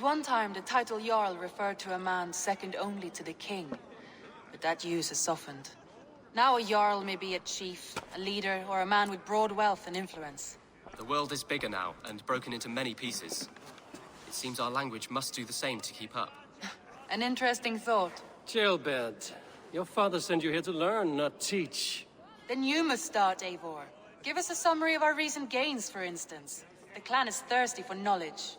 At one time, the title Jarl referred to a man second only to the king. But that use has softened. Now a Jarl may be a chief, a leader, or a man with broad wealth and influence. The world is bigger now, and broken into many pieces. It seems our language must do the same to keep up. An interesting thought. Jailbird, your father sent you here to learn, not teach. Then you must start, Eivor. Give us a summary of our recent gains, for instance. The clan is thirsty for knowledge.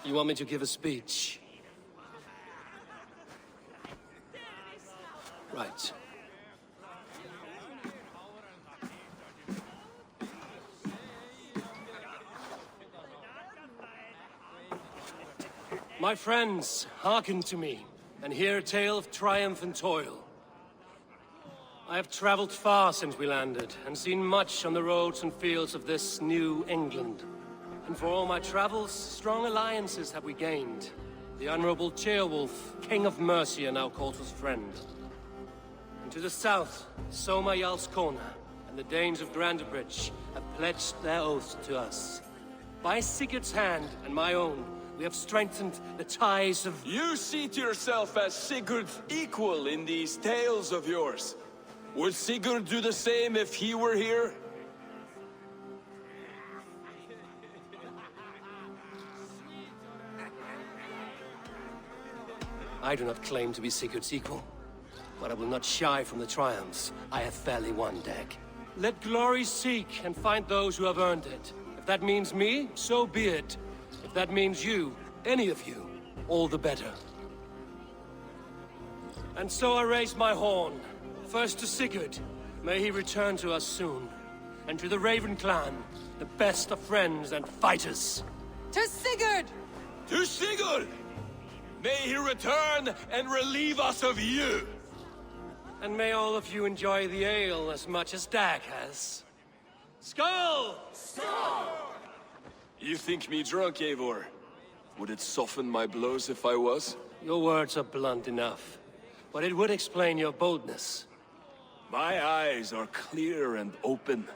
You want me to give a speech? Right. My friends, hearken to me, and hear a tale of triumph and toil. I have traveled far since we landed, and seen much on the roads and fields of this new England. And for all my travels, strong alliances have we gained. The Honorable Ceolwulf, King of Mercia, now calls us friend. And to the south, Soma Jarlskona, and the Danes of Grandebridge have pledged their oaths to us. By Sigurd's hand and my own, we have strengthened the ties of... You seat yourself as Sigurd's equal in these tales of yours. Would Sigurd do the same if he were here? I do not claim to be Sigurd's equal, but I will not shy from the triumphs I have fairly won, Dag. Let glory seek and find those who have earned it. If that means me, so be it. If that means you, any of you, all the better. And so I raise my horn. First to Sigurd, may he return to us soon. And to the Raven clan, the best of friends and fighters. To Sigurd! To Sigurd! May he return and relieve us of you! And may all of you enjoy the ale as much as Dag has. Skull! Skull! You think me drunk, Eivor? Would it soften my blows if I was? Your words are blunt enough, but it would explain your boldness. My eyes are clear and open,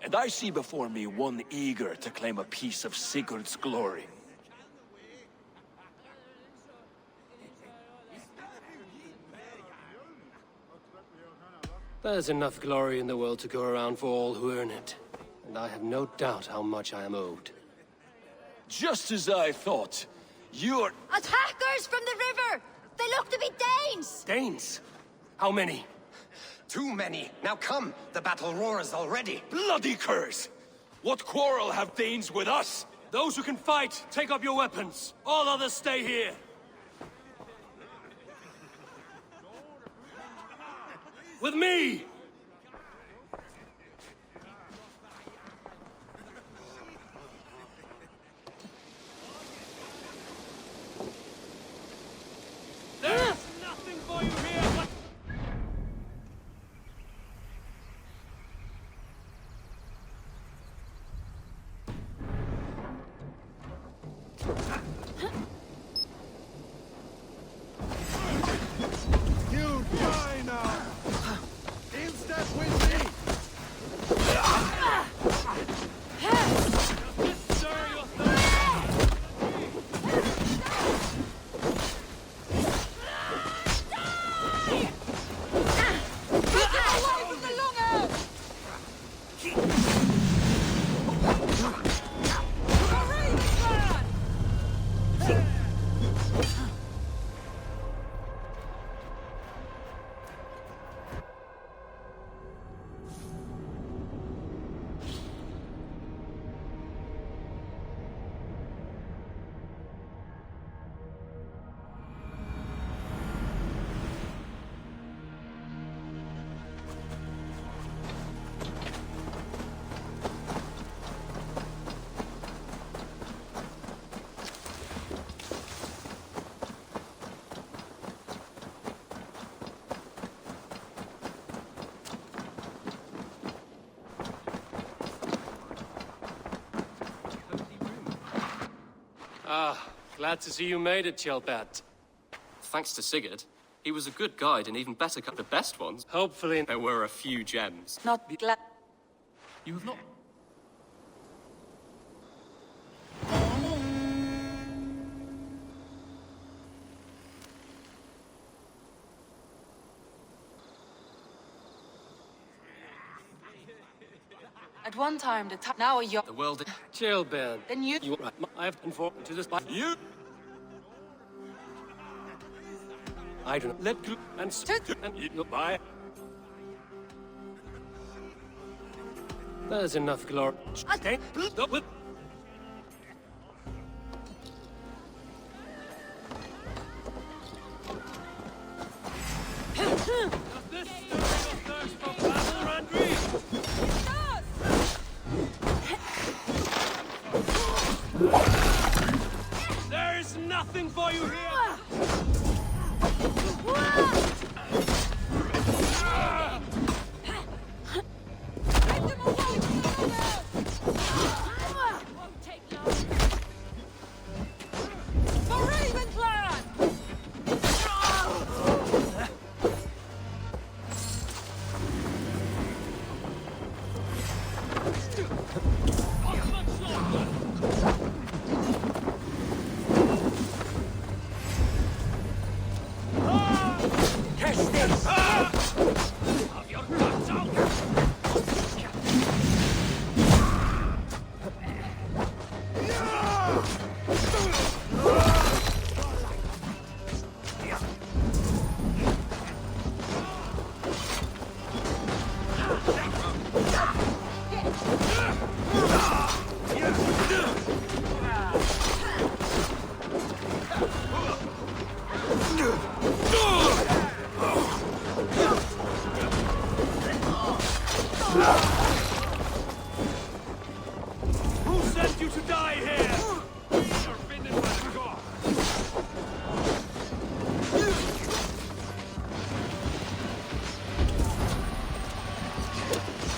and I see before me one eager to claim a piece of Sigurd's glory. There's enough glory in the world to go around for all who earn it, and I have no doubt how much I am owed. Just as I thought. You're... Attackers from the river! They look to be Danes! Danes? How many? Too many. Now come, the battle roars already. Bloody curse! What quarrel have Danes with us? Those who can fight, take up your weapons. All others stay here. With me! There's nothing for you here but... You die now! In step with me! Glad to see you made it, Chelbat. Thanks to Sigurd. He was a good guide and even better cut the best ones. Hopefully... There were a few gems. Not glad. You have not... one time, now a Jarl. The world... Chill, Ben. Then you... Right. I have informed to this... You... I do not... Let... And... You... Bye. There's enough glory. Okay. Stop it. This thirst for battle, Randri? There's nothing for you here! Who sent you to die here? You're bidden by the gods.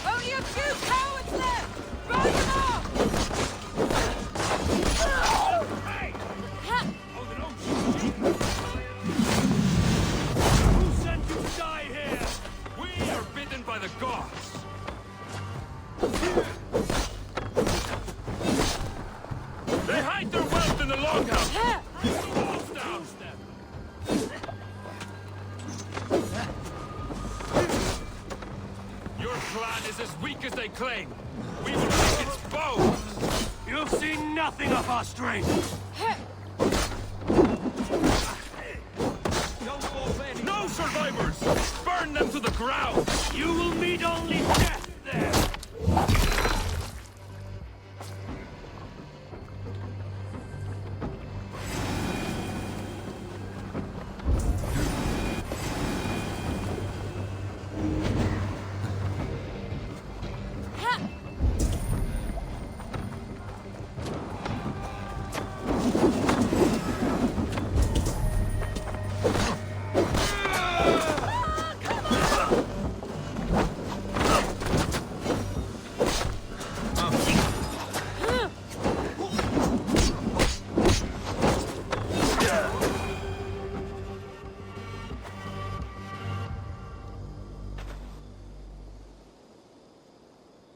Only a few cowards left! Round them off! Hey! Oh, the no. Who sent you to die here? We are bidden by the gods. They hide their wealth in the longhouse. Break the walls down. Your clan is as weak as they claim. We will break its bones. You've seen nothing of our strength. No survivors! Burn them to the ground! You will meet only death there.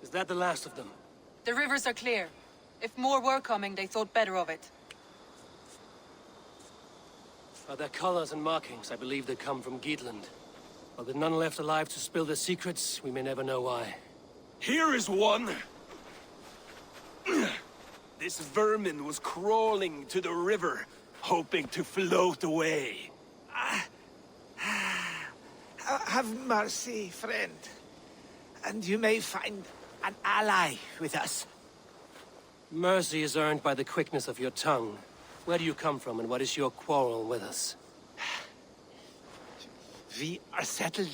Is that the last of them? The rivers are clear. If more were coming, they thought better of it. By their colors and markings, I believe they come from Geatland. But with none left alive to spill their secrets, we may never know why. Here is one! This vermin was crawling to the river, hoping to float away. Have mercy, friend. And you may find an ally with us. Mercy is earned by the quickness of your tongue. Where do you come from, and what is your quarrel with us? We are settled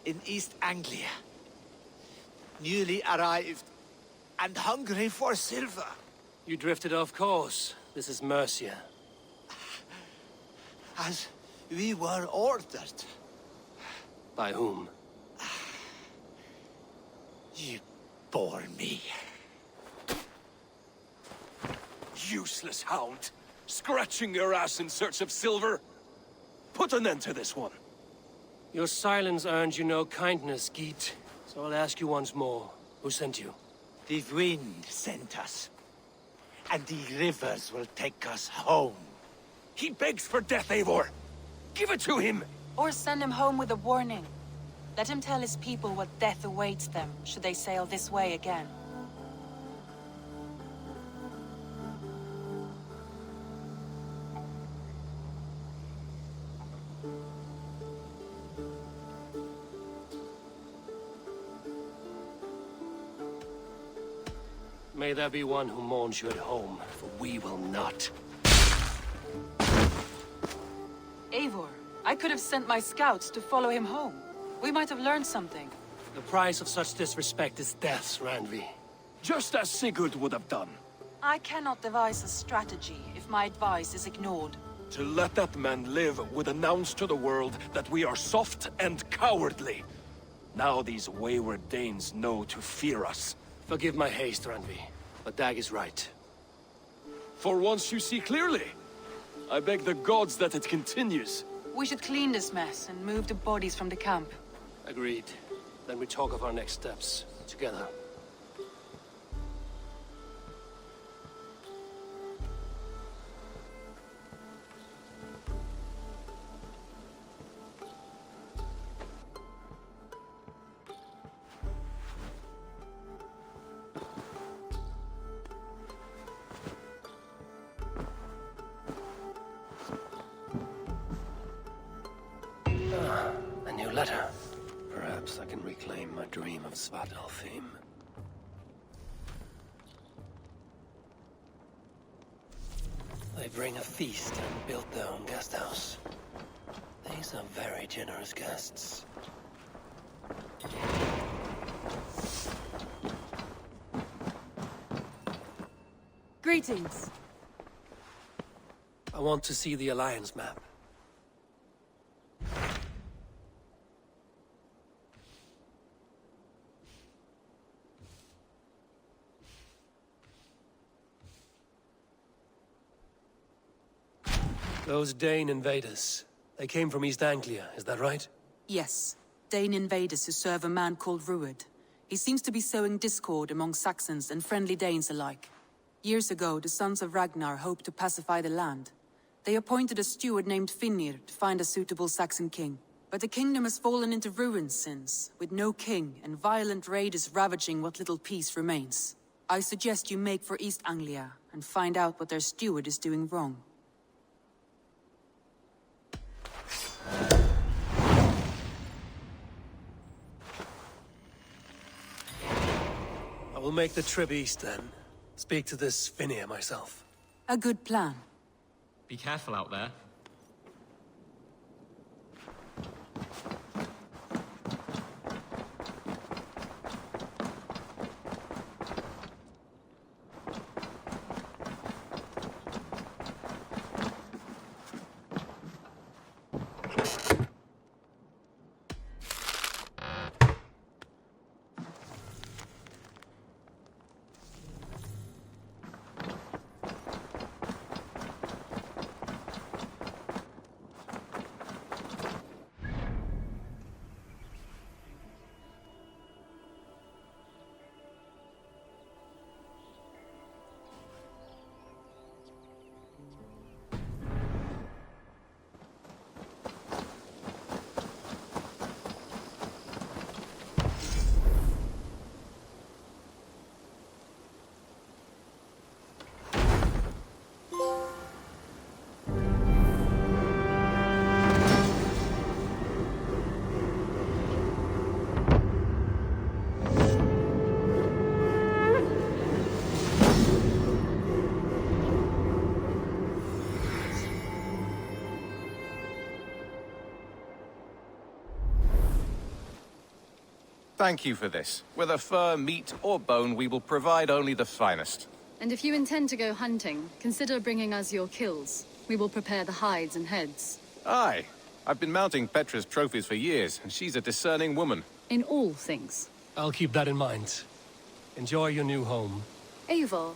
in East Anglia. Newly arrived and hungry for silver. You drifted off course. This is Mercia. As we were ordered. By whom? You bore me. Useless hound! Scratching your ass in search of silver! Put an end to this one! Your silence earned you no kindness, Geet. So I'll ask you once more. Who sent you? The wind sent us. And the rivers will take us home. He begs for death, Eivor! Give it to him! Or send him home with a warning. Let him tell his people what death awaits them should they sail this way again. May there be one who mourns you at home, for we will not. Eivor, I could have sent my scouts to follow him home. We might have learned something. The price of such disrespect is death, Randvi. Just as Sigurd would have done. I cannot devise a strategy if my advice is ignored. To let that man live would announce to the world that we are soft and cowardly. Now these wayward Danes know to fear us. Forgive my haste, Randvi, but Dag is right. For once you see clearly. I beg the gods that it continues. We should clean this mess and move the bodies from the camp. Agreed. Then we talk of our next steps, together. A new letter. Perhaps I can reclaim my dream of Svartalfheim. They bring a feast and built their own guest house. These are very generous guests. Greetings. I want to see the Alliance map. Those Dane invaders, they came from East Anglia, is that right? Yes. Dane invaders who serve a man called Ruud. He seems to be sowing discord among Saxons and friendly Danes alike. Years ago, the sons of Ragnar hoped to pacify the land. They appointed a steward named Finnir to find a suitable Saxon king. But the kingdom has fallen into ruins since, with no king and violent raiders ravaging what little peace remains. I suggest you make for East Anglia and find out what their steward is doing wrong. I will make the trip east then. Speak to this Finnir myself. A good plan. Be careful out there. Thank you for this. Whether fur, meat, or bone, we will provide only the finest. And if you intend to go hunting, consider bringing us your kills. We will prepare the hides and heads. Aye. I've been mounting Petra's trophies for years, and she's a discerning woman. In all things. I'll keep that in mind. Enjoy your new home. Eivor,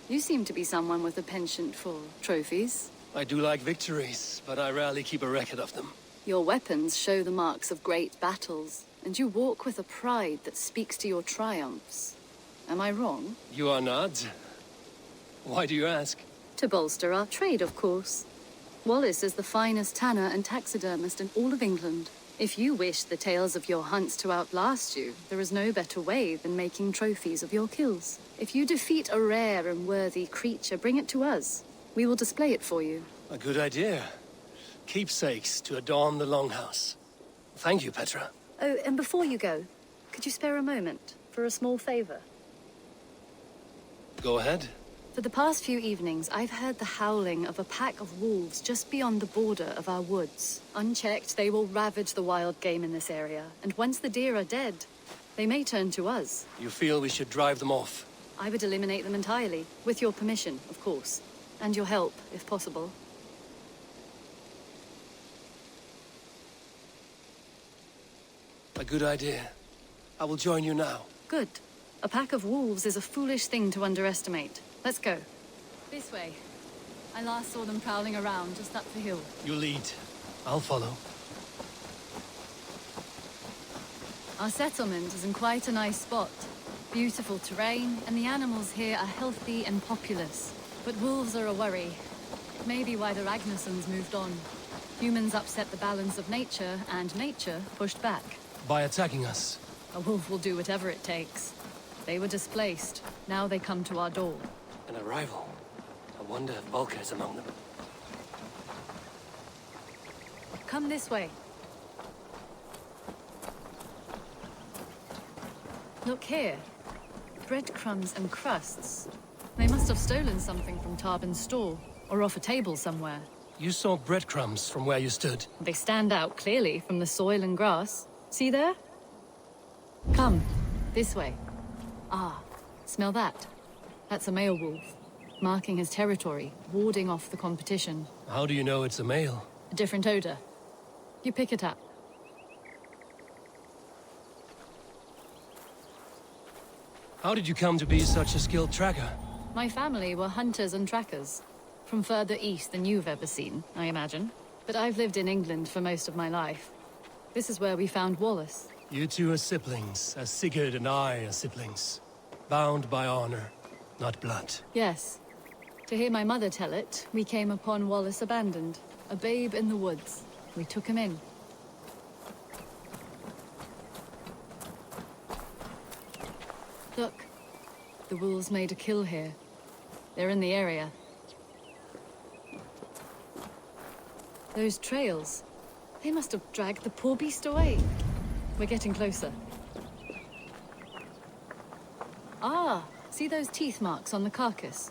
you seem to be someone with a penchant for trophies. I do like victories, but I rarely keep a record of them. Your weapons show the marks of great battles, and you walk with a pride that speaks to your triumphs. Am I wrong? You are not. Why do you ask? To bolster our trade, of course. Wallace is the finest tanner and taxidermist in all of England. If you wish the tales of your hunts to outlast you, there is no better way than making trophies of your kills. If you defeat a rare and worthy creature, bring it to us. We will display it for you. A good idea. Keepsakes to adorn the longhouse. Thank you, Petra. Oh, and before you go, could you spare a moment for a small favor? Go ahead. For the past few evenings, I've heard the howling of a pack of wolves just beyond the border of our woods. Unchecked, they will ravage the wild game in this area, and once the deer are dead, they may turn to us. You feel we should drive them off? I would eliminate them entirely, with your permission, of course, and your help, if possible. A good idea. I will join you now. Good. A pack of wolves is a foolish thing to underestimate. Let's go. This way. I last saw them prowling around just up the hill. You lead. I'll follow. Our settlement is in quite a nice spot. Beautiful terrain, and the animals here are healthy and populous. But wolves are a worry. Maybe why the Ragnarsons moved on. Humans upset the balance of nature, and nature pushed back. By attacking us? A wolf will do whatever it takes. They were displaced. Now they come to our door. An arrival. I wonder if Volker is among them. Come this way. Look here. Breadcrumbs and crusts. They must have stolen something from Tarbin's store, or off a table somewhere. You saw breadcrumbs from where you stood. They stand out clearly from the soil and grass. See there? Come, this way. Ah, smell that? That's a male wolf, marking his territory, warding off the competition. How do you know it's a male? A different odor. You pick it up. How did you come to be such a skilled tracker? My family were hunters and trackers. From further east than you've ever seen, I imagine. But I've lived in England for most of my life. This is where we found Wallace. You two are siblings, as Sigurd and I are siblings. Bound by honor, not blood. Yes. To hear my mother tell it, we came upon Wallace abandoned. A babe in the woods. We took him in. Look. The wolves made a kill here. They're in the area. Those trails. They must have dragged the poor beast away. We're getting closer. Ah, see those teeth marks on the carcass?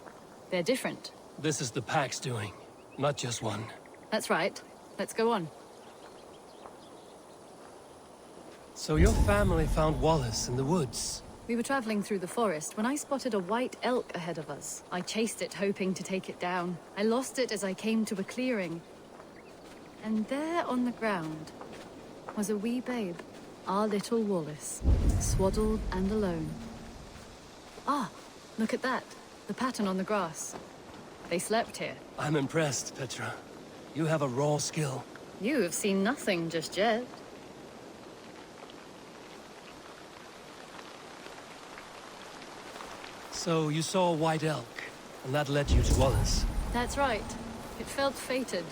They're different. This is the pack's doing, not just one. That's right. Let's go on. So your family found Wallace in the woods? We were traveling through the forest when I spotted a white elk ahead of us. I chased it, hoping to take it down. I lost it as I came to a clearing. And there on the ground was a wee babe. Our little Wallace, swaddled and alone. Ah, look at that. The pattern on the grass. They slept here. I'm impressed, Petra. You have a raw skill. You have seen nothing just yet. So you saw a white elk, and that led you to Wallace? That's right. It felt fated.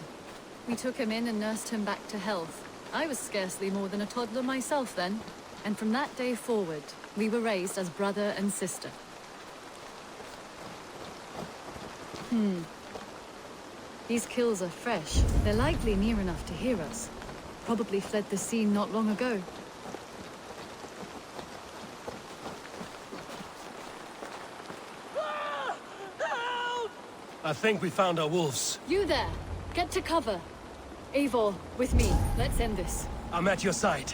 We took him in and nursed him back to health. I was scarcely more than a toddler myself then. And from that day forward, we were raised as brother and sister. These kills are fresh. They're likely near enough to hear us. Probably fled the scene not long ago. I think we found our wolves. You there! Get to cover! Eivor, with me. Let's end this. I'm at your side.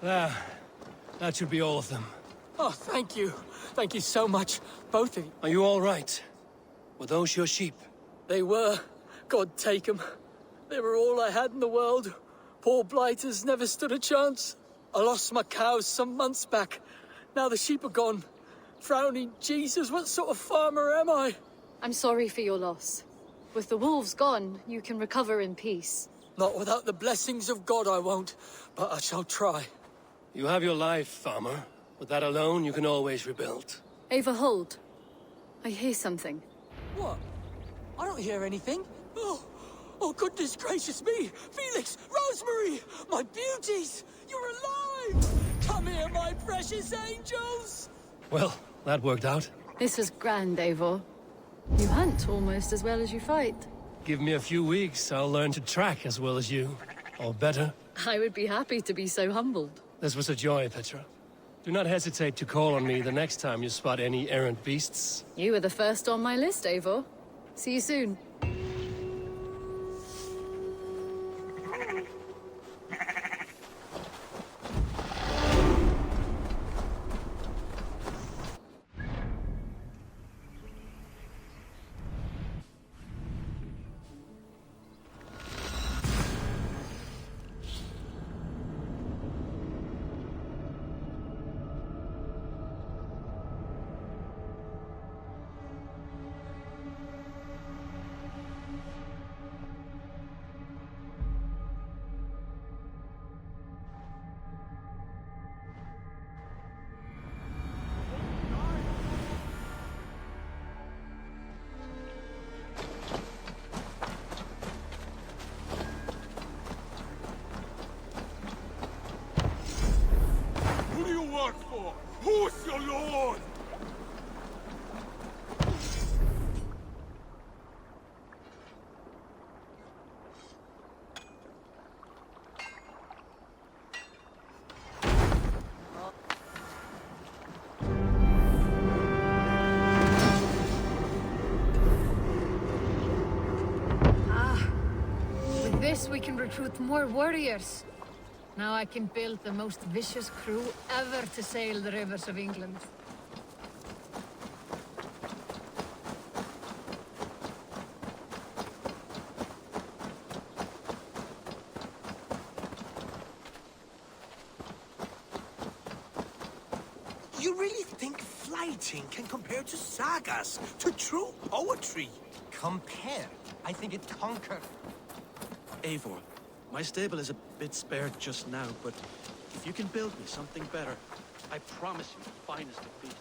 There. That should be all of them. Oh, thank you. Thank you so much, both of you. Are you all right? Were those your sheep? They were. God take them. They were all I had in the world. Poor blighters never stood a chance. I lost my cows some months back. Now the sheep are gone. Frowning Jesus, what sort of farmer am I? I'm sorry for your loss. With the wolves gone, you can recover in peace. Not without the blessings of God I won't, but I shall try. You have your life, farmer. With that alone, you can always rebuild. Eivor, hold. I hear something. What? I don't hear anything. Oh, goodness gracious me! Felix, Rosemary, my beauties! You're alive! Come here, my precious angels! Well, that worked out. This was grand, Eivor. You hunt almost as well as you fight. Give me a few weeks, I'll learn to track as well as you. Or better. I would be happy to be so humbled. This was a joy, Petra. Do not hesitate to call on me the next time you spot any errant beasts. You were the first on my list, Eivor. See you soon. Who do you work for? Who's your lord? With this, we can recruit more warriors. Now I can build the most vicious crew ever to sail the rivers of England. You really think fighting can compare to sagas, to true poetry? Compare? I think it conquered. Eivor, my stable is a bit spared just now, but if you can build me something better, I promise you the finest of beasts.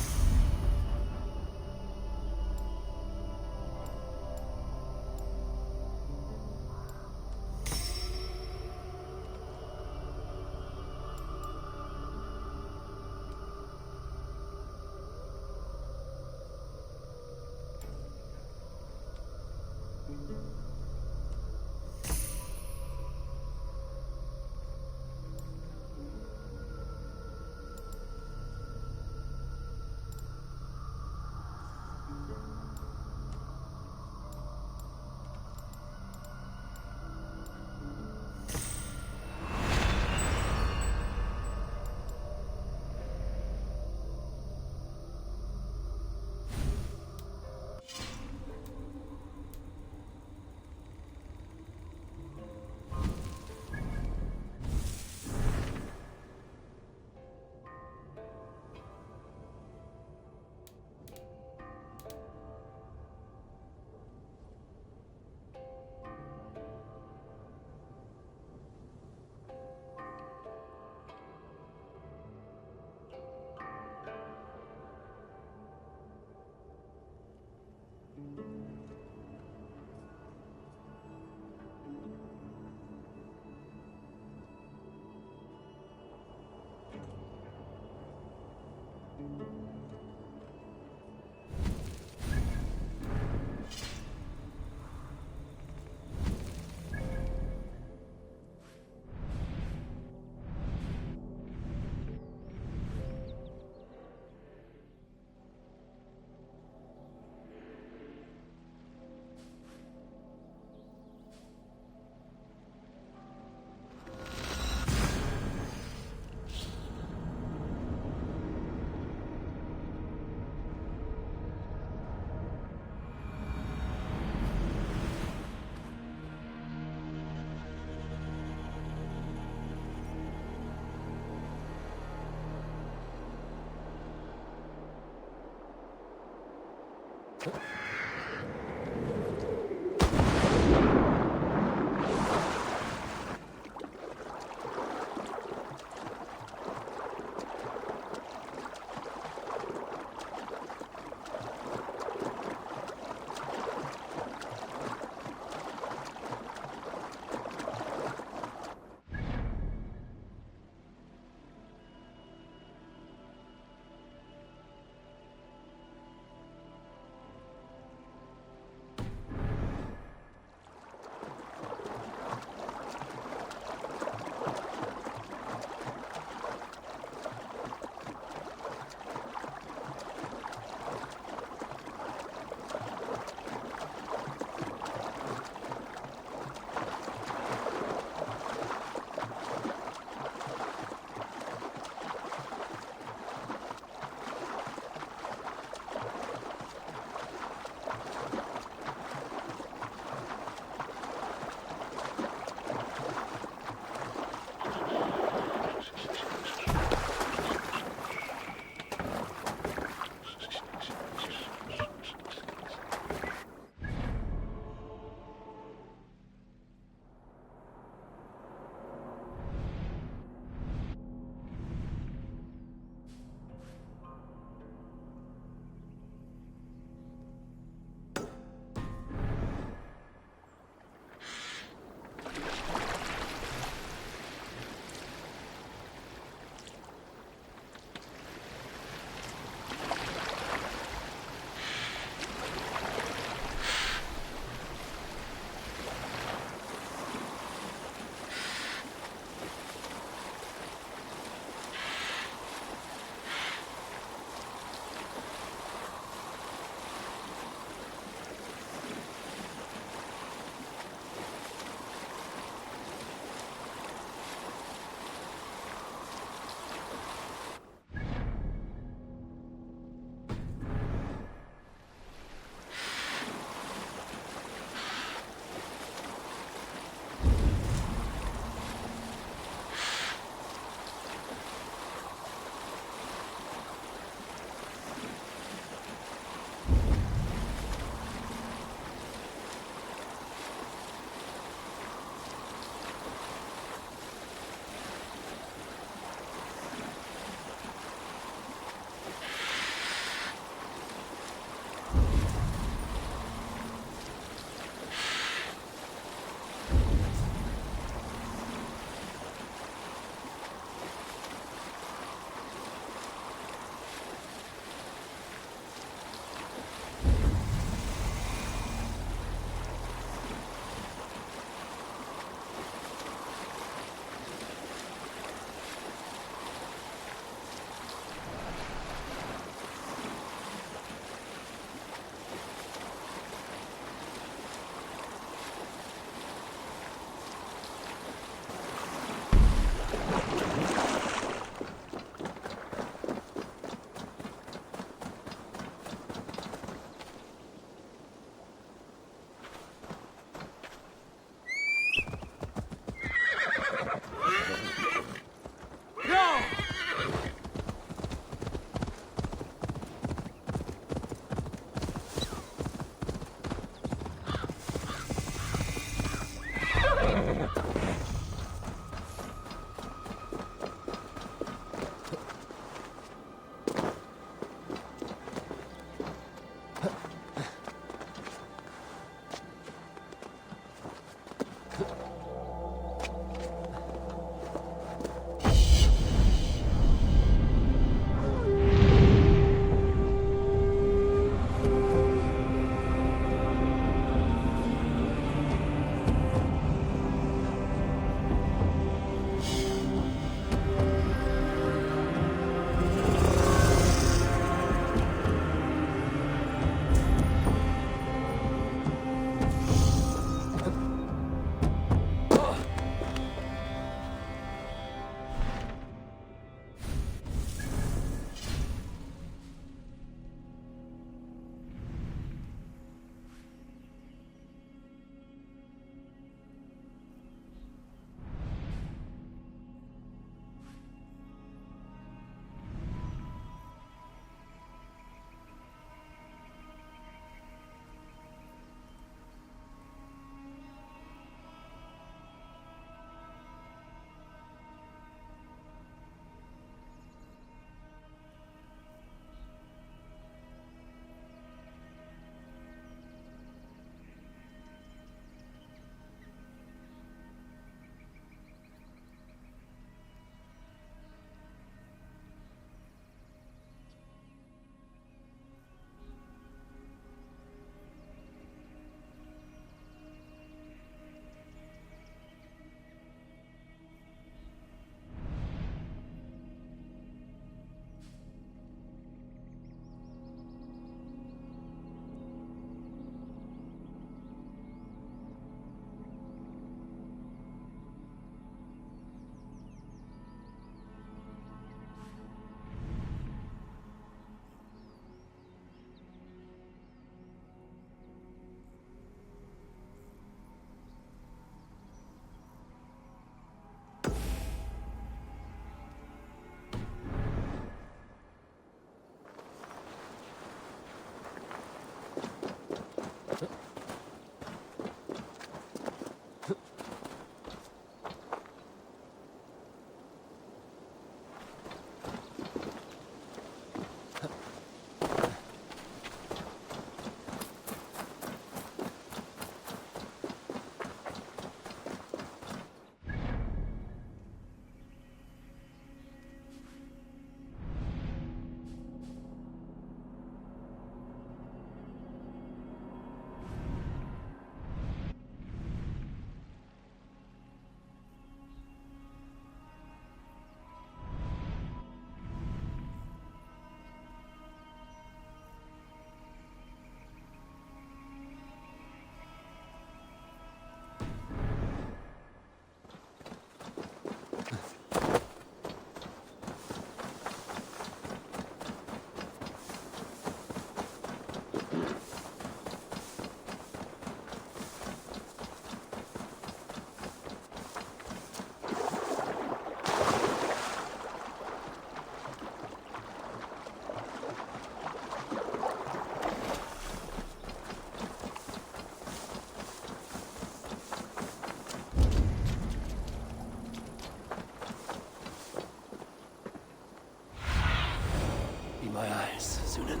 my eyes, Sunan.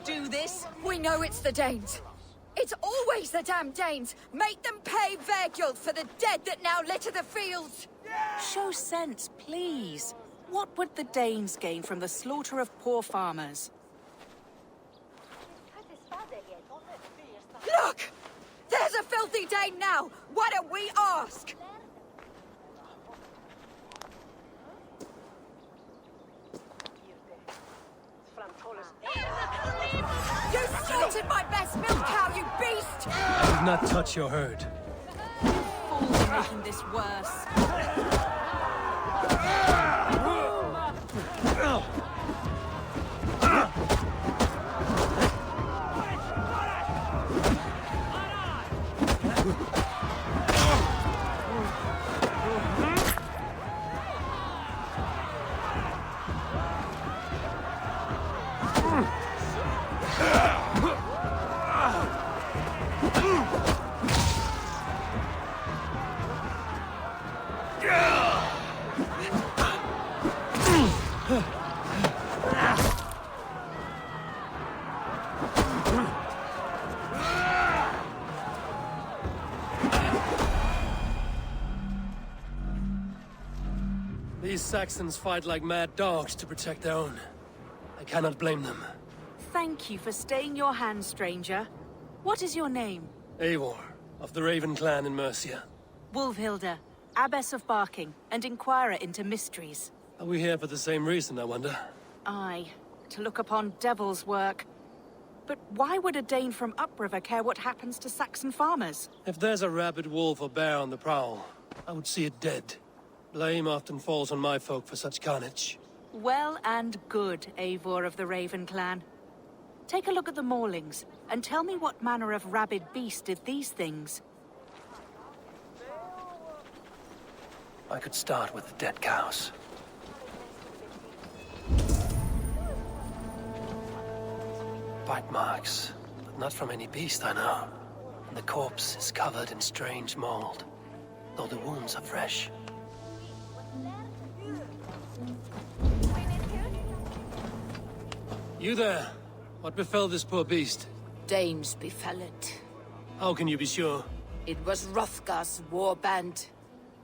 Do this. We know it's the Danes. It's always the damn Danes. Make them pay Verguld for the dead that now litter the fields. Show sense, please. What would the Danes gain from the slaughter of poor farmers? Look! There's a filthy Dane now. Why don't we ask? You slaughtered my best milk cow, you beast! I did not touch your herd. You fools are making this worse. These Saxons fight like mad dogs to protect their own. I cannot blame them. Thank you for staying your hand, stranger. What is your name? Eivor, of the Raven clan in Mercia. Wolfhilda, Abbess of Barking, and Inquirer into Mysteries. Are we here for the same reason, I wonder? Aye, to look upon devil's work. But why would a Dane from upriver care what happens to Saxon farmers? If there's a rabid wolf or bear on the prowl, I would see it dead. Blame often falls on my folk for such carnage. Well and good, Eivor of the Raven clan. Take a look at the maulings, and tell me what manner of rabid beast did these things. I could start with the dead cows. Bite marks, but not from any beast I know. And the corpse is covered in strange mold, though the wounds are fresh. You there? What befell this poor beast? Danes befell it. How can you be sure? It was Hrothgar's war band.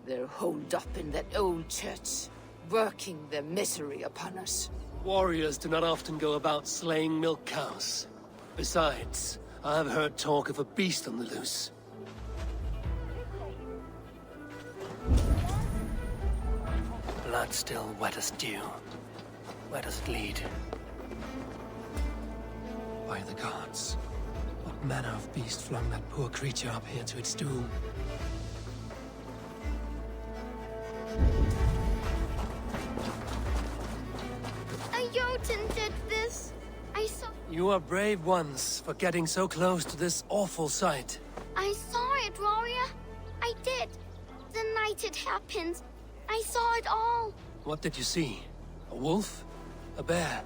They're holed up in that old church, working their misery upon us. Warriors do not often go about slaying milk cows. Besides, I have heard talk of a beast on the loose. Blood still wet as dew. Where does it lead? By the gods. What manner of beast flung that poor creature up here to its doom? A Jotun did this. I saw... You are brave ones for getting so close to this awful sight. I saw it, warrior. I did. The night it happened. I saw it all. What did you see? A wolf? A bear?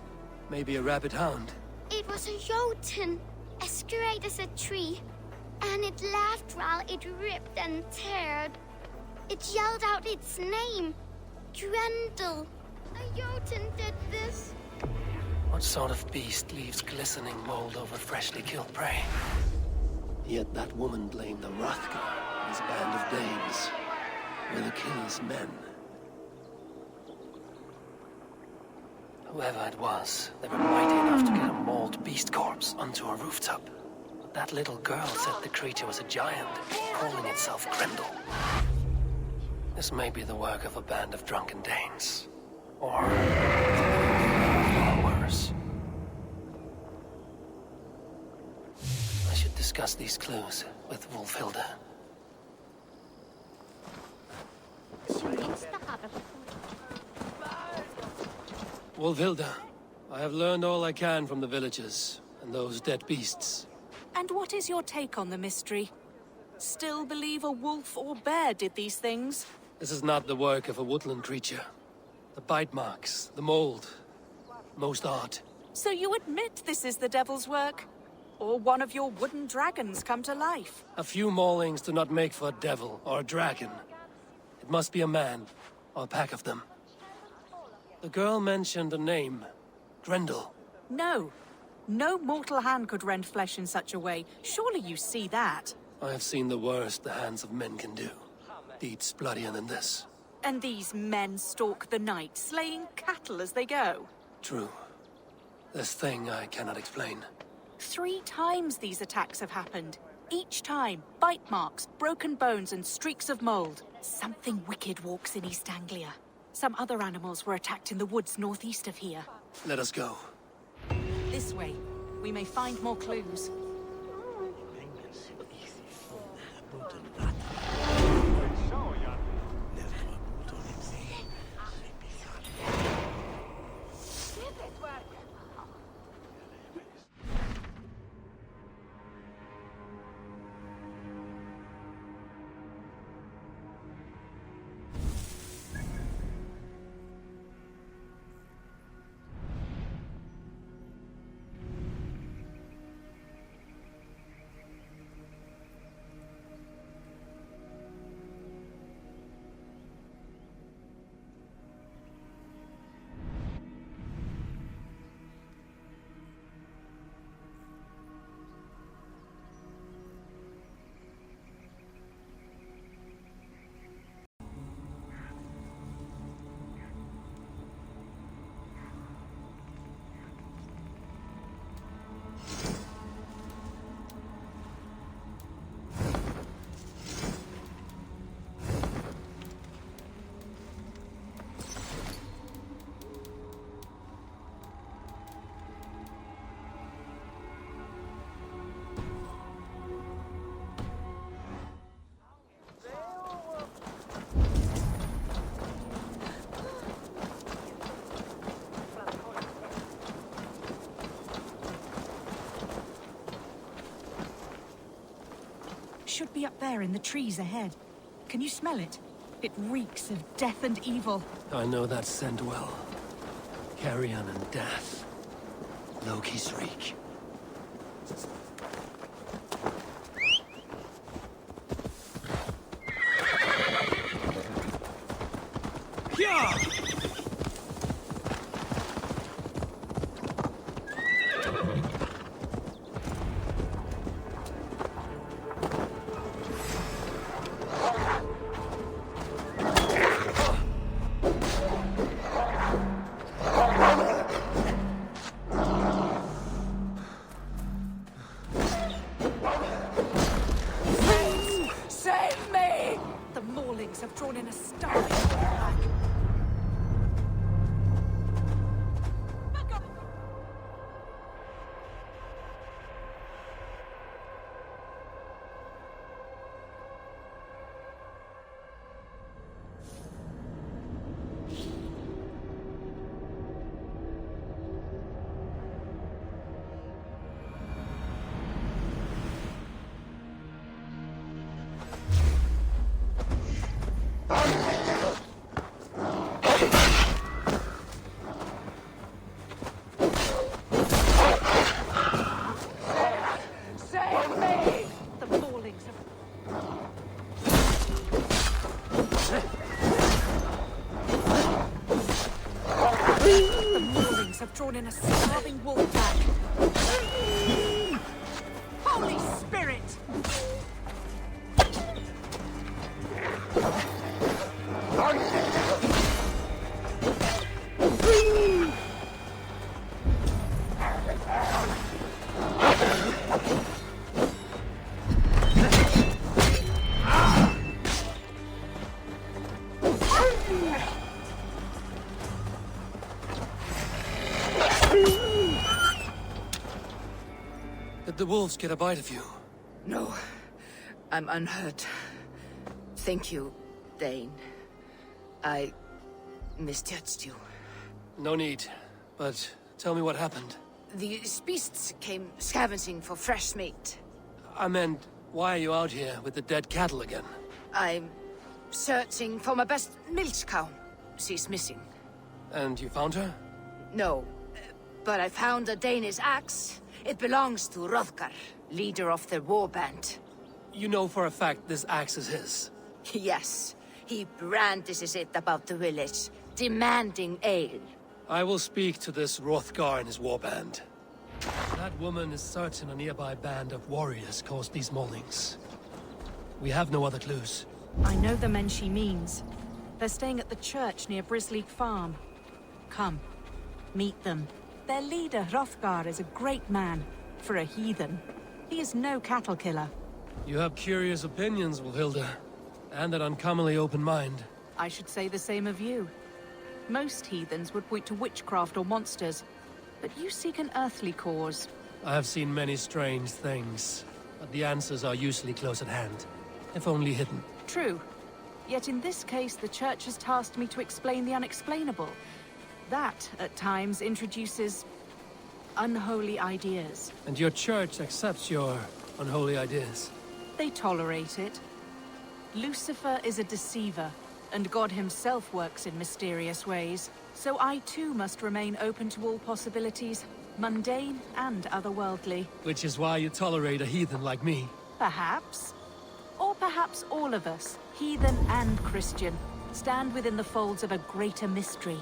Maybe a rabid hound? It was a Jotun, as straight as a tree. And it laughed while it ripped and teared. It yelled out its name. Grendel. A Jotun did this. What sort of beast leaves glistening mold over freshly killed prey? Yet that woman blamed the Hrothgar and his band of Danes. Were the killer's men. Whoever it was, they were mighty enough to get a mauled beast corpse onto a rooftop. But that little girl said the creature was a giant, calling itself Grendel. This may be the work of a band of drunken Danes. Or far worse. I should discuss these clues with Wolfhilda. Wolfhilda, I have learned all I can from the villagers and those dead beasts. And what is your take on the mystery? Still believe a wolf or bear did these things? This is not the work of a woodland creature. The bite marks, the mold, most art. So you admit this is the devil's work? Or one of your wooden dragons come to life? A few maulings do not make for a devil or a dragon. It must be a man, or a pack of them. The girl mentioned a name. Grendel. No. No mortal hand could rend flesh in such a way. Surely you see that. I have seen the worst the hands of men can do. Deeds bloodier than this. And these men stalk the night, slaying cattle as they go. True. This thing I cannot explain. 3 times these attacks have happened. Each time, bite marks, broken bones, and streaks of mold. Something wicked walks in East Anglia. Some other animals were attacked in the woods northeast of here. Let us go. This way. We may find more clues. Should be up there in the trees ahead. Can you smell it? It reeks of death and evil. I know that scent well. Carrion and death. Loki's reek. Yeah! Have drawn in a starving pack. Have drawn in a starving wolf pack. Holy Spirit! Did the wolves get a bite of you? No, I'm unhurt. Thank you, Dane. I misjudged you. No need. But tell me what happened. These beasts came scavenging for fresh meat. I meant, why are you out here with the dead cattle again? I'm searching for my best milch cow. She's missing. And you found her? No, but I found a Danish axe. It belongs to Hrothgar, leader of the war band. You know for a fact this axe is his? Yes, he brandishes it about the village, demanding ale. I will speak to this Hrothgar and his warband. That woman is certain a nearby band of warriors caused these maulings. We have no other clues. I know the men she means. They're staying at the church near Brisleek Farm. Come, meet them. Their leader, Hrothgar, is a great man. For a heathen. He is no cattle killer. You have curious opinions, Wilhilda. And an uncommonly open mind. I should say the same of you. Most heathens would point to witchcraft or monsters, but you seek an earthly cause. I have seen many strange things, but the answers are usually close at hand, if only hidden. True. Yet in this case, the Church has tasked me to explain the unexplainable. That, at times, introduces unholy ideas. And your Church accepts your unholy ideas? They tolerate it. Lucifer is a deceiver, and God himself works in mysterious ways. So I too must remain open to all possibilities, mundane and otherworldly. Which is why you tolerate a heathen like me. Perhaps. Or perhaps all of us, heathen and Christian, stand within the folds of a greater mystery.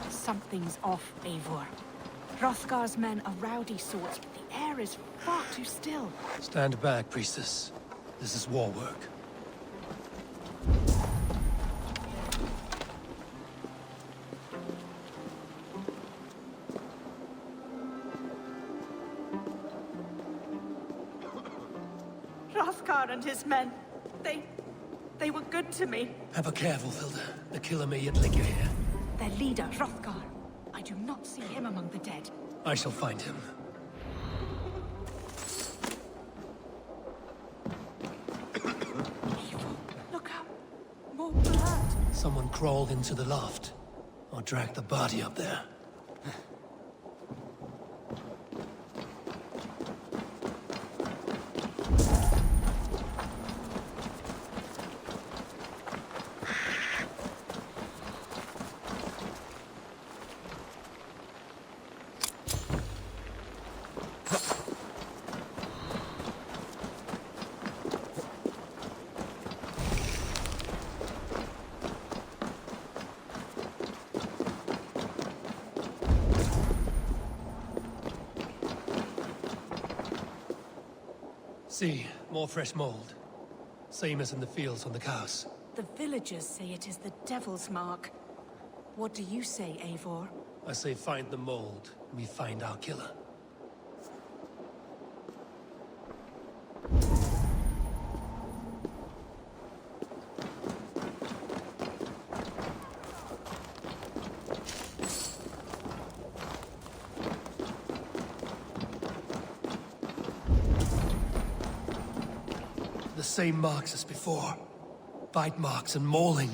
Something's off, Eivor. Hrothgar's men are rowdy sorts, but the air is far too still. Stand back, priestess. This is war work. Hrothgar and his men, they were good to me. Have a careful, Hilda. The killer may yet lick your hair. Their leader, Hrothgar. I do not see him among the dead. I shall find him. Look out! More blood! Someone crawled into the loft. Or dragged the body up there. See, more fresh mold. Same as in the fields on the cows. The villagers say it is the Devil's Mark. What do you say, Eivor? I say find the mold, and we find our killer. The same marks as before. Bite marks and mauling.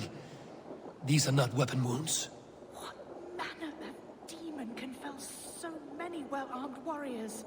These are not weapon wounds. What manner of demon can fell so many well-armed warriors?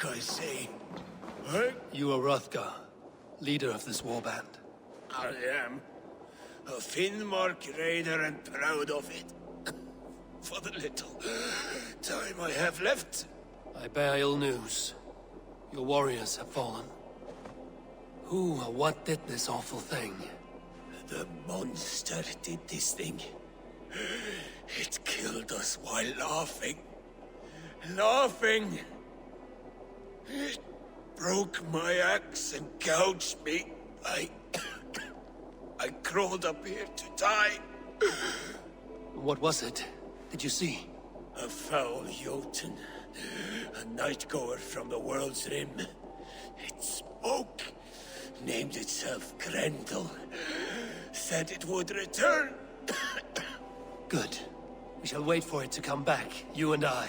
I say? You are Hrothgar, leader of this warband. I am. A Finnmark raider and proud of it. For the little time I have left. I bear ill news. Your warriors have fallen. Who or what did this awful thing? The monster did this thing. It killed us while laughing. Laughing! It broke my axe and gouged me. I crawled up here to die. What was it? Did you see? A foul Jotun. A night-goer from the world's rim. It spoke. Named itself Grendel. Said it would return. Good. We shall wait for it to come back, you and I.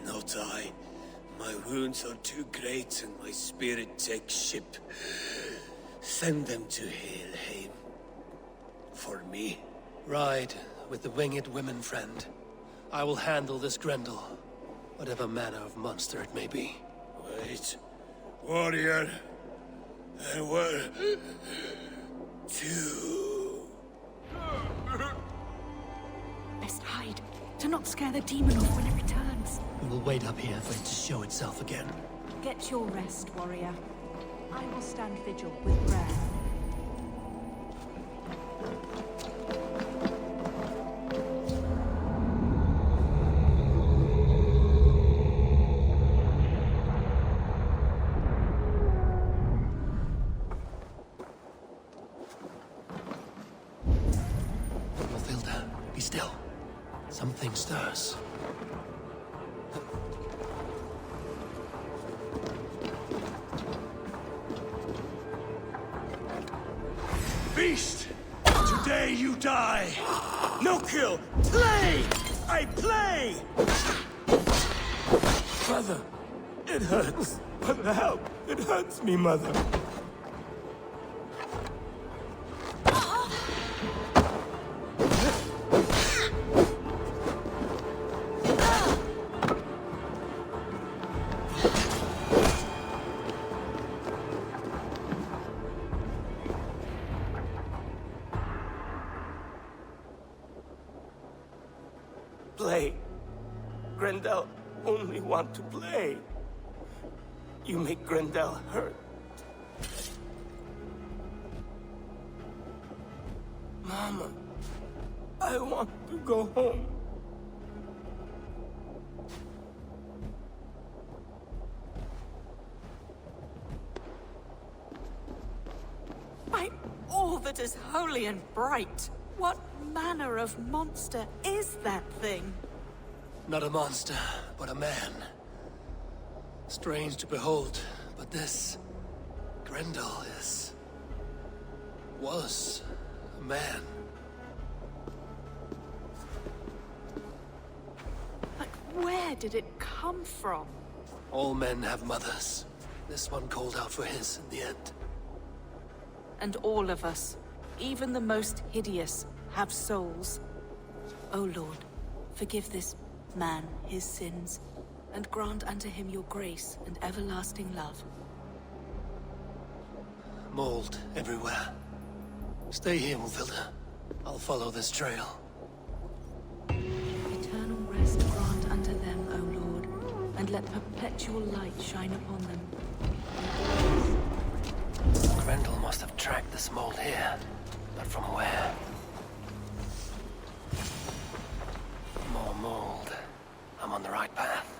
Not I. My wounds are too great and my spirit takes ship. Send them to Helheim. For me. Ride with the winged women, friend. I will handle this Grendel, whatever manner of monster it may be. Wait. Warrior. There were... two. Best hide, to not scare the demon off when it returns. We will wait up here for it to show itself again. Get your rest, warrior. I will stand vigil with prayer. Be still. Something stirs. Beast! Today you die! No kill! Play! I play! Mother, it hurts. But help! It hurts me, Mother. Play. Grendel only want to play. You make Grendel hurt. Mama, I want to go home. By all that is holy and bright, what manner of monster is that thing? Not a monster, but a man. Strange to behold, but this... Grendel was a man. But where did it come from? All men have mothers. This one called out for his in the end. And all of us, even the most hideous, have souls. O Lord, forgive this man his sins, and grant unto him your grace and everlasting love. Mold everywhere. Stay here, Ulfilda. I'll follow this trail. Eternal rest grant unto them, O Lord, and let perpetual light shine upon them. Grendel must have tracked this mold here, but from where? More mold. I'm on the right path.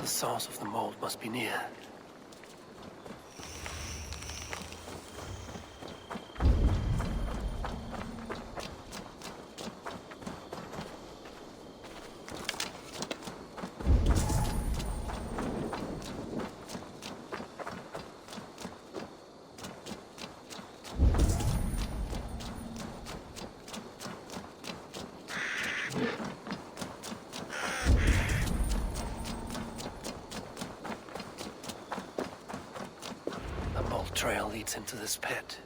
The source of the mold must be near. The mold trail leads into this pit.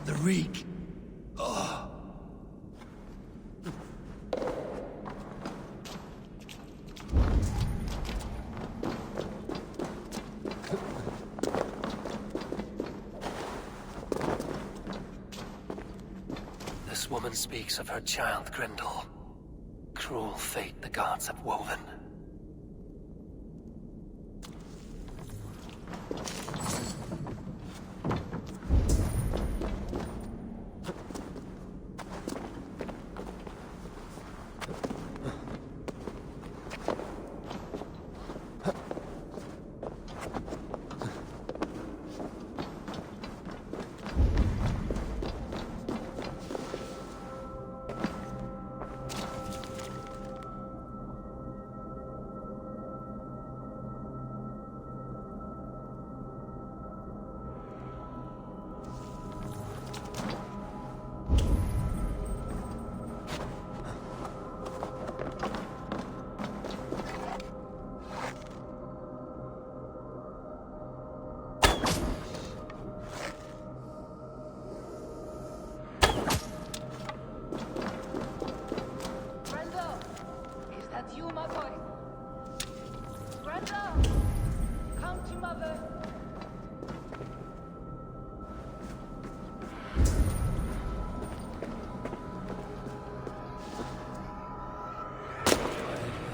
The reek. Oh. This woman speaks of her child, Grendel. Cruel fate the gods have woven.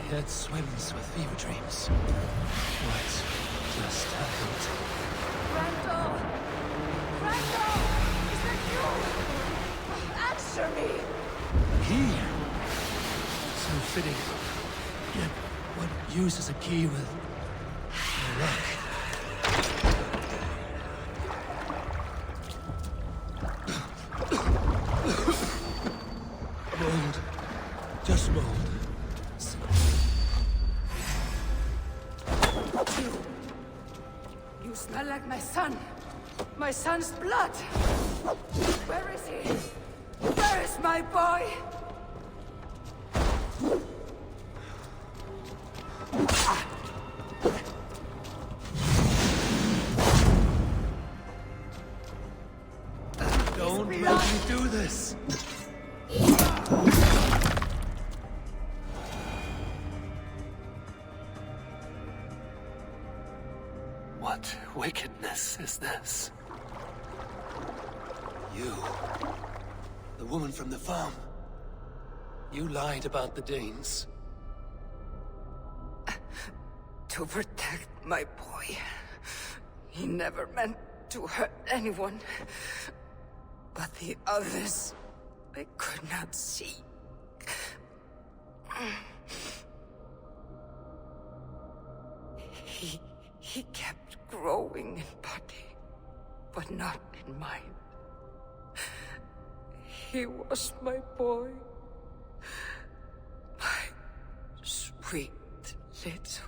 Head swims with fever dreams. What just happened? Grendel! Grendel! Is that you? Answer me! Key! So fitting. Yet, what use is a key with no luck? Mold. Just mold. You smell like my son. My son's blood. Where is he? Where is my boy? Don't let me do this! What wickedness is this? You, the woman from the farm. You lied about the Danes. To protect my boy. He never meant to hurt anyone. But the others, I could not see. He kept growing in body, but not in mind. He was my boy. My sweet little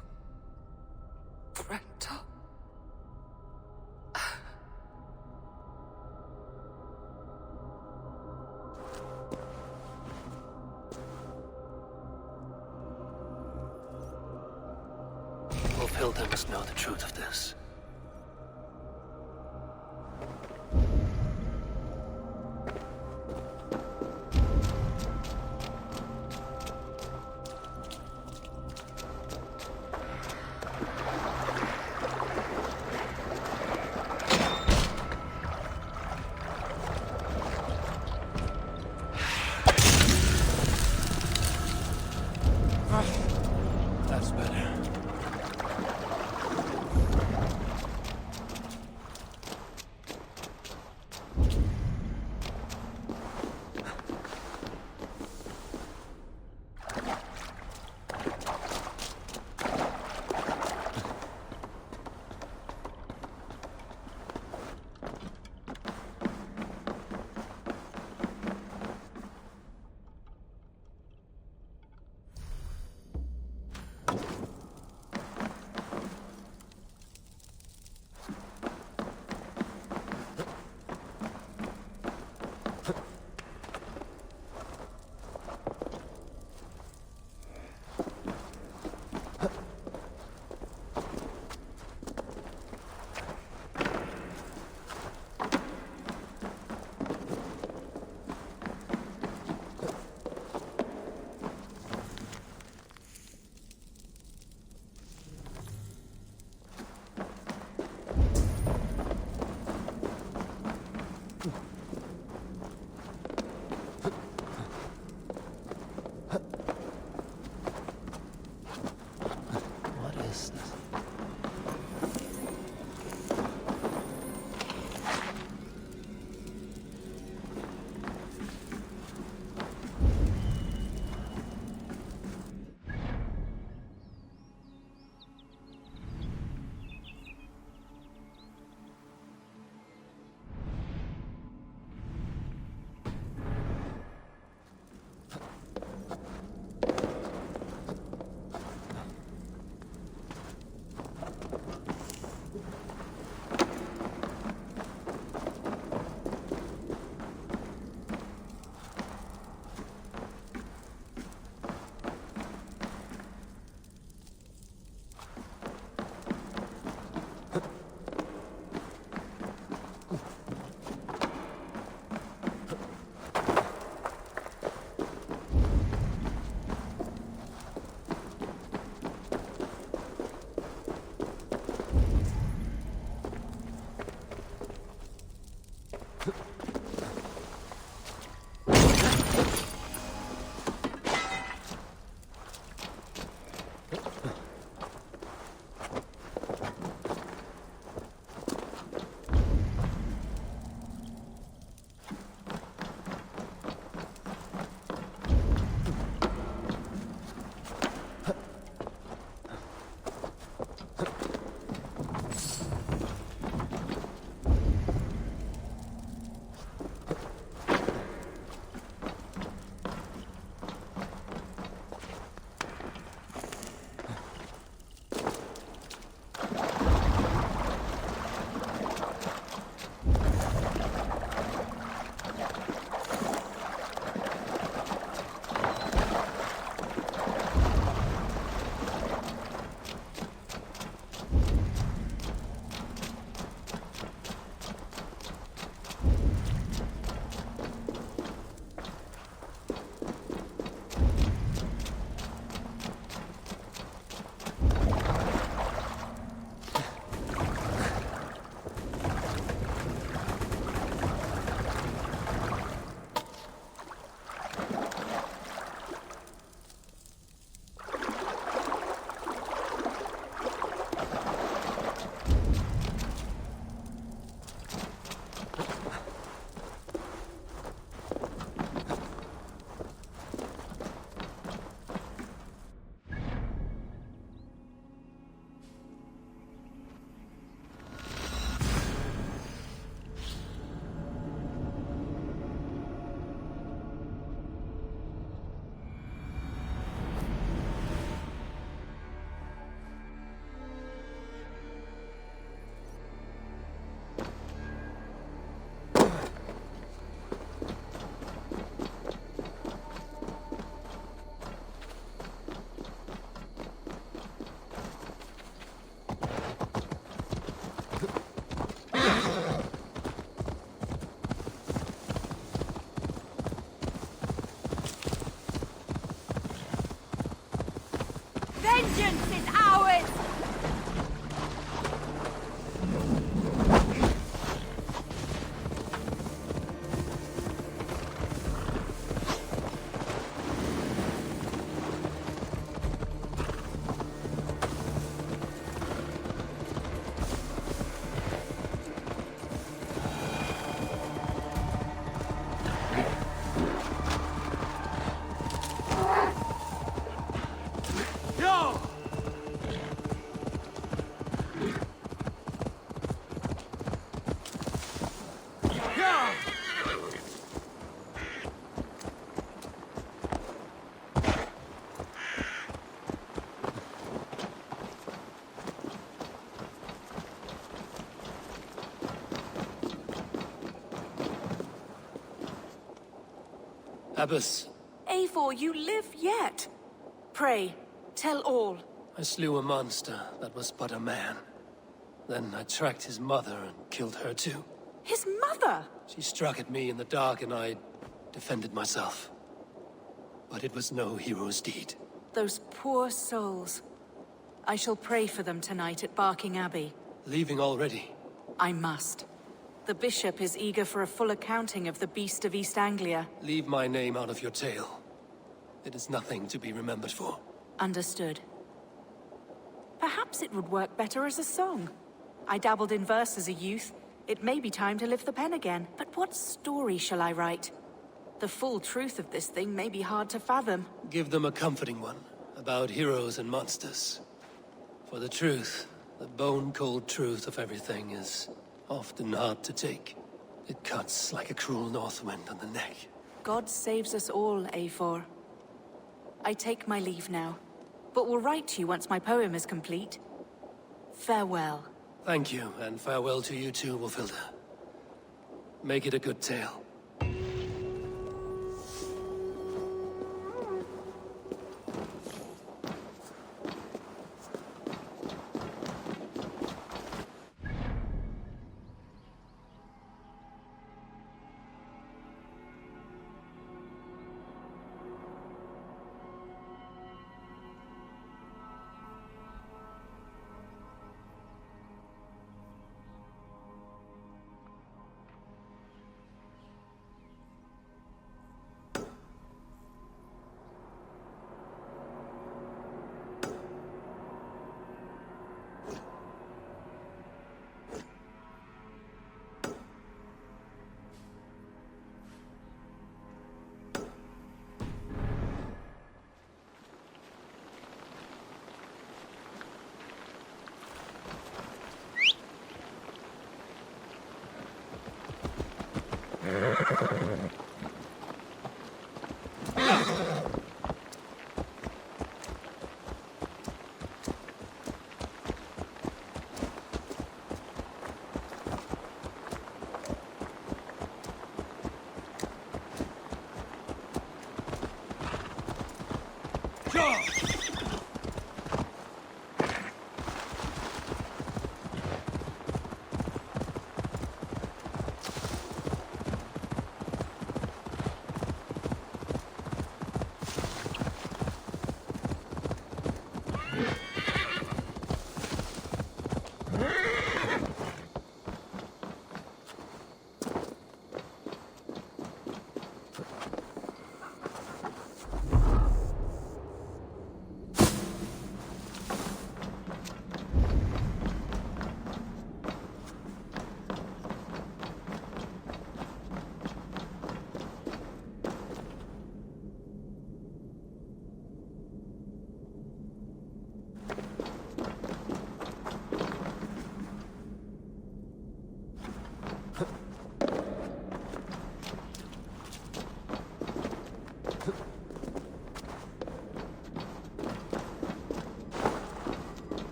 Grendel. Hilda must know the truth of this. Abbess, Eivor, you live yet. Pray, tell all. I slew a monster that was but a man. Then I tracked his mother and killed her too. His mother? She struck at me in the dark and I defended myself. But it was no hero's deed. Those poor souls. I shall pray for them tonight at Barking Abbey. Leaving already? I must. The bishop is eager for a full accounting of the Beast of East Anglia. Leave my name out of your tale. It is nothing to be remembered for. Understood. Perhaps it would work better as a song. I dabbled in verse as a youth. It may be time to lift the pen again. But what story shall I write? The full truth of this thing may be hard to fathom. Give them a comforting one, about heroes and monsters. For the truth, the bone-cold truth of everything is often hard to take. It cuts like a cruel north wind on the neck. God saves us all, Eivor. I take my leave now, but will write to you once my poem is complete. Farewell. Thank you, and farewell to you too, Wolfilda. Make it a good tale.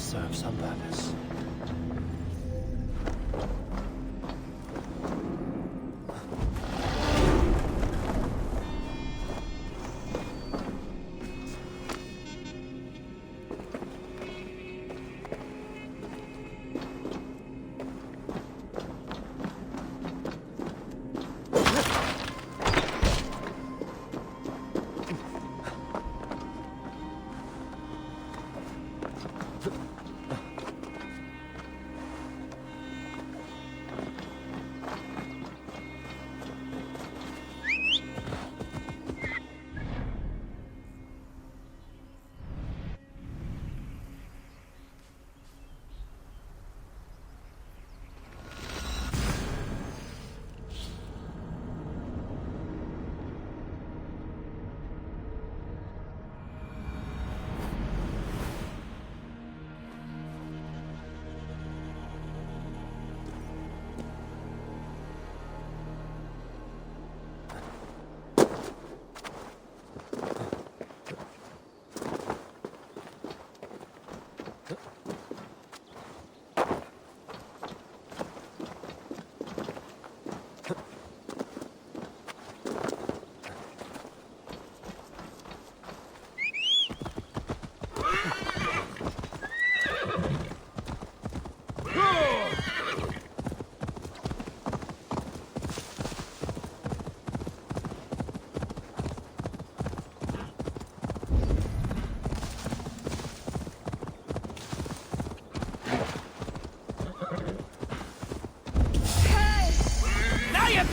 serve some purpose.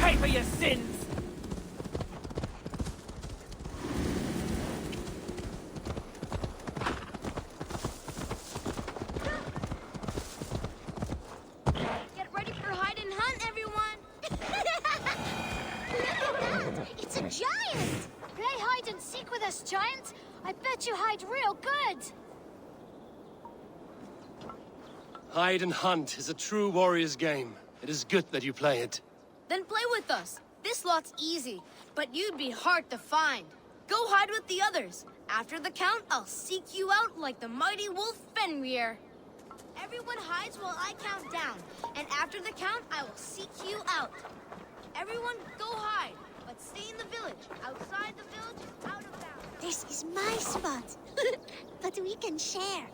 Pay for your sins! Get ready for hide and hunt, everyone! Look at that! It's a giant! Play hide and seek with us, giant! I bet you hide real good! Hide and hunt is a true warrior's game. It is good that you play it. Then play with us. This lot's easy, but you'd be hard to find. Go hide with the others. After the count, I'll seek you out like the mighty wolf Fenrir. Everyone hides while I count down, and after the count, I will seek you out. Everyone go hide, but stay in the village. Outside the village is out of bounds. This is my spot, but we can share.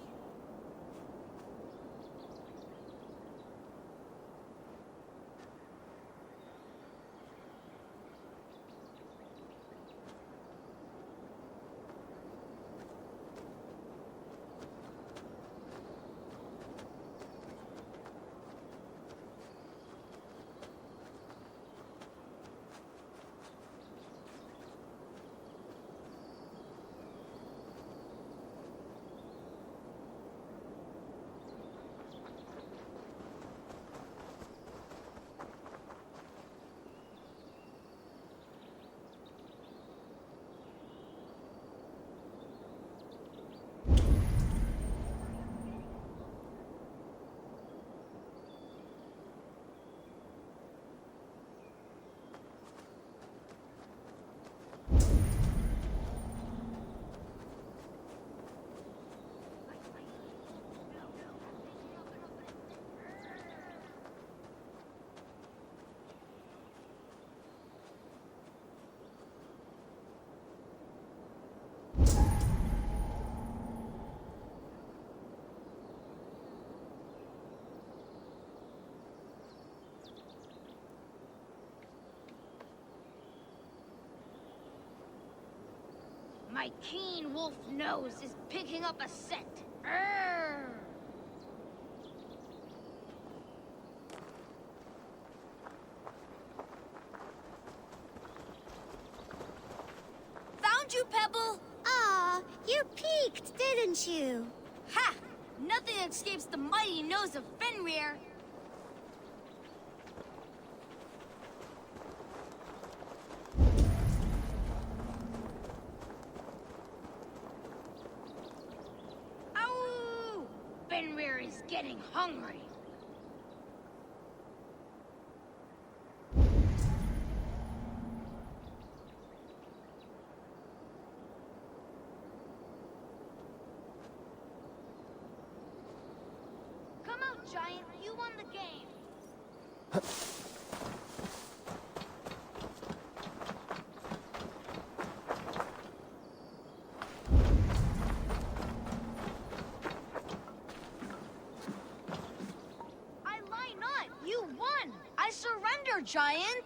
My keen wolf nose is picking up a scent. Urgh. Found you, Pebble! Aw, you peeked, didn't you? Ha! Nothing escapes the mighty nose of Fenrir. Ow! Fenrir is getting hungry. Giant. You won the game. I lie not. You won. I surrender, Giant.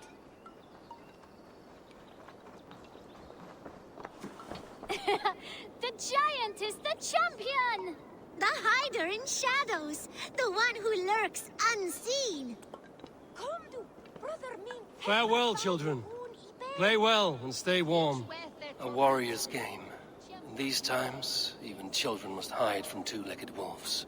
The Giant is the champion! The hider in shadows. The one who lurks unseen. Farewell, children. Play well and stay warm. A warrior's game. In these times, even children must hide from two-legged wolves.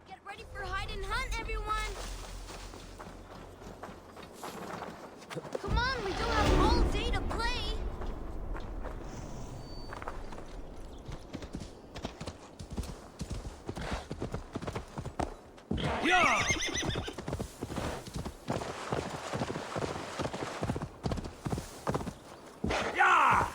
Get ready for hide and hunt, everyone! Come on, we don't have all day to play! Yeah! Yeah!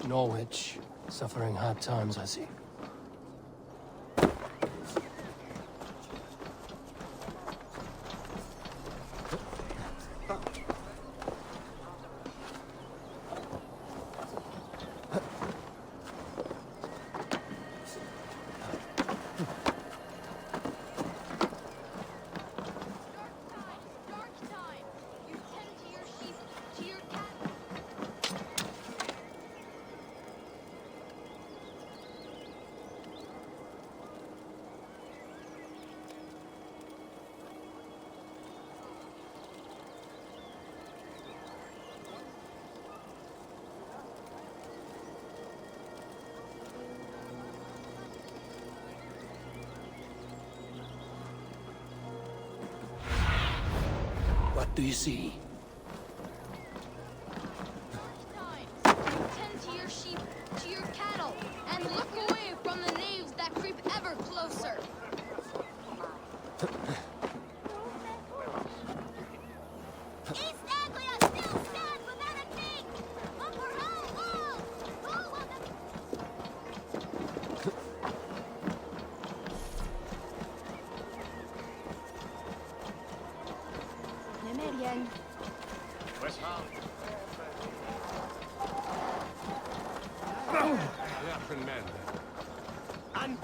Norwich, suffering hard times, I see. What do you see? Tend to your sheep, to your cattle, and look away from the knaves that creep ever closer. East Anglia still stands without a king! Look for all! Nemerian. West Ham. Laughing men. And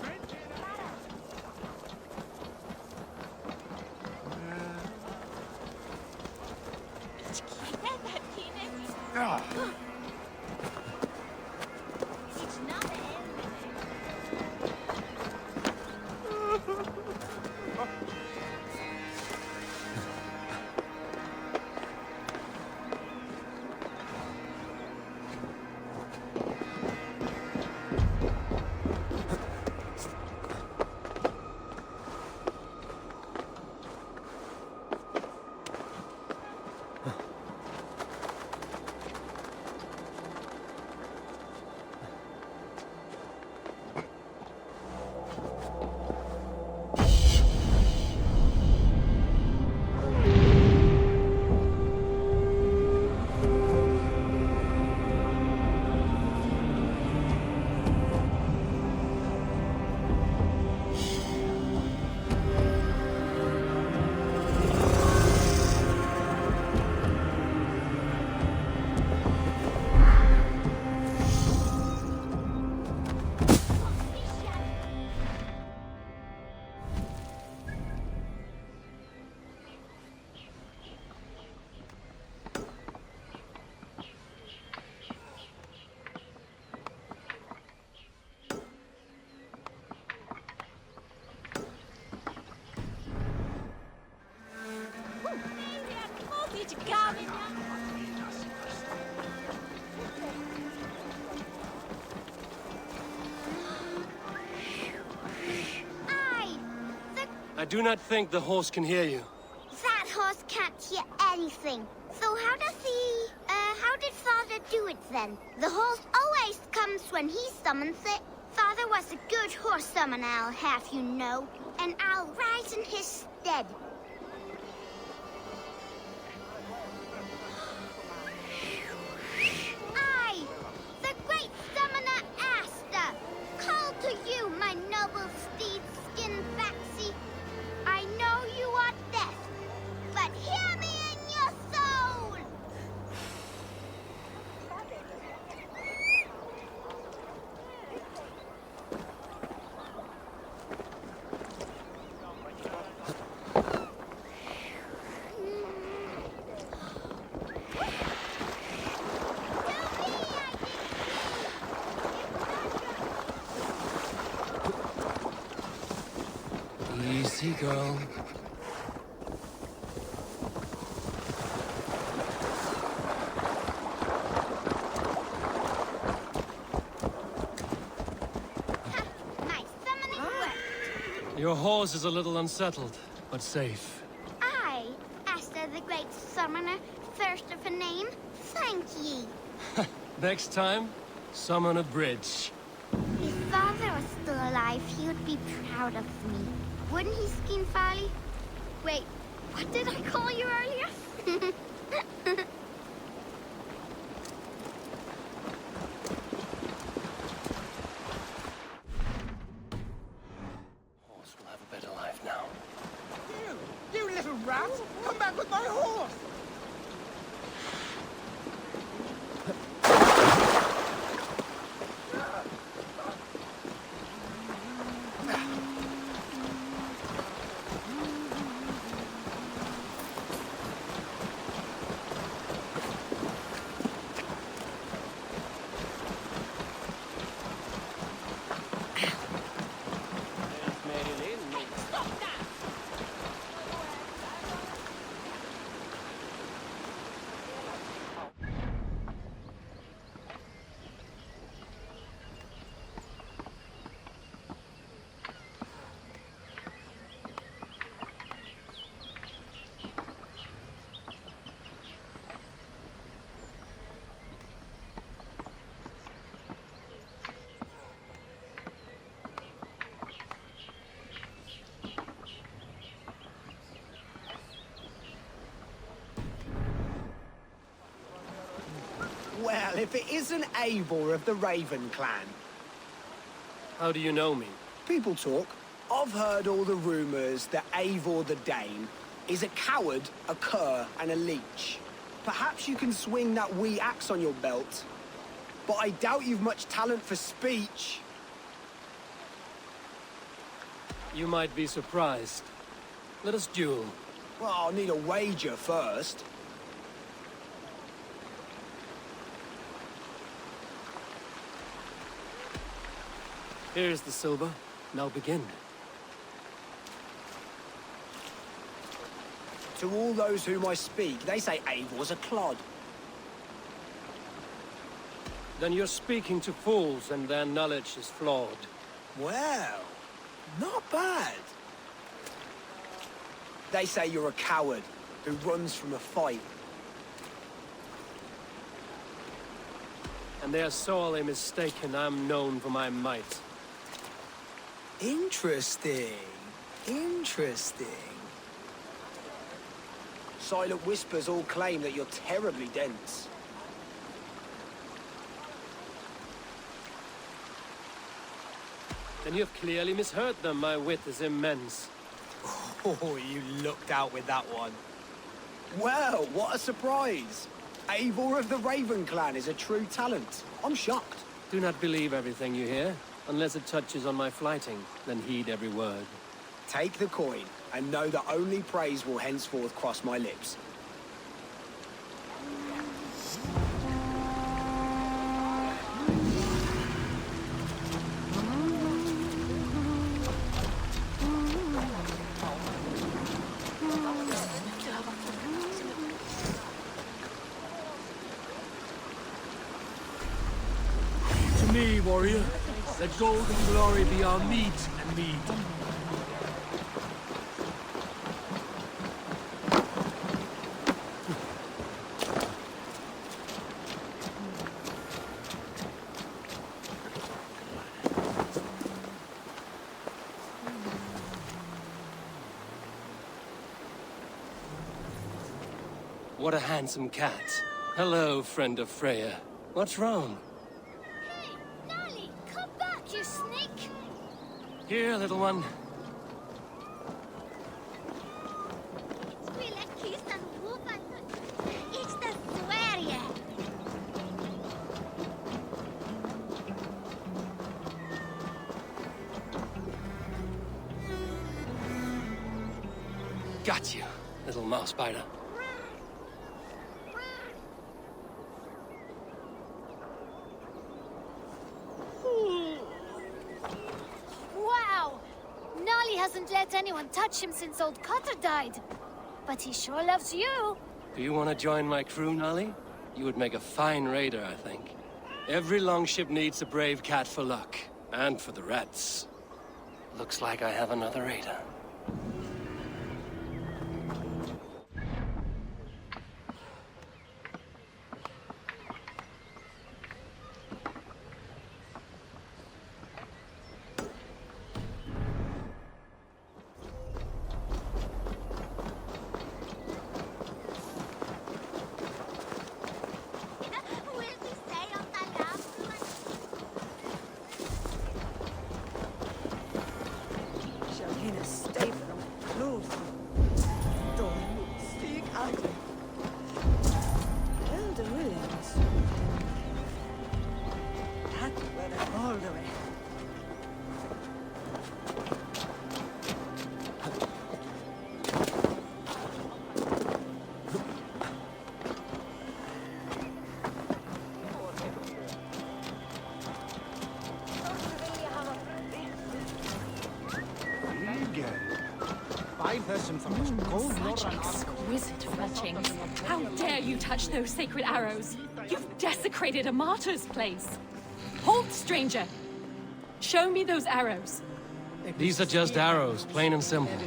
I do not think the horse can hear you. That horse can't hear anything. So how did Father do it then? The horse always comes when he summons it. Father was a good horse summoner, I'll have you know. And I'll ride in his stead. I, the great summoner Asta, call to you, my noble steed, Skin Faxi. I know you are death, but hear me in your soul! Easy, girl. Your horse is a little unsettled, but safe. I, Asta the great summoner, first of a name, thank ye. Next time, summon a bridge. If Father was still alive, he would be proud of me. Wouldn't he, Skin Folly? Wait, what did I call you earlier? Horse will have a better life now. You little rat! Come back with my horse! Well, if it isn't Eivor of the Raven clan. How do you know me? People talk. I've heard all the rumors that Eivor the Dane is a coward, a cur, and a leech. Perhaps you can swing that wee axe on your belt, but I doubt you've much talent for speech. You might be surprised. Let us duel. Well, I'll need a wager first. Here's the silver. Now begin. To all those whom I speak, they say Eivor's a clod. Then you're speaking to fools and their knowledge is flawed. Well, not bad. They say you're a coward who runs from a fight. And they are sorely mistaken. I'm known for my might. Interesting. Interesting. Silent whispers all claim that you're terribly dense. Then you have clearly misheard them. My wit is immense. Oh, you lucked out with that one. Well, what a surprise. Eivor of the Raven clan is a true talent. I'm shocked. Do not believe everything you hear. Unless it touches on my flighting, then heed every word. Take the coin, and know that only praise will henceforth cross my lips. me, warrior. Let gold and glory be our meat and mead. What a handsome cat. Hello, friend of Freya. What's wrong? Hey, Nali, come back, you snake! Here, little one. It's the Sweria! Got you, little mouse spider. Wow! Nali hasn't let anyone touch him since old Cotter died. But he sure loves you. Do you want to join my crew, Nali? You would make a fine raider, I think. Every longship needs a brave cat for luck. And for the rats. Looks like I have another raider. Such exquisite fletchings. How dare you touch those sacred arrows? You've desecrated a martyr's place. Halt, stranger! Show me those arrows. These are just arrows, plain and simple.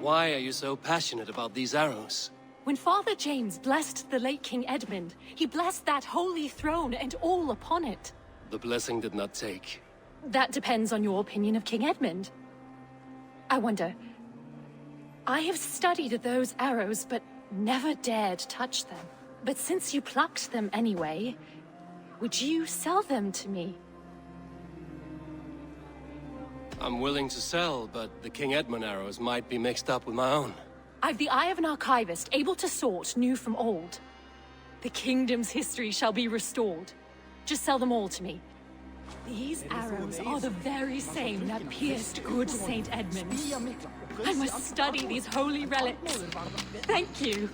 Why are you so passionate about these arrows? When Father James blessed the late King Edmund, he blessed that holy throne and all upon it. The blessing did not take. That depends on your opinion of King Edmund. I wonder... I have studied those arrows, but never dared touch them. But since you plucked them anyway, would you sell them to me? I'm willing to sell, but the King Edmund arrows might be mixed up with my own. I've the eye of an archivist, able to sort new from old. The kingdom's history shall be restored. Just sell them all to me. These arrows are the very same that pierced good Saint Edmund. I must study these holy relics. Thank you.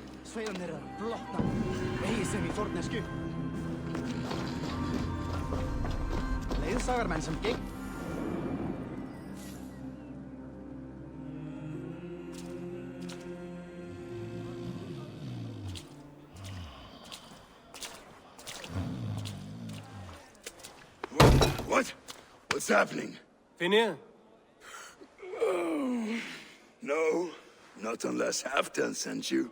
What? What's happening? Finnir? No, not unless Halfdan sent you.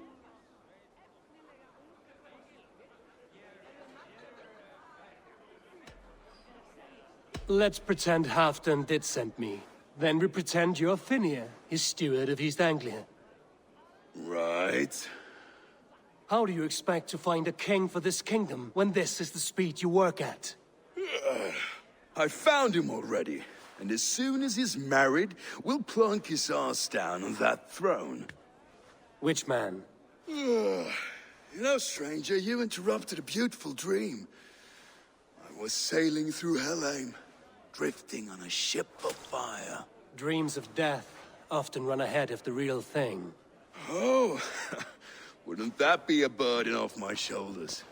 Let's pretend Halfdan did send me. Then we pretend you're Finnir, his steward of East Anglia. Right. How do you expect to find a king for this kingdom when this is the speed you work at? I found him already. And as soon as he's married, we'll plunk his ass down on that throne. Which man? You know, stranger, you interrupted a beautiful dream. I was sailing through Helheim, drifting on a ship of fire. Dreams of death often run ahead of the real thing. Oh, wouldn't that be a burden off my shoulders?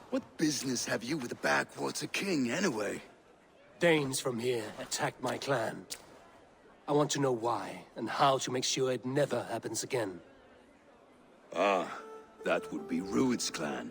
What business have you with the backwater king, anyway? Danes from here attacked my clan. I want to know why, and how to make sure it never happens again. Ah, that would be Rued's clan.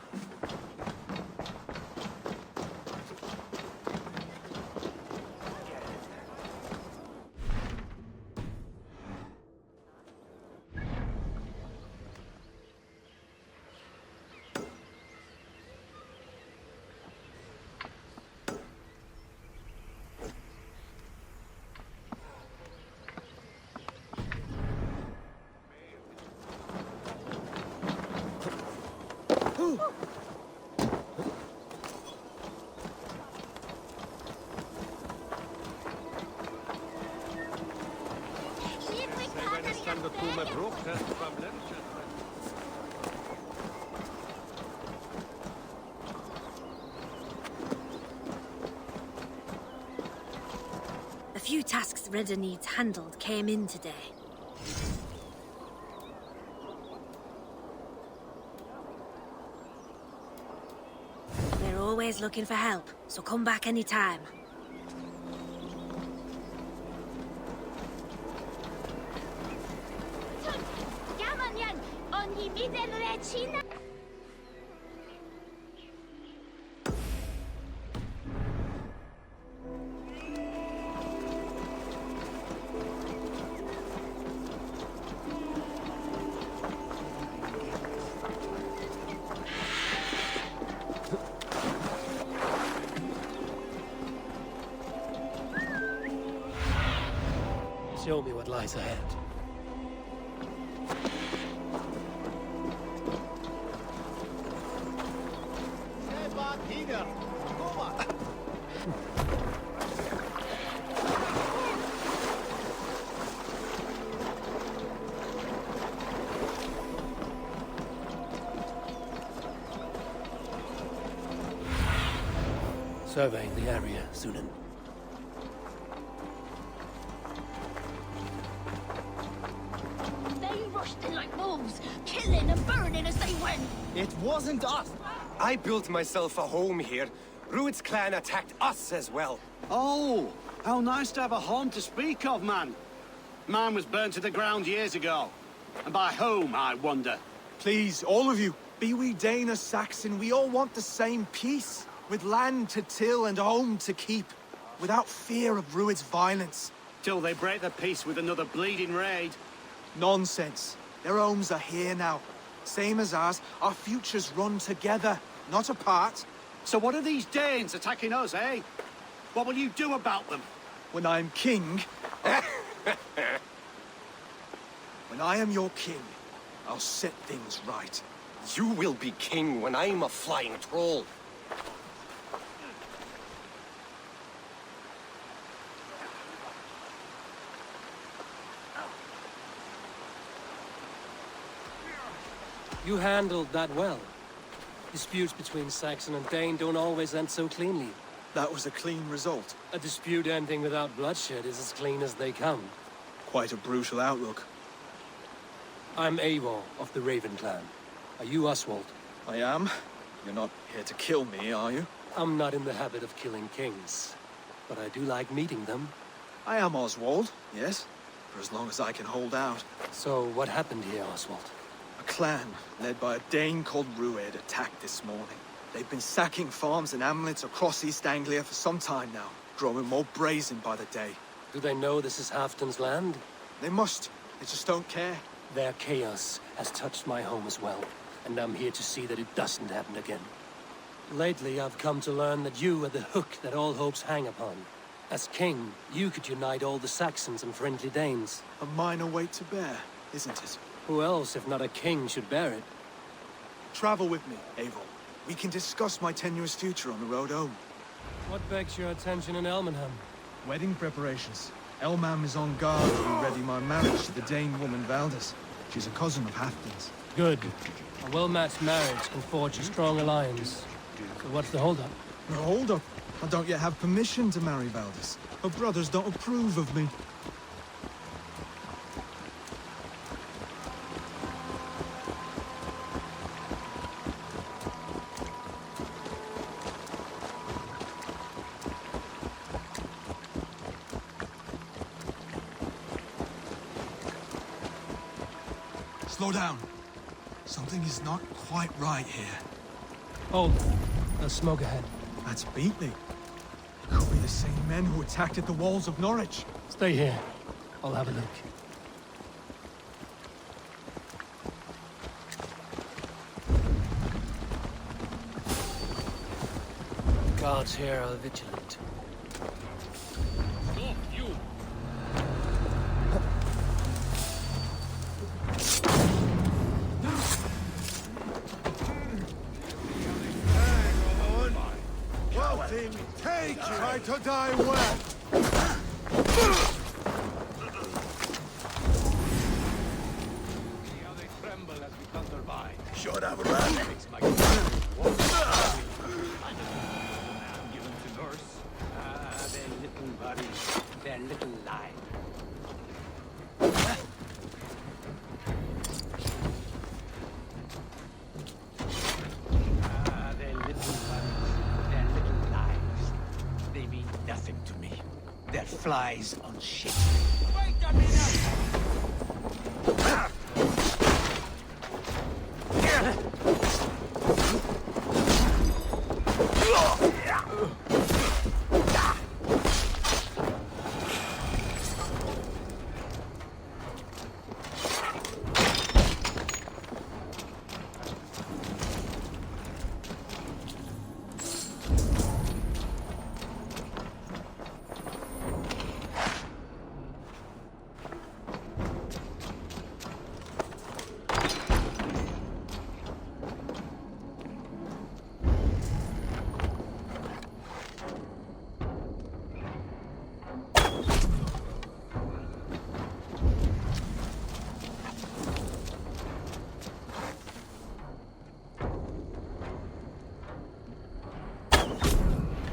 The few tasks Redder needs handled came in today. We're always looking for help, so come back anytime. Show me what lies ahead. Surveying the area, Sunan. They rushed in like wolves, killing and burning as they went. It wasn't us. I built myself a home here. Rued's clan attacked us as well. Oh, how nice to have a home to speak of, man. Mine was burned to the ground years ago. And by whom, I wonder? Please, all of you, be we Dane or Saxon, we all want the same peace. With land to till and home to keep. Without fear of Rued's violence. Till they break the peace with another bleeding raid. Nonsense. Their homes are here now. Same as ours, our futures run together, not apart. So what are these Danes attacking us, eh? What will you do about them? When I am king... When I am your king, I'll set things right. You will be king when I'm a flying troll. You handled that well. Disputes between Saxon and Dane don't always end so cleanly. That was a clean result. A dispute ending without bloodshed is as clean as they come. Quite a brutal outlook. I'm Eivor of the Raven clan. Are you Oswald? I am. You're not here to kill me, are you? I'm not in the habit of killing kings, but I do like meeting them. I am Oswald, yes. For as long as I can hold out. So what happened here, Oswald? A clan, led by a Dane called Rued, attacked this morning. They've been sacking farms and hamlets across East Anglia for some time now, growing more brazen by the day. Do they know this is Halfton's land? They must. They just don't care. Their chaos has touched my home as well, and I'm here to see that it doesn't happen again. Lately, I've come to learn that you are the hook that all hopes hang upon. As king, you could unite all the Saxons and friendly Danes. A minor weight to bear, isn't it? Who else, if not a king, should bear it? Travel with me, Eivor. We can discuss my tenuous future on the road home. What begs your attention in Elmenham? Wedding preparations. Elmam is on guard to be ready my marriage to the Dane woman Valdis. She's a cousin of Halfton's. Good. A well-matched marriage can forge a strong alliance. So what's the holdup? No holdup. I don't yet have permission to marry Valdis. Her brothers don't approve of me. Slow down. Something is not quite right here. Oh, there's smoke ahead. That's Beatley. Could be the same men who attacked at the walls of Norwich. Stay here. I'll have a look. The guards here are vigilant. Look, you! Nothing. Take it. Try to die well. See how they tremble as we thunder by. Should have run. Makes my I'm given to nurse. Their little bodies, their little lives. Their little bodies, their little lives. They mean nothing to me. They're flies on shit. Wait a minute!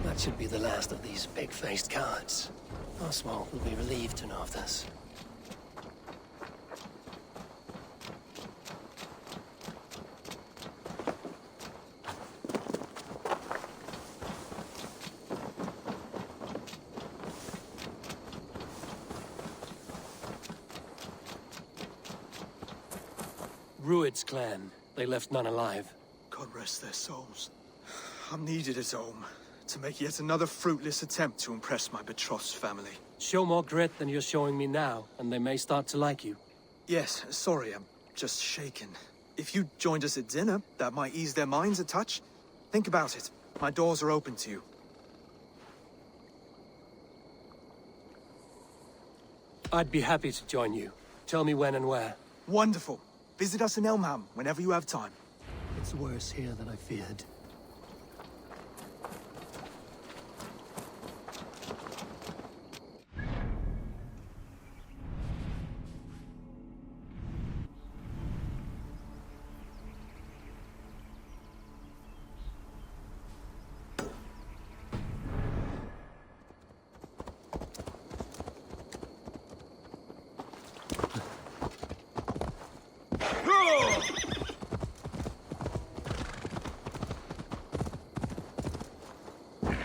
That should be the last of these big-faced cowards. Oswald will be relieved to know of this. Rued's clan. They left none alive. God rest their souls. I'm needed at home to make yet another fruitless attempt to impress my betrothed's family. Show more grit than you're showing me now, and they may start to like you. Yes, sorry, I'm just shaken. If you joined us at dinner, that might ease their minds a touch. Think about it. My doors are open to you. I'd be happy to join you. Tell me when and where. Wonderful. Visit us in Elmham whenever you have time. It's worse here than I feared.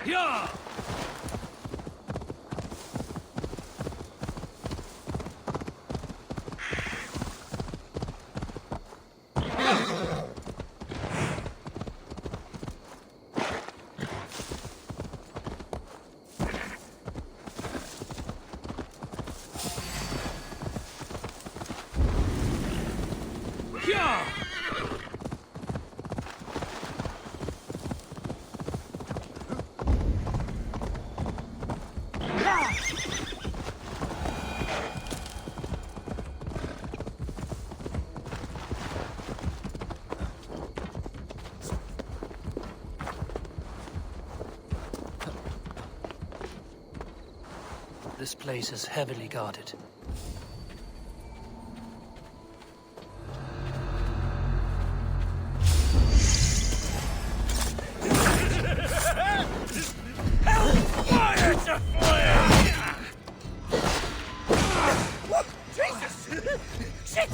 Yeah! Yeah! This place is heavily guarded. Hellfire to flare! Jesus! Shit!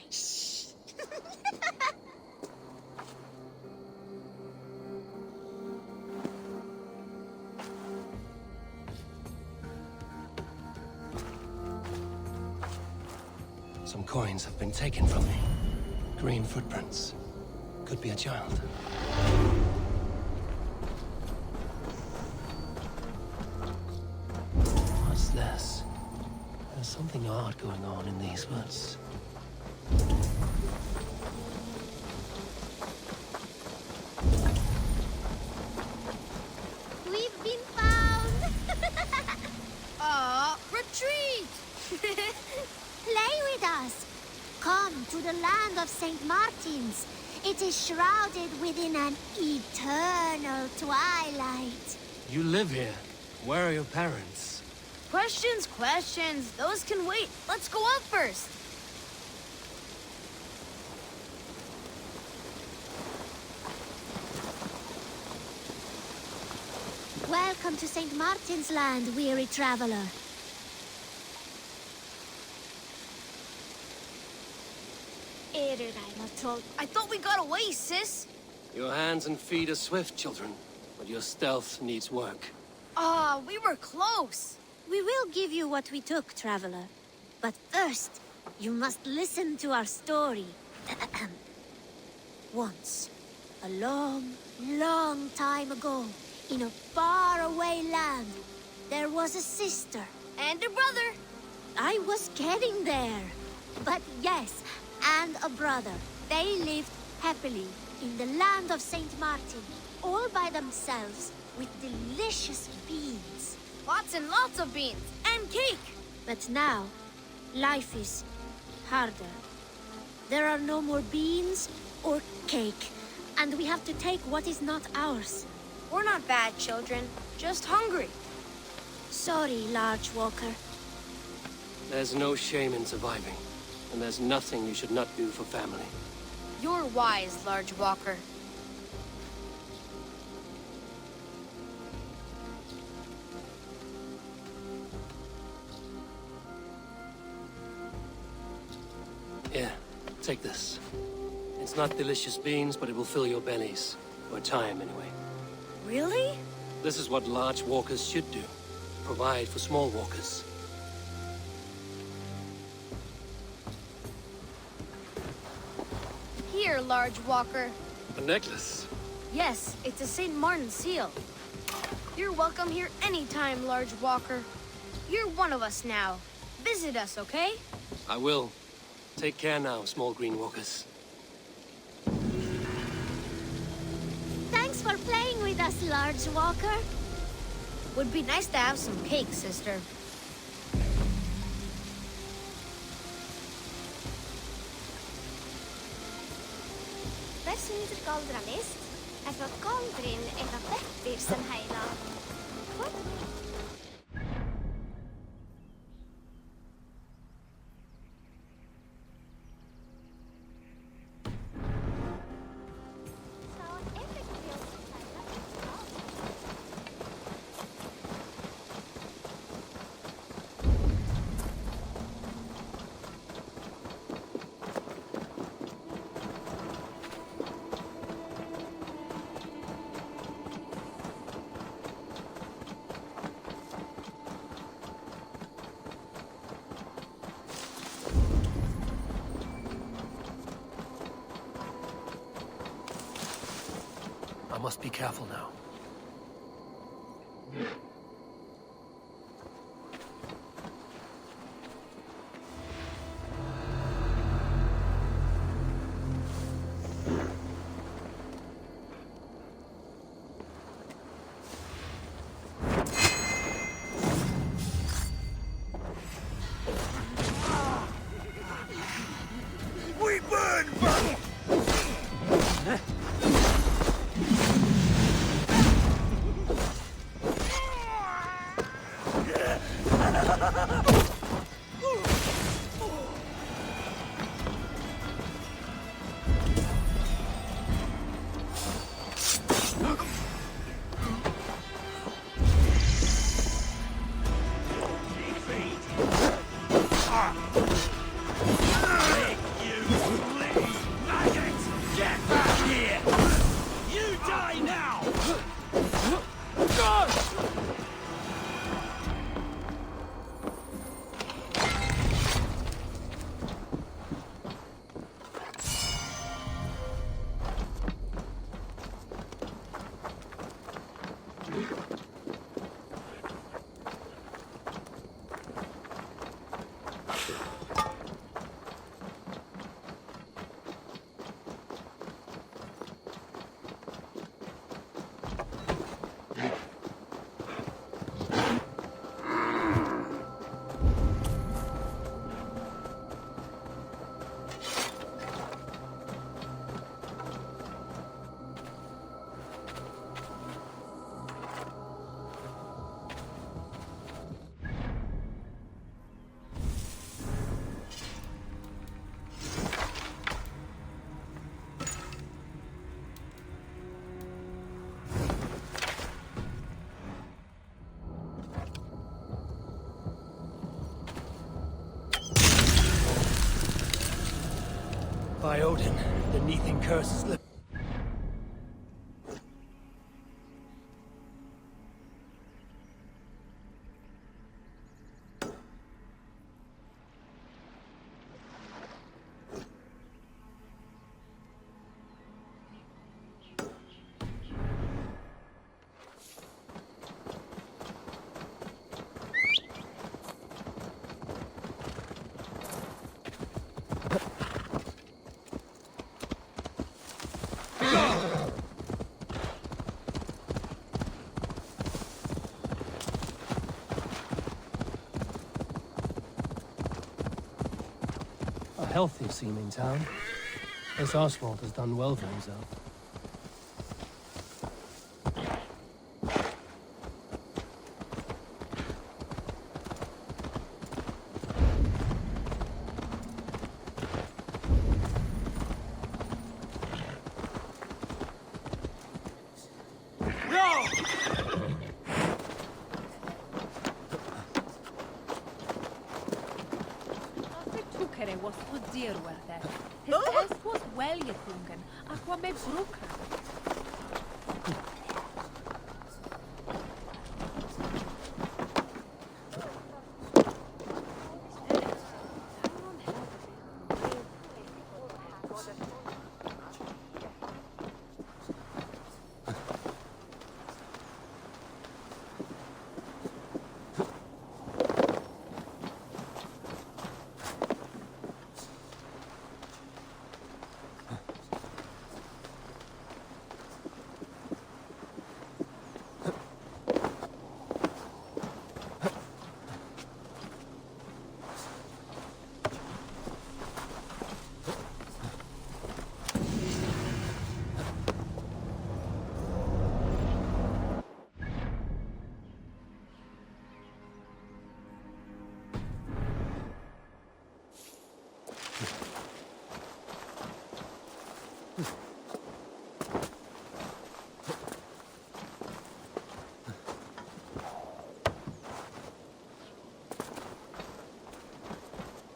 Shh. Some coins have been taken from me. Green footprints. Could be a child. What's this? There's something odd going on in these woods. We've been found! Retreat! Play with us. Come to the land of St. Martin's. It is shrouded within an eternal twilight. You live here. Where are your parents? Questions. Those can wait. Let's go up first. Welcome to St. Martin's land, weary traveler. I thought we got away, sis. Your hands and feet are swift, children, but your stealth needs work. We were close. We will give you what we took, traveler. But first, you must listen to our story. Once, a long, long time ago, in a faraway land, there was a sister. And a brother. I was getting there. But yes, and a brother. They lived happily in the land of St. Martin, all by themselves, with delicious beans. Lots and lots of beans. And cake. But now, life is harder. There are no more beans or cake, and we have to take what is not ours. We're not bad children, just hungry. Sorry, Large Walker. There's no shame in surviving, and there's nothing you should not do for family. You're wise, Large Walker. Here, take this. It's not delicious beans, but it will fill your bellies. For a time, anyway. Really? This is what large walkers should do. Provide for small walkers. Here, Large Walker. A necklace. Yes, it's a St. Martin seal. You're welcome here anytime, Large Walker. You're one of us now. Visit us, okay? I will. Take care now, small green walkers. Thanks for playing with us, Large Walker. Would be nice to have some cake, sister. Hversu lítill galdranist er frá galdrin eitthvað bettir sem heila? I must be careful now. We burn! By Odin, the Neathing curse is lifted. A healthy-seeming town. This Oswald has done well for himself.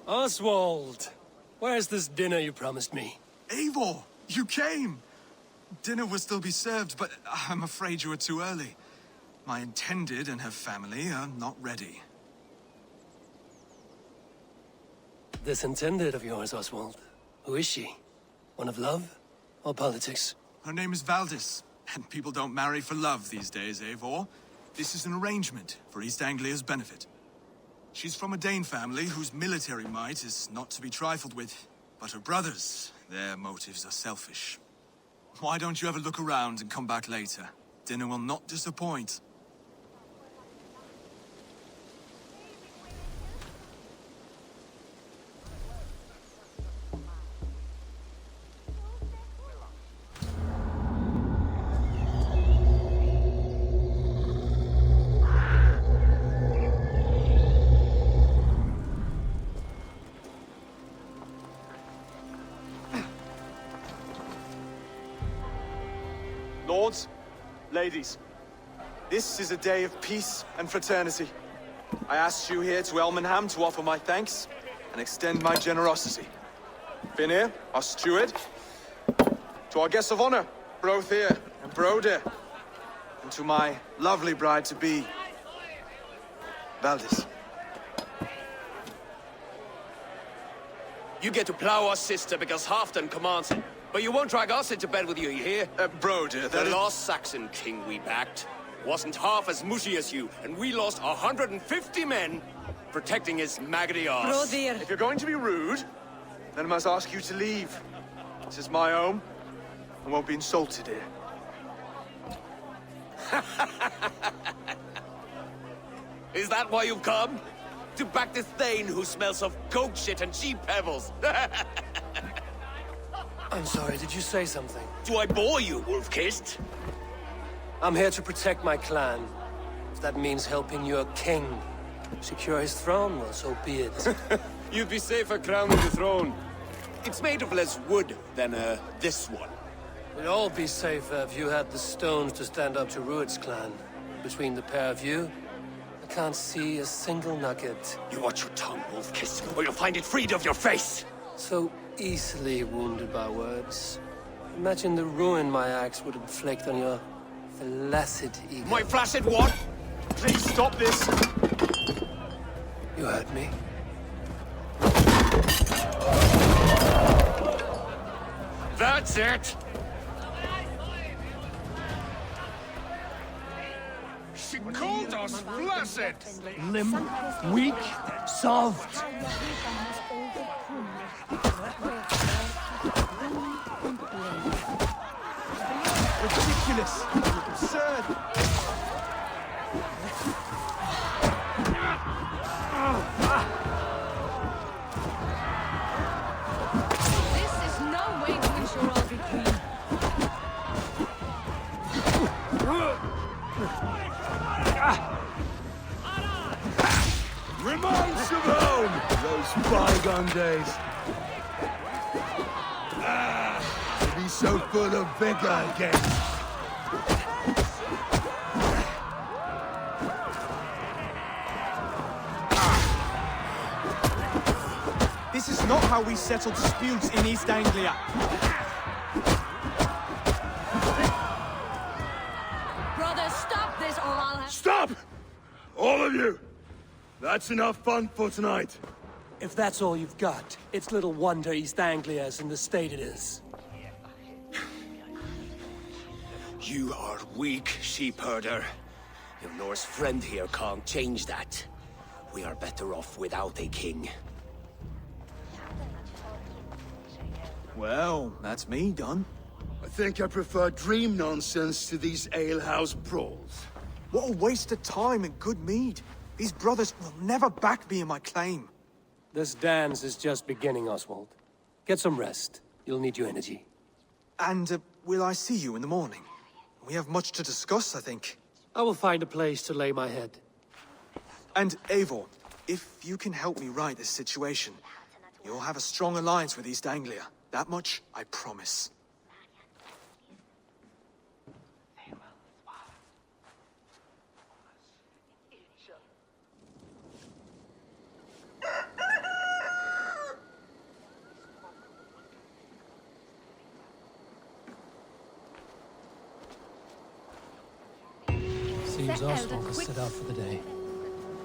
Oswald! Where's this dinner you promised me? Eivor! You came! Dinner will still be served, but I'm afraid you are too early. My intended and her family are not ready. This intended of yours, Oswald. Who is she? One of love? Or politics? Her name is Valdis, and people don't marry for love these days, Eivor. This is an arrangement for East Anglia's benefit. She's from a Dane family whose military might is not to be trifled with. But her brothers, their motives are selfish. Why don't you have a look around and come back later? Dinner will not disappoint. Lords, ladies, this is a day of peace and fraternity. I asked you here to Elmenham to offer my thanks and extend my generosity. Finir, our steward, to our guests of honor, Brothir and Broder, and to my lovely bride-to-be, Valdis. You get to plow our sister because Halfdan commands it. But you won't drag us into bed with you, you hear? Broder, the lost Saxon king we backed wasn't half as mushy as you, and we lost 150 men protecting his maggoty arse. Brodir. If you're going to be rude, then I must ask you to leave. This is my home. I won't be insulted here. Is that why you've come? To back this Thane who smells of goat shit and cheap pebbles? I'm sorry, did you say something? Do I bore you, wolf-kissed? I'm here to protect my clan. If that means helping your king secure his throne, well, so be it. You'd be safer crowning the throne. It's made of less wood than, this one. We'd all be safer if you had the stones to stand up to Rued's clan. Between the pair of you, I can't see a single nugget. You watch your tongue, wolf-kissed, or you'll find it freed of your face! So easily wounded by words. Imagine the ruin my axe would inflict on your flaccid ego. My flaccid what? Please stop this! You heard me. That's it! She called us flaccid! Limp, weak, soft. Ridiculous! Absurd! This is no way to ensure I'll be clean. Reminds of home! Those bygone days. To be so full of vigor again. This is not how we settle disputes in East Anglia. Brother, stop this or I'll have... Stop! All of you! That's enough fun for tonight. If that's all you've got, it's little wonder East Anglia is in the state it is. You are weak, sheep herder. Your Norse friend here can't change that. We are better off without a king. Well, that's me done. I think I prefer dream nonsense to these alehouse brawls. What a waste of time and good mead. These brothers will never back me in my claim. This dance is just beginning, Oswald. Get some rest. You'll need your energy. And will I see you in the morning? We have much to discuss, I think. I will find a place to lay my head. And Eivor, if you can help me right this situation, you'll have a strong alliance with East Anglia. That much, I promise. Seems Oswald has set out for the day.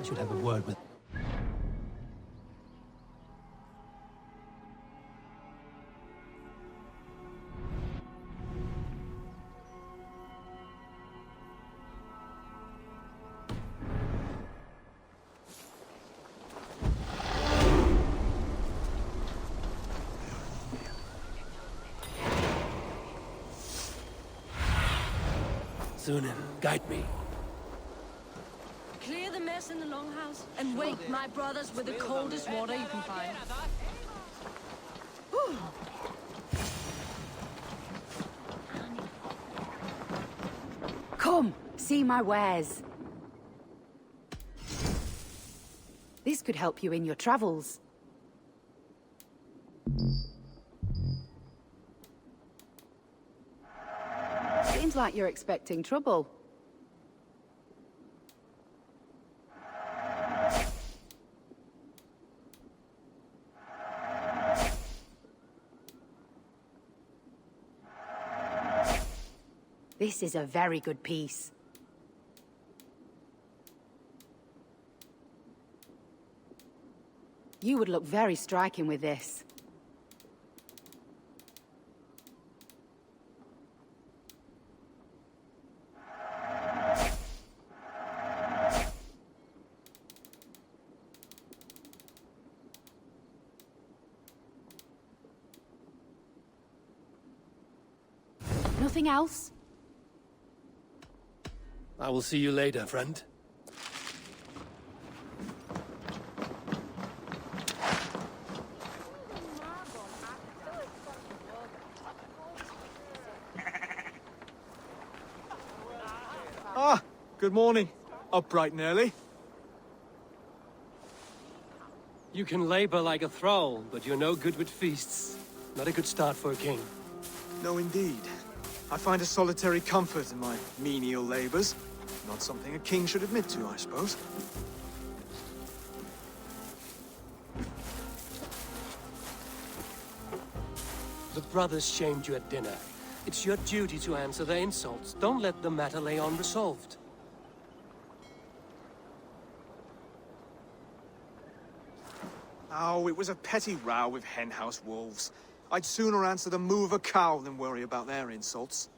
I should have a word with... Sunan, guide me. Clear the mess in the longhouse and wake my brothers with the coldest water you can find. Whew. Come, see my wares. This could help you in your travels. Seems like you're expecting trouble. This is a very good piece. You would look very striking with this. Nothing else? I will see you later, friend. Ah, good morning. Up bright and early. You can labor like a thrall, but you're no good with feasts. Not a good start for a king. No, indeed. I find a solitary comfort in my menial labors. Not something a king should admit to, I suppose. The brothers shamed you at dinner. It's your duty to answer their insults. Don't let the matter lay unresolved. Oh, it was a petty row with henhouse wolves. I'd sooner answer the moo of a cow than worry about their insults.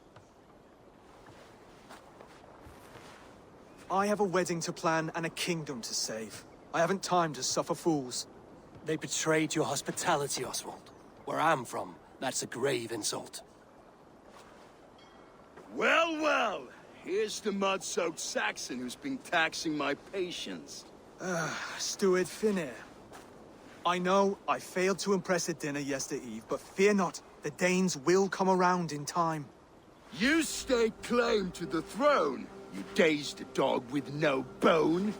I have a wedding to plan and a kingdom to save. I haven't time to suffer fools. They betrayed your hospitality, Oswald. Where I'm from, that's a grave insult. Well, well. Here's the mud-soaked Saxon who's been taxing my patience. Steward Finir. I know I failed to impress at dinner yesterday eve, but fear not, the Danes will come around in time. You stake claim to the throne, you dazed dog with no bone.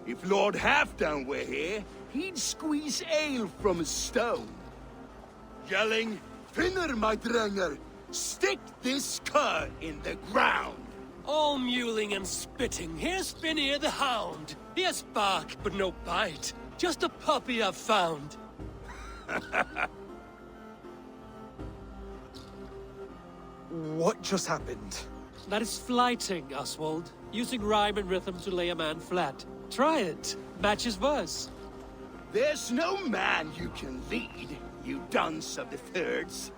If Lord Halfdan were here, he'd squeeze ale from a stone. Yelling, Finner, my drenger, stick this cur in the ground. All mewling and spitting. Here's Finir the Hound. He has bark, but no bite. Just a puppy I've found. What just happened? That is flighting, Oswald. Using rhyme and rhythm to lay a man flat. Try it. Matches verse. There's no man you can lead, you dunce of the thirds.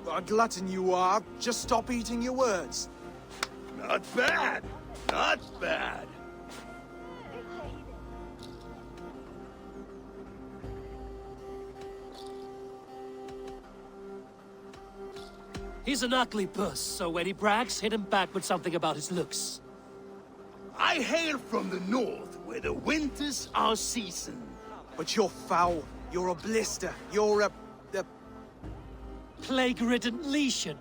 A glutton you are. Just stop eating your words. Not bad. Not bad. He's an ugly puss, so when he brags, hit him back with something about his looks. I hail from the north, where the winters are seasoned. But you're foul. You're a blister. You're a plague-ridden lesion.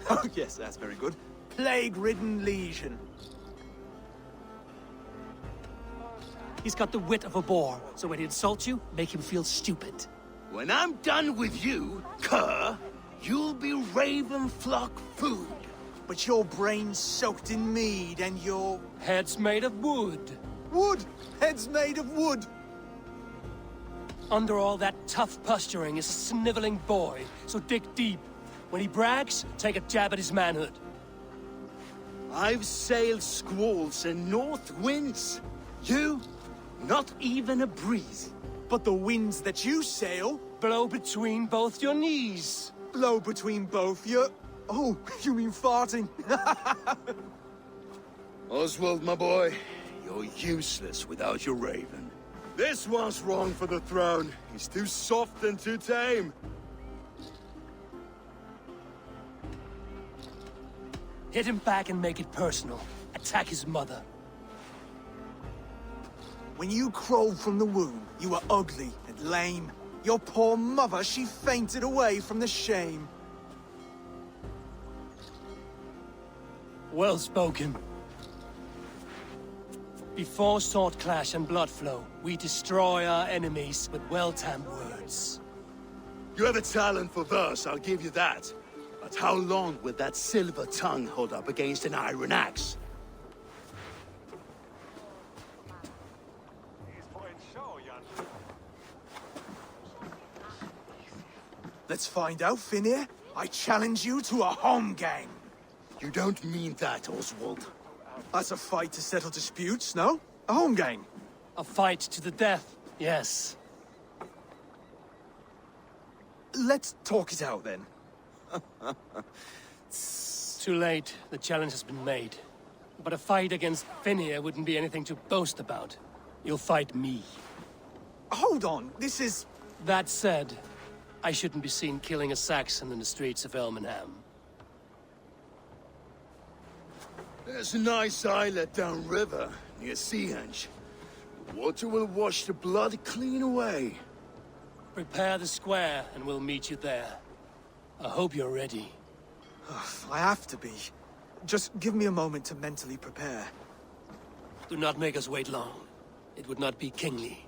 Oh, yes, that's very good. Plague-ridden lesion. He's got the wit of a boar, so when he insults you, make him feel stupid. When I'm done with you, cur, you'll be raven flock food. But your brain's soaked in mead and your... Head's made of wood. Wood! Head's made of wood! Under all that tough posturing is a sniveling boy, so dig deep. When he brags, take a jab at his manhood. I've sailed squalls and north winds. You, not even a breeze. But the winds that you sail... blow between both your knees. Blow between both your... Oh, you mean farting? Oswald, my boy, you're useless without your raven. This one's wrong for the throne. He's too soft and too tame. Hit him back and make it personal. Attack his mother. When you crawled from the womb, you were ugly and lame. Your poor mother, she fainted away from the shame. Well spoken. Before sword clash and blood flow, we destroy our enemies with well-timed words. You have a talent for verse, I'll give you that. But how long will that silver tongue hold up against an iron axe? Let's find out, Finir. I challenge you to a home gang. You don't mean that, Oswald. That's a fight to settle disputes, no? A home gang. A fight to the death, yes. Let's talk it out, then. Too late. The challenge has been made. But a fight against Finir wouldn't be anything to boast about. You'll fight me. Hold on, this is... That said, I shouldn't be seen killing a Saxon in the streets of Elmenham. There's a nice islet downriver, near Seahenge. The water will wash the blood clean away. Prepare the square, and we'll meet you there. I hope you're ready. I have to be. Just give me a moment to mentally prepare. Do not make us wait long. It would not be kingly.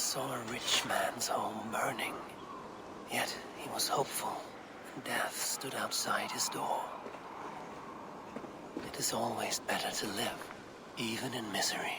saw a rich man's home burning. Yet he was hopeful, and death stood outside his door. It is always better to live, even in misery.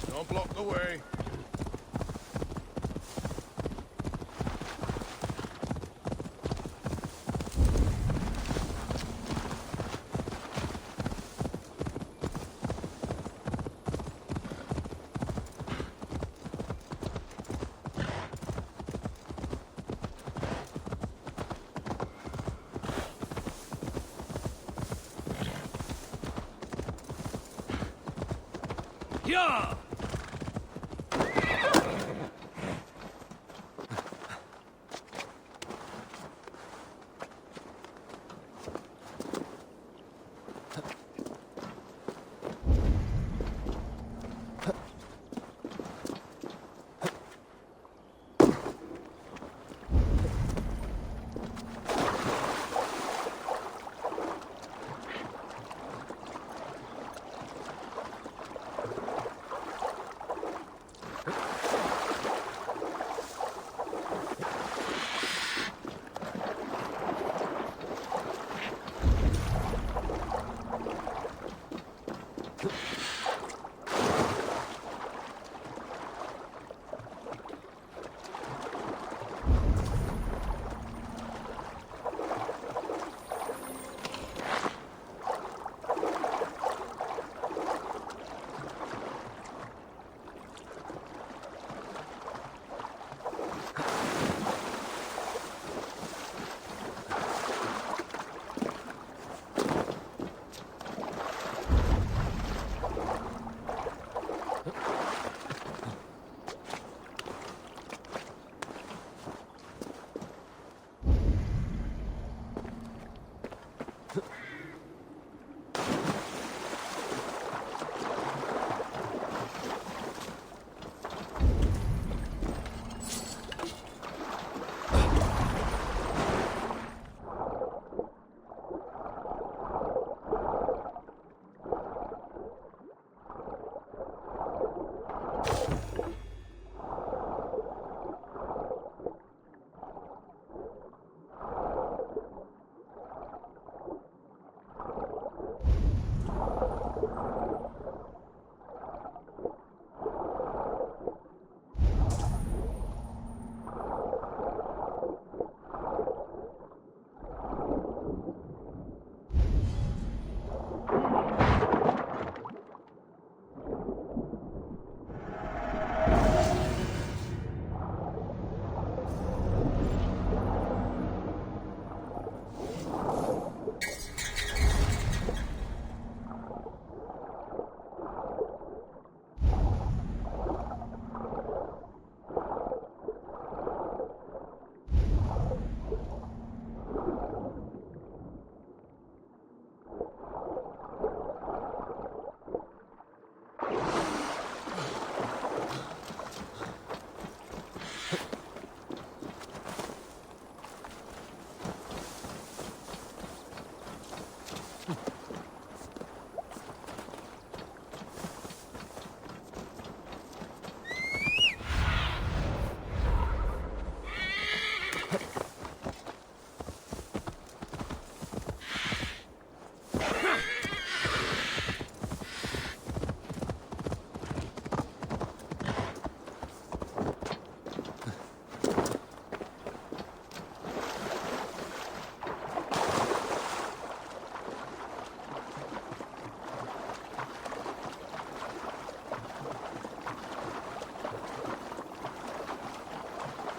Don't block the way. Yeah!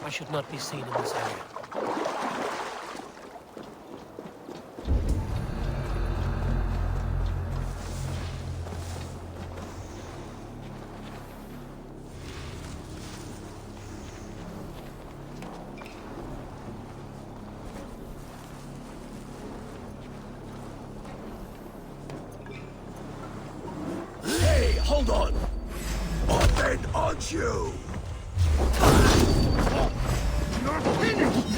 I should not be seen in this area. Hold on! On then, aren't you? You're finished!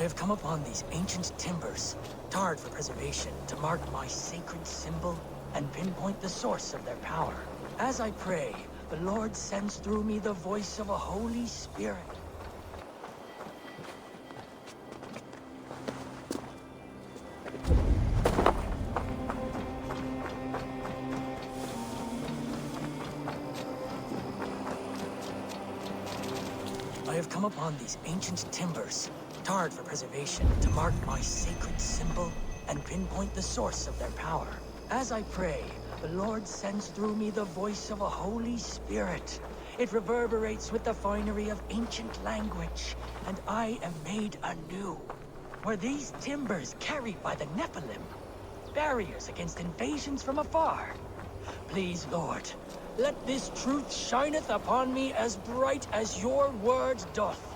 have come upon these ancient timbers, tarred for preservation, to mark my sacred symbol and pinpoint the source of their power. As I pray, the Lord sends through me the voice of a Holy Spirit. I have come upon these ancient timbers, tarred for preservation, to mark my sacred symbol and pinpoint the source of their power. As I pray, the Lord sends through me the voice of a Holy Spirit. It reverberates with the finery of ancient language, and I am made anew. Were these timbers carried by the Nephilim, barriers against invasions from afar? Please, Lord, let this truth shineth upon me as bright as your word doth.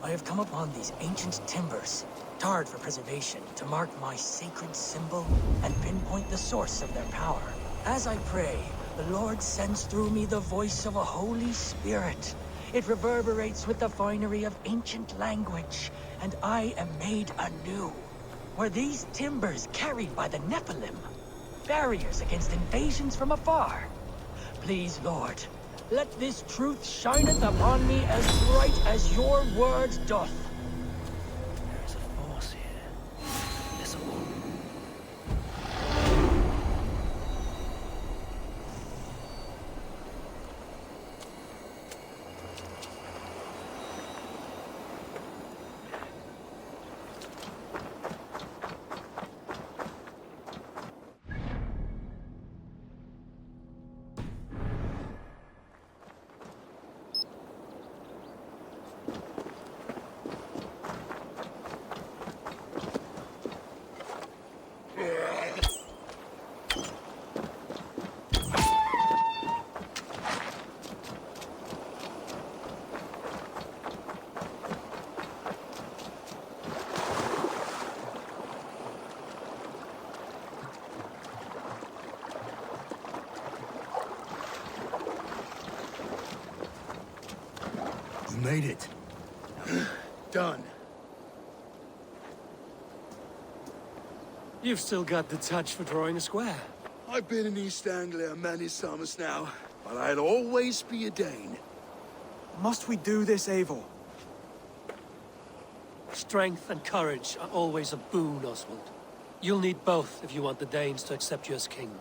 I have come upon these ancient timbers, tarred for preservation, to mark my sacred symbol and pinpoint the source of their power. As I pray, the Lord sends through me the voice of a Holy Spirit. It reverberates with the finery of ancient language, and I am made anew. Were these timbers carried by the Nephilim, barriers against invasions from afar? Please, Lord, let this truth shineth upon me as bright as your word doth. There's a force here. Listen. Made it. Done. You've still got the touch for drawing a square. I've been in East Anglia many summers now, but I'll always be a Dane. Must we do this, Eivor? Strength and courage are always a boon, Oswald. You'll need both if you want the Danes to accept you as king.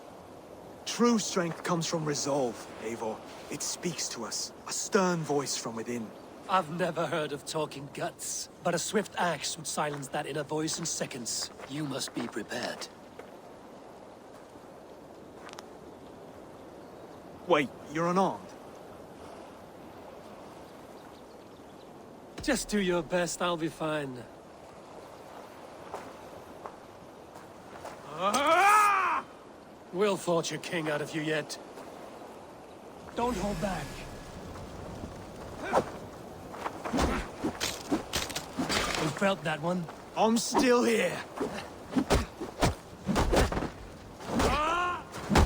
True strength comes from resolve, Eivor. It speaks to us, a stern voice from within. I've never heard of talking guts, but a swift axe would silence that inner voice in seconds. You must be prepared. Wait, you're unarmed? Just do your best, I'll be fine. We'll forge your king out of you yet. Don't hold back. You felt that one? I'm still here.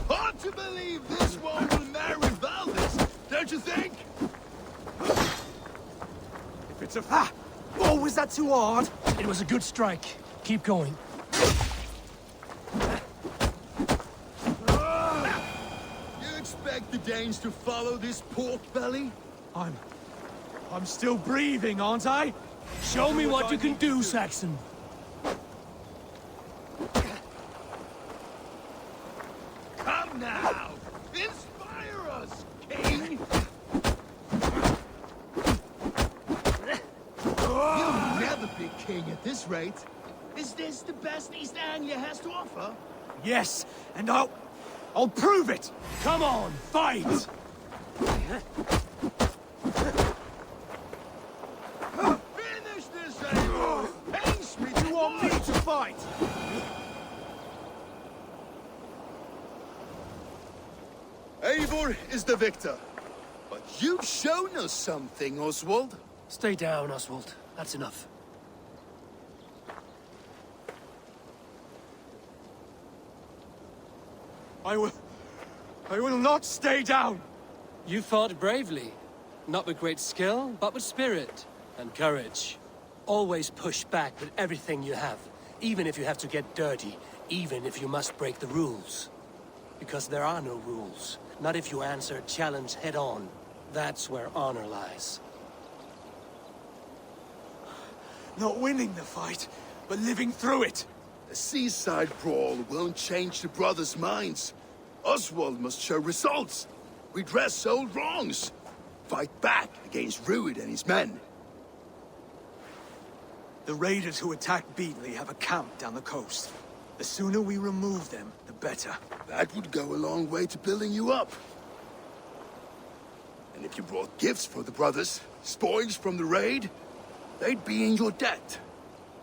Hard to believe this one will marry Valdis, don't you think? If it's a... Ah! Oh, was that too hard? It was a good strike. Keep going. You expect the Danes to follow this pork belly? I'm still breathing, aren't I? Show me what you can do, Saxon. Come now! Inspire us, King! You'll never be king at this rate. Is this the best East Anglia has to offer? Yes, and I'll prove it! Come on, fight! Finish this, Eivor! Haste me to want me to fight! Eivor is the victor. But you've shown us something, Oswald. Stay down, Oswald. That's enough. I will not stay down! You fought bravely. Not with great skill, but with spirit and courage. Always push back with everything you have, even if you have to get dirty, even if you must break the rules. Because there are no rules. Not if you answer a challenge head-on. That's where honor lies. Not winning the fight, but living through it. The seaside brawl won't change the brothers' minds. Oswald must show results. Redress old wrongs. Fight back against Rued and his men. The raiders who attacked Beatley have a camp down the coast. The sooner we remove them, the better. That would go a long way to building you up. And if you brought gifts for the brothers, spoils from the raid, they'd be in your debt.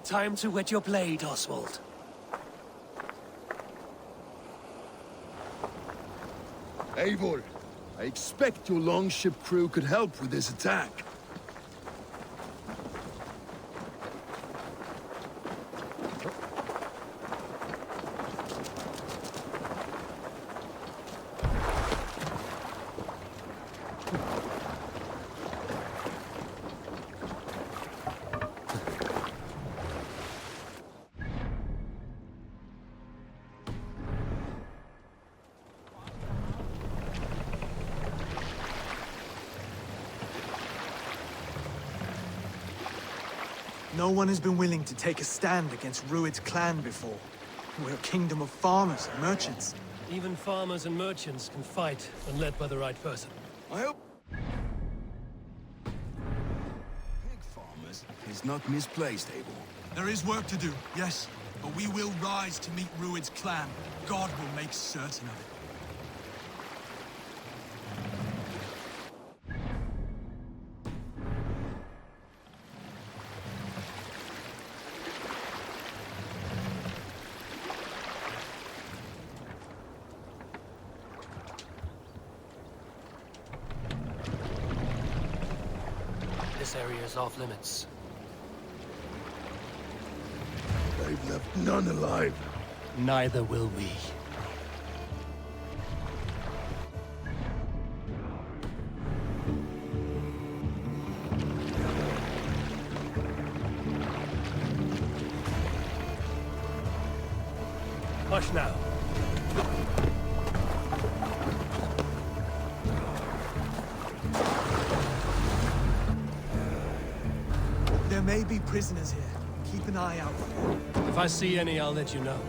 Time to wet your blade, Oswald. Eivor, I expect your longship crew could help with this attack. No one has been willing to take a stand against Rued's clan before. We're a kingdom of farmers and merchants. Even farmers and merchants can fight when led by the right person. I hope... Pig farmers is not misplaced, Eivor. There is work to do, yes. But we will rise to meet Rued's clan. God will make certain of it. This area is off limits. They've left none alive. Neither will we. Hush now. There may be prisoners here. Keep an eye out for them. If I see any, I'll let you know.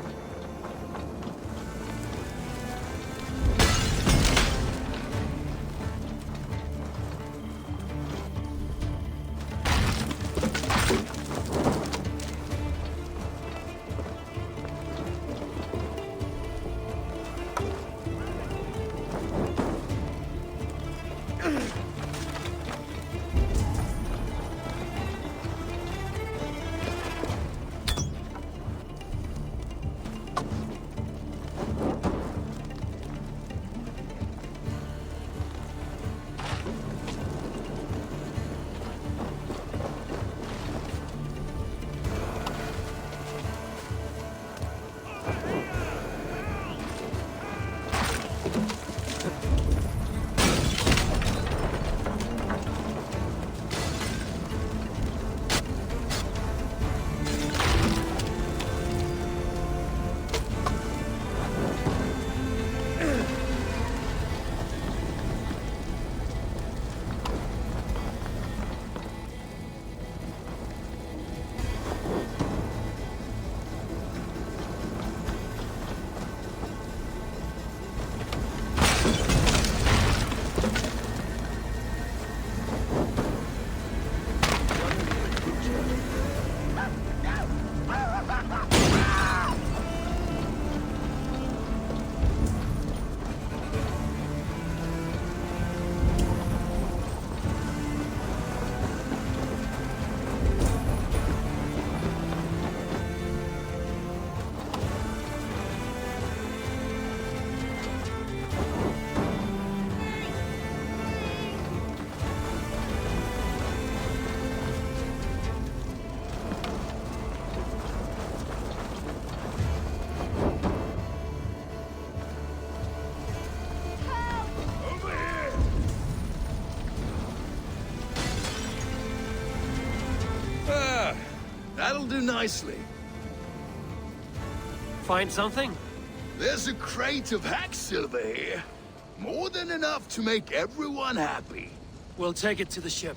do nicely. Find something? There's a crate of hack silver here. More than enough to make everyone happy. We'll take it to the ship.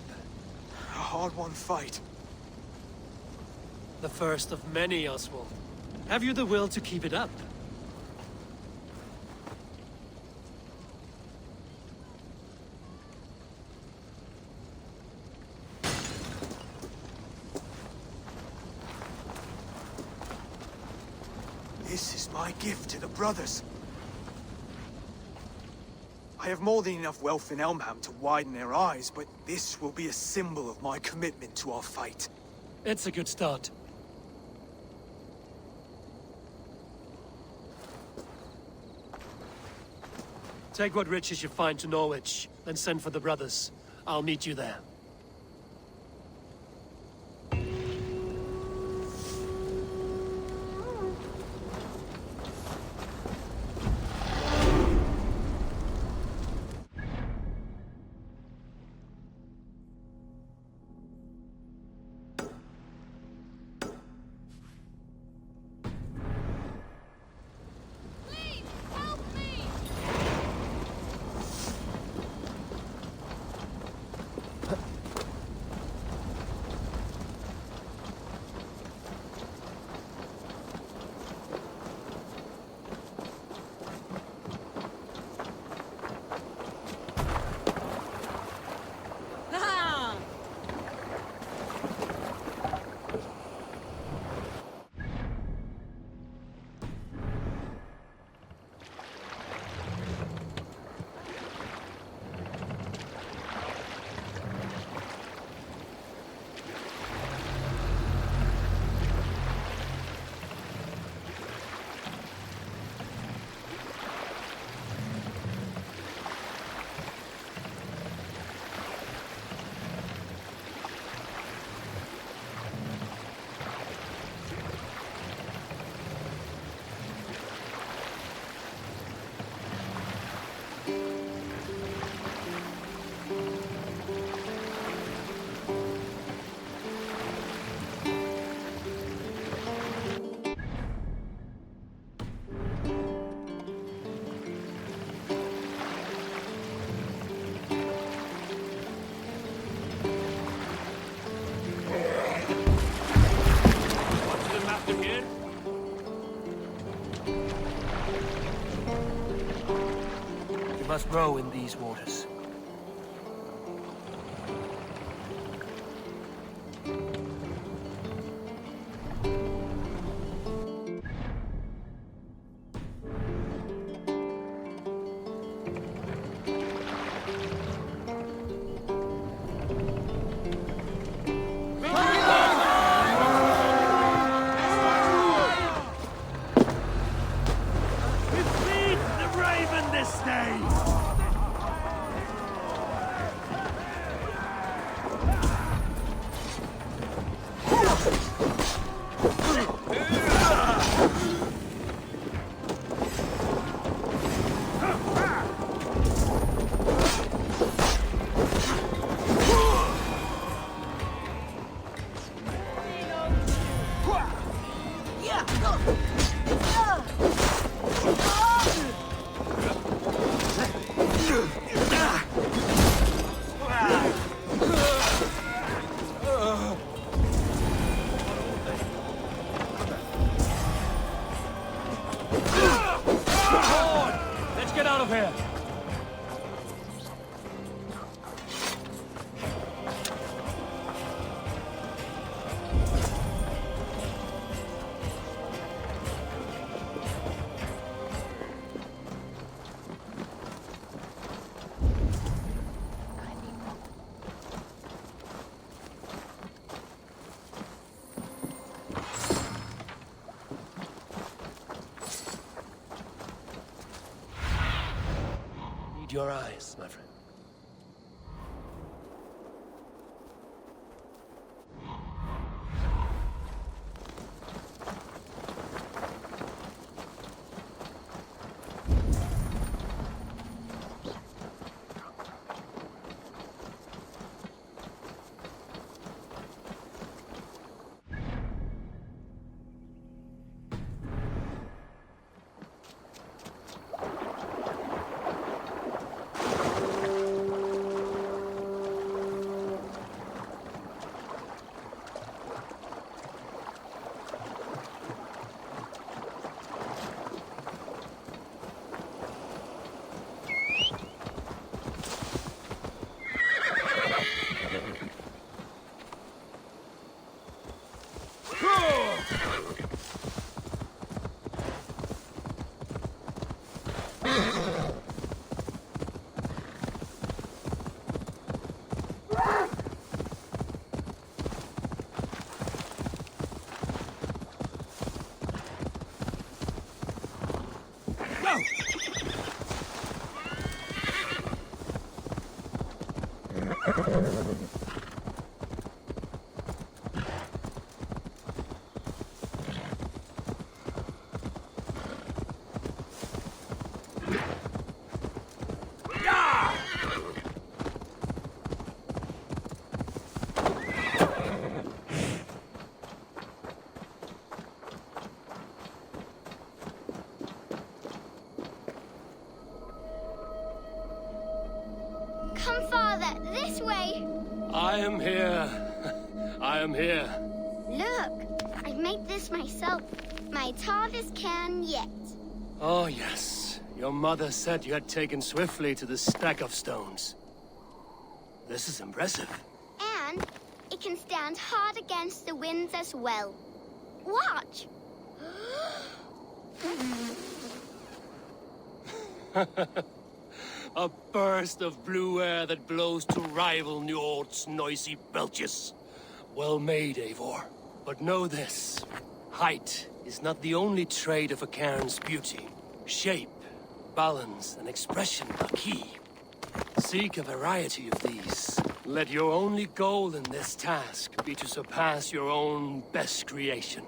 A hard-won fight. The first of many, Oswald. Have you the will to keep it up? This is my gift to the brothers. I have more than enough wealth in Elmham to widen their eyes, but this will be a symbol of my commitment to our fight. It's a good start. Take what riches you find to Norwich, then send for the brothers. I'll meet you there. Must row in these waters. Your eyes, my friend. Come, Father, this way. I am here. I am here. Look, I made this myself. My tallest can yet. Oh, yes. Your mother said you had taken swiftly to the stack of stones. This is impressive. And it can stand hard against the winds as well. Watch! A burst of blue air that blows to rival Njord's noisy belches. Well made, Eivor. But know this. Height is not the only trait of a cairn's beauty. Shape, balance, and expression are key. Seek a variety of these. Let your only goal in this task be to surpass your own best creation.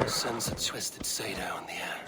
Sends a twisted satyr on the air.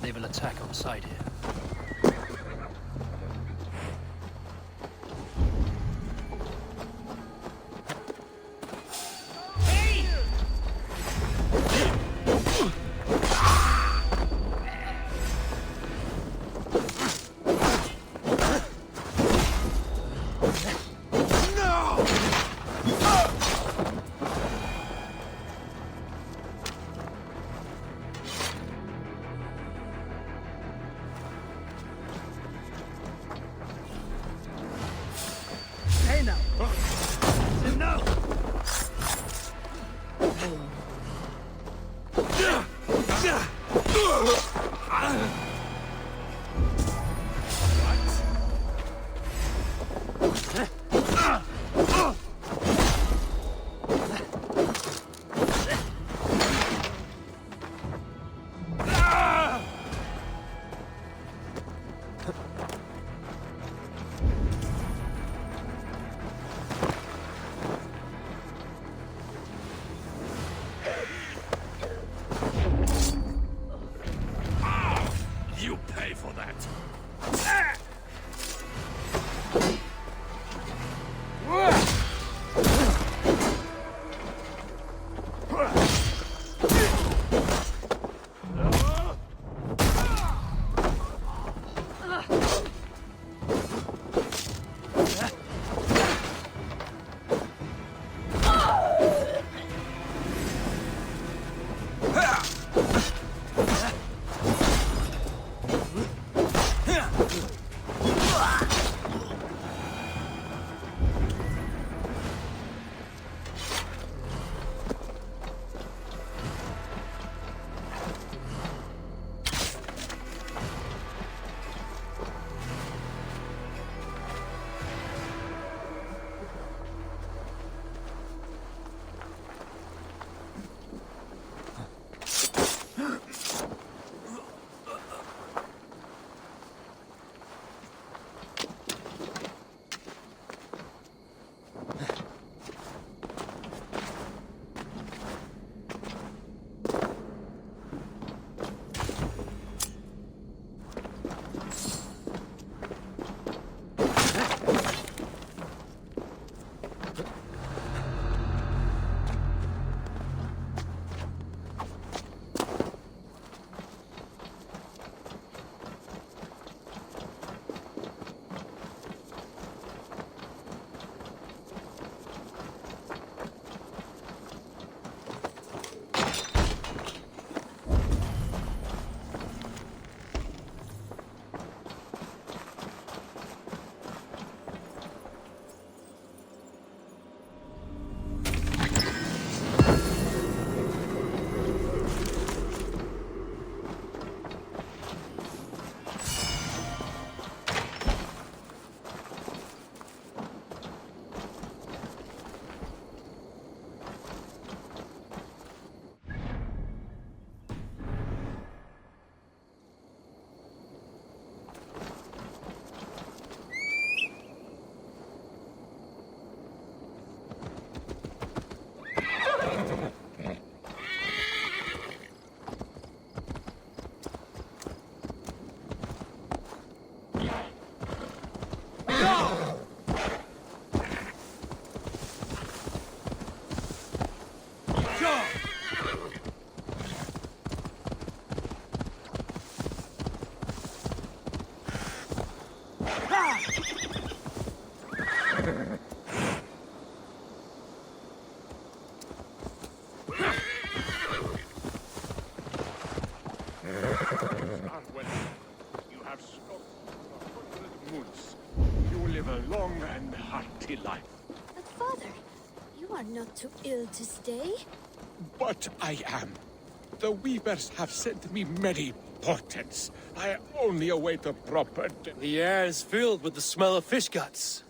They will attack on sight here. are not too ill to stay. But I am. The weavers have sent me many portents. I only await a proper... The air is filled with the smell of fish guts.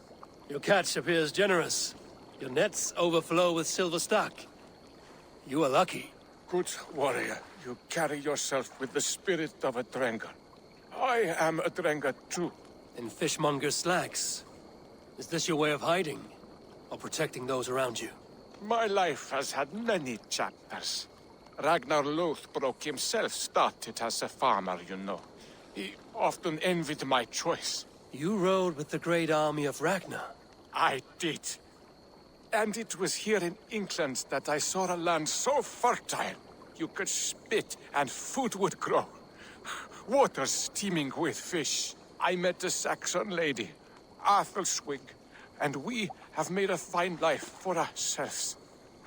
Your catch appears generous. Your nets overflow with silver stock. You are lucky. Good warrior, you carry yourself with the spirit of a Drengar. I am a Drengar too. In fishmonger's slacks. Is this your way of hiding? Or protecting those around you? My life has had many chapters. Ragnar Lothbrok himself started as a farmer, you know. He often envied my choice. You rode with the great army of Ragnar. I did. And it was here in England that I saw a land so fertile, you could spit and food would grow. Waters steaming with fish. I met a Saxon lady, Athelswig, and we have made a fine life for ourselves.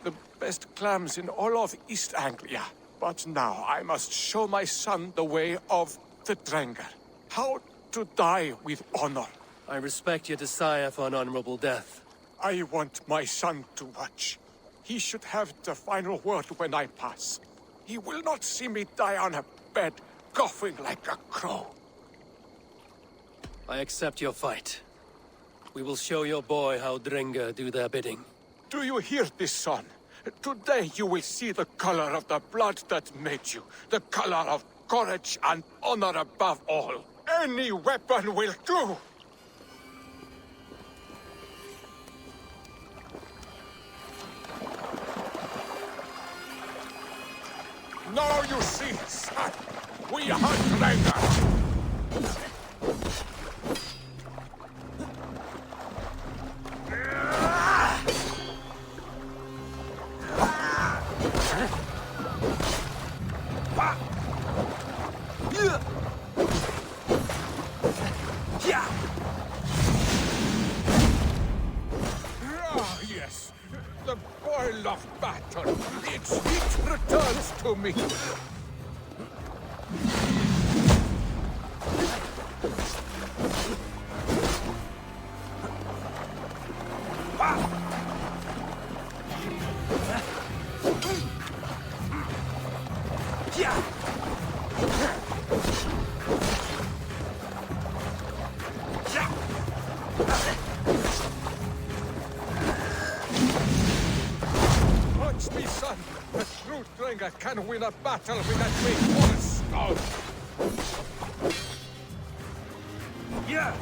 The best clams in all of East Anglia. But now I must show my son the way of the Drengar. How to die with honor. I respect your desire for an honorable death. I want my son to watch. He should have the final word when I pass. He will not see me die on a bed, coughing like a crow. I accept your fight. We will show your boy how Drengar do their bidding. Do you hear this, son? Today you will see the color of the blood that made you. The color of courage and honor above all. Any weapon will do! Now you see, son. We hunt Drengar. Yes, the boil of battle. Its heat returns to me. Watch me, son. A true Drengar can win a battle with a great cornerstone. Yeah.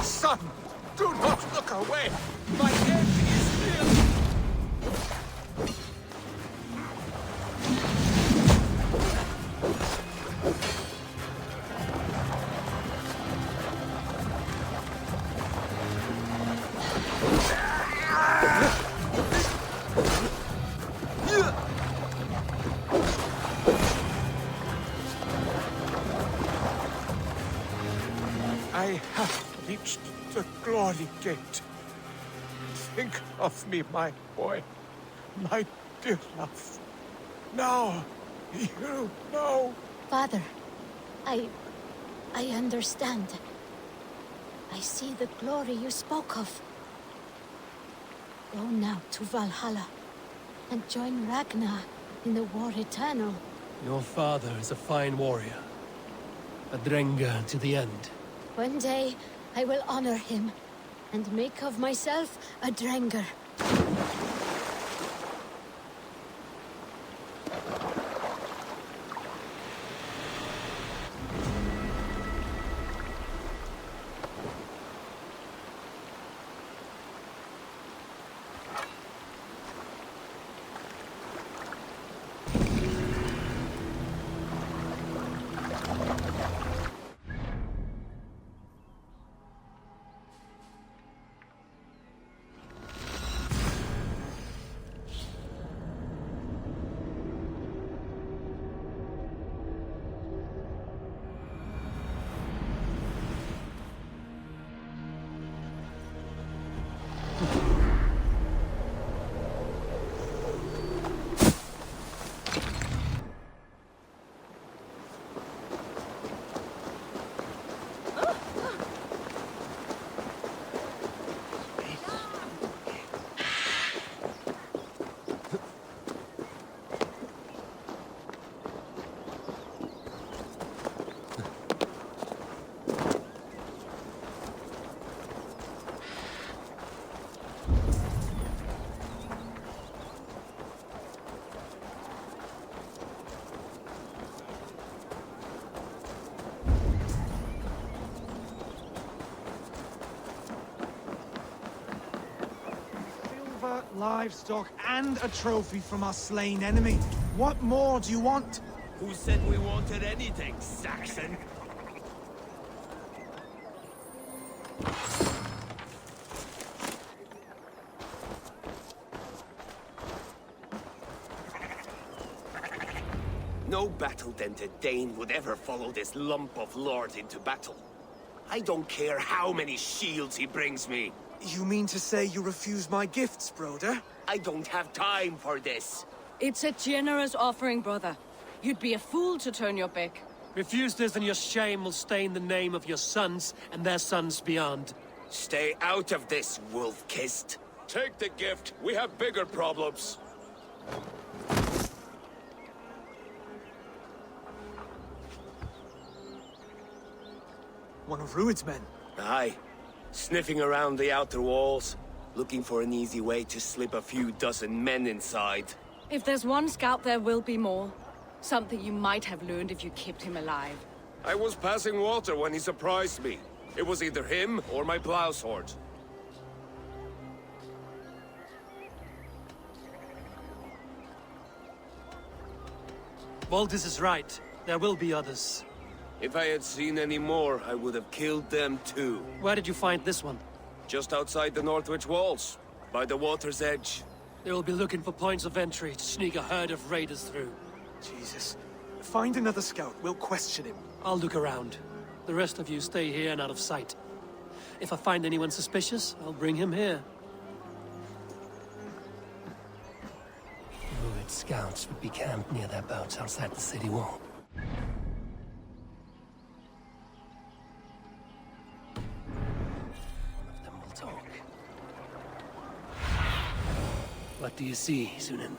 Son, do not look away. My end is near. I have reached the glory gate. Think of me, my boy. My dear love. Now, you know. Father, I understand. I see the glory you spoke of. Go now to Valhalla and join Ragnar in the War Eternal. Your father is a fine warrior. A Drenga to the end. One day, I will honor him and make of myself a Drenger. Livestock, and a trophy from our slain enemy. What more do you want? Who said we wanted anything, Saxon? No battle-dented Dane would ever follow this lump of lord into battle. I don't care how many shields he brings me. You mean to say you refuse my gifts, brother? I don't have time for this. It's a generous offering, brother. You'd be a fool to turn your back. Refuse this and your shame will stain the name of your sons and their sons beyond. Stay out of this, wolf-kissed. Take the gift. We have bigger problems. One of Rued's men. Aye. Sniffing around the outer walls, looking for an easy way to slip a few dozen men inside. If there's one scout, there will be more. Something you might have learned if you kept him alive. I was passing water when he surprised me. It was either him or my plow sword. Valdis is right. There will be others. If I had seen any more, I would have killed them too. Where did you find this one? Just outside the Northwich walls, by the water's edge. They will be looking for points of entry to sneak a herd of raiders through. Jesus. Find another scout. We'll question him. I'll look around. The rest of you stay here and out of sight. If I find anyone suspicious, I'll bring him here. Rued scouts would be camped near their boats outside the city wall. What do you see, Sunan?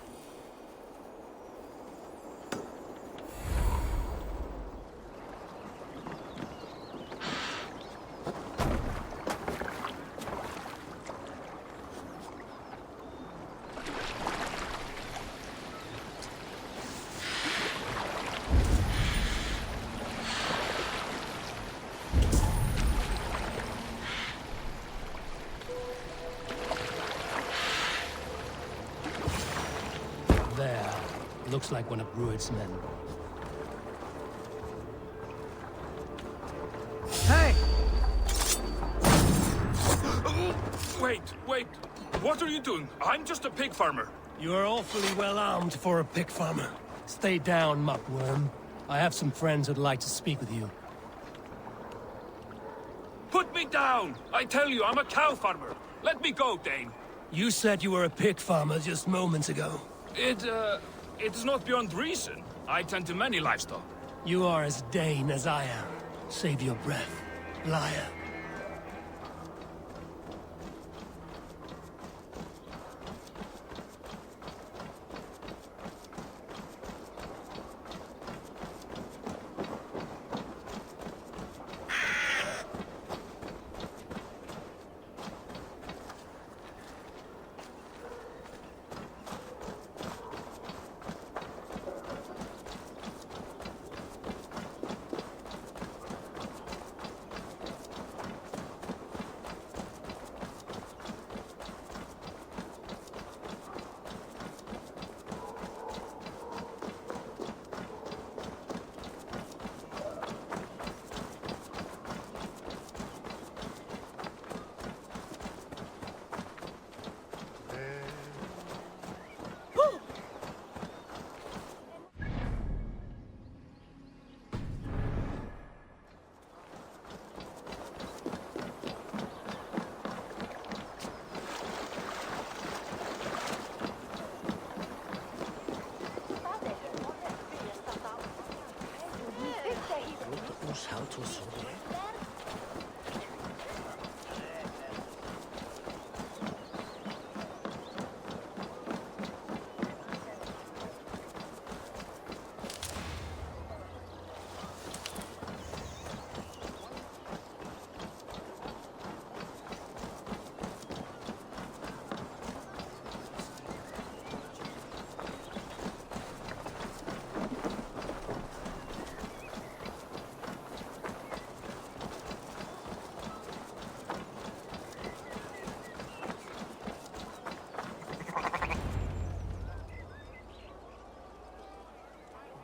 Looks like one of Rued's men. Hey! Wait! What are you doing? I'm just a pig farmer. You are awfully well armed for a pig farmer. Stay down, muckworm. I have some friends who'd like to speak with you. Put me down! I tell you, I'm a cow farmer. Let me go, Dane. You said you were a pig farmer just moments ago. It's not beyond reason. I tend to many livestock. You are as Dane as I am. Save your breath, liar.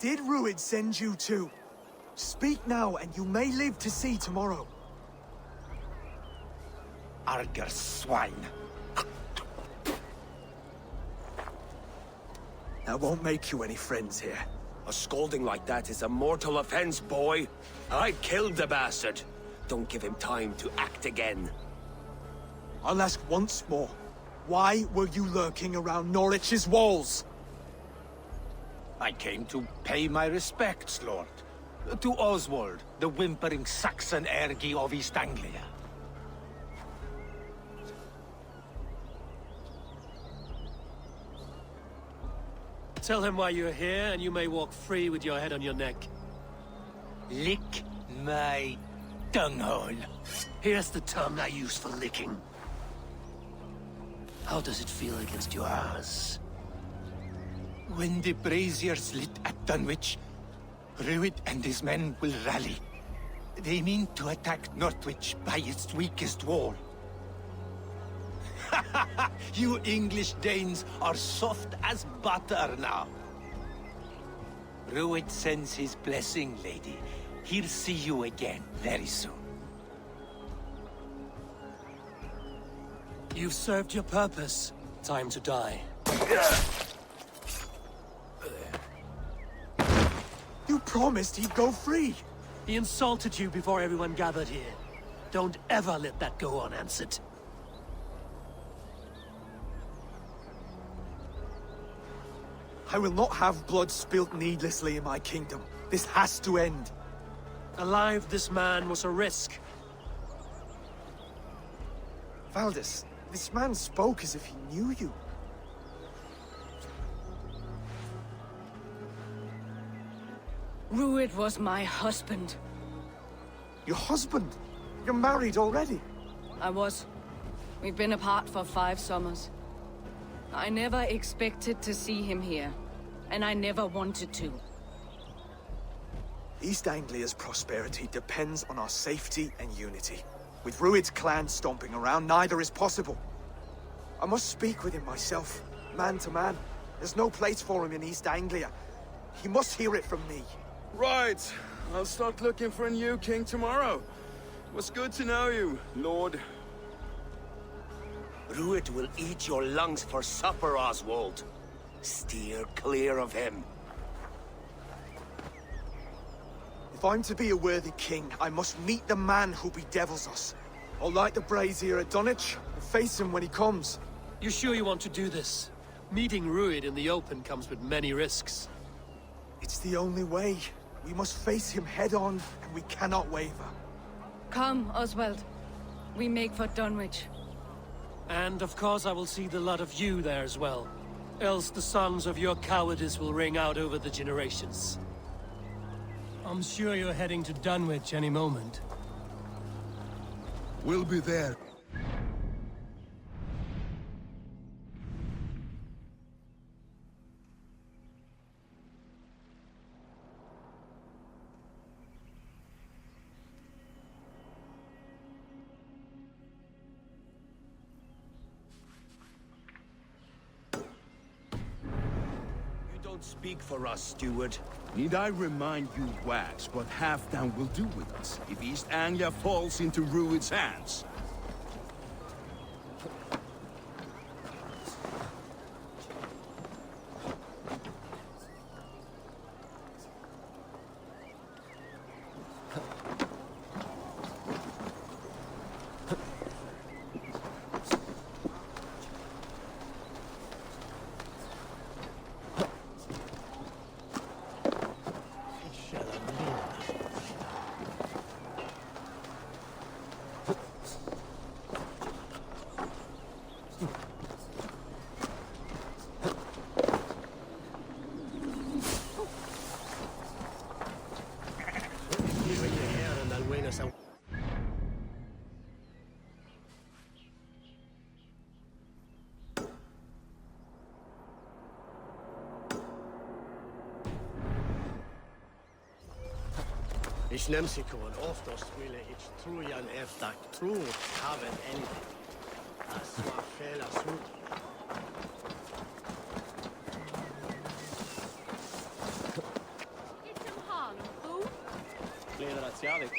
Did Rued send you too? Speak now, and you may live to see tomorrow. Arger swine. That won't make you any friends here. A scolding like that is a mortal offense, boy. I killed the bastard. Don't give him time to act again. I'll ask once more. Why were you lurking around Norwich's walls? I came to pay my respects, Lord. To Oswald, the whimpering Saxon ergi of East Anglia. Tell him why you're here, and you may walk free with your head on your neck. Lick my dunghole. Here's the tongue I use for licking. How does it feel against yours? When the braziers lit at Dunwich, Rued and his men will rally. They mean to attack Northwich by its weakest wall. You English Danes are soft as butter now. Rued sends his blessing, lady. He'll see you again very soon. You've served your purpose. Time to die. You promised he'd go free. He insulted you before everyone gathered here. Don't ever let that go unanswered. I will not have blood spilt needlessly in my kingdom. This has to end. Alive, this man was a risk. Valdis, this man spoke as if he knew you. Rued was my husband. Your husband? You're married already? I was. We've been apart for 5 summers. I never expected to see him here, and I never wanted to. East Anglia's prosperity depends on our safety and unity. With Rued's clan stomping around, neither is possible. I must speak with him myself, man to man. There's no place for him in East Anglia. He must hear it from me. Right. I'll start looking for a new king tomorrow. It was good to know you, Lord. Rued will eat your lungs for supper, Oswald. Steer clear of him. If I'm to be a worthy king, I must meet the man who bedevils us. I'll light the brazier at Dunwich and face him when he comes. You sure you want to do this? Meeting Rued in the open comes with many risks. It's the only way. We must face him head-on, and we cannot waver. Come, Oswald. We make for Dunwich. And of course I will see the lot of you there as well. Else the songs of your cowardice will ring out over the generations. I'm sure you're heading to Dunwich any moment. We'll be there. Speak for us, steward. Need I remind you, Wax, what Halfdan will do with us if East Anglia falls into Rued's hands? Hvis nemsikon oftast ville ich trujan efter trot haven ende. Asma fela sut. Leder att jag vet.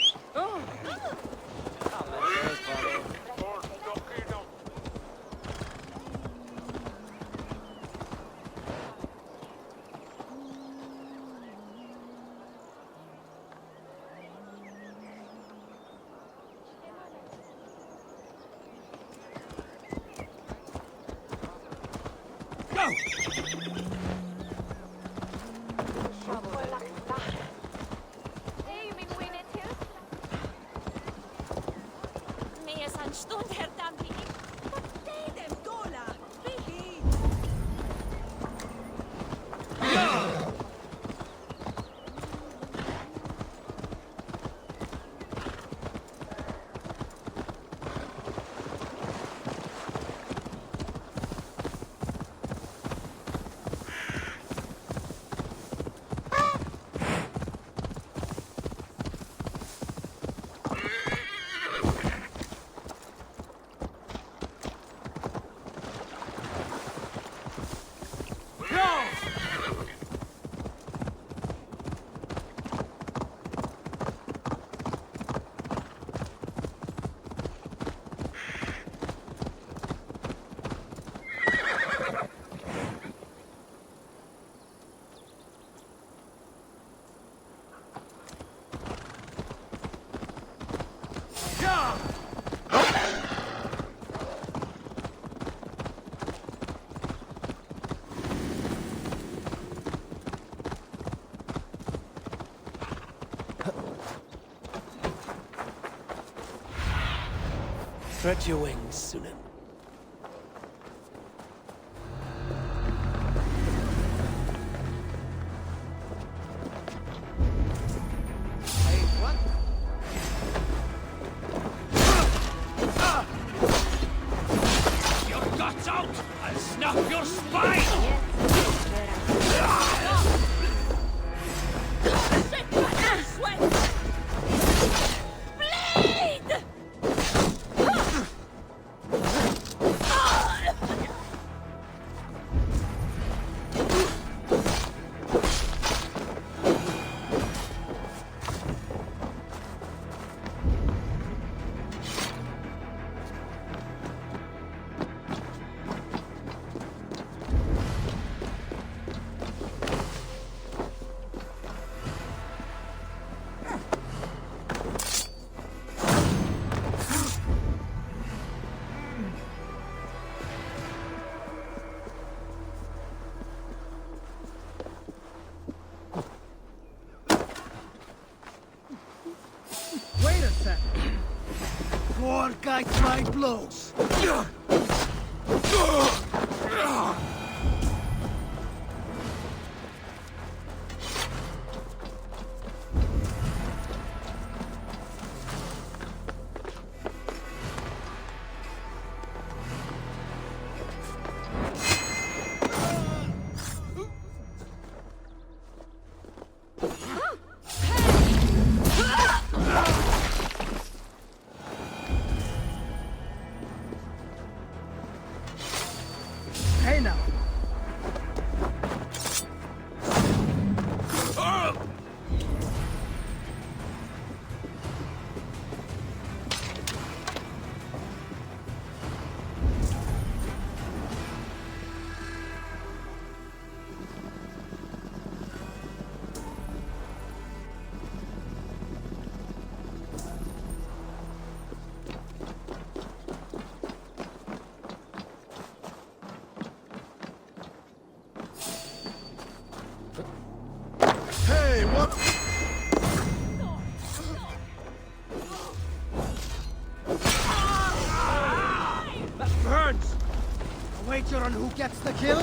Stretch your wings, Sunan. Your guts out! I'll snap your spine! Wait a sec. Four guys right blows. Hey now. Hey, what? That burns! A wager on who gets the kill?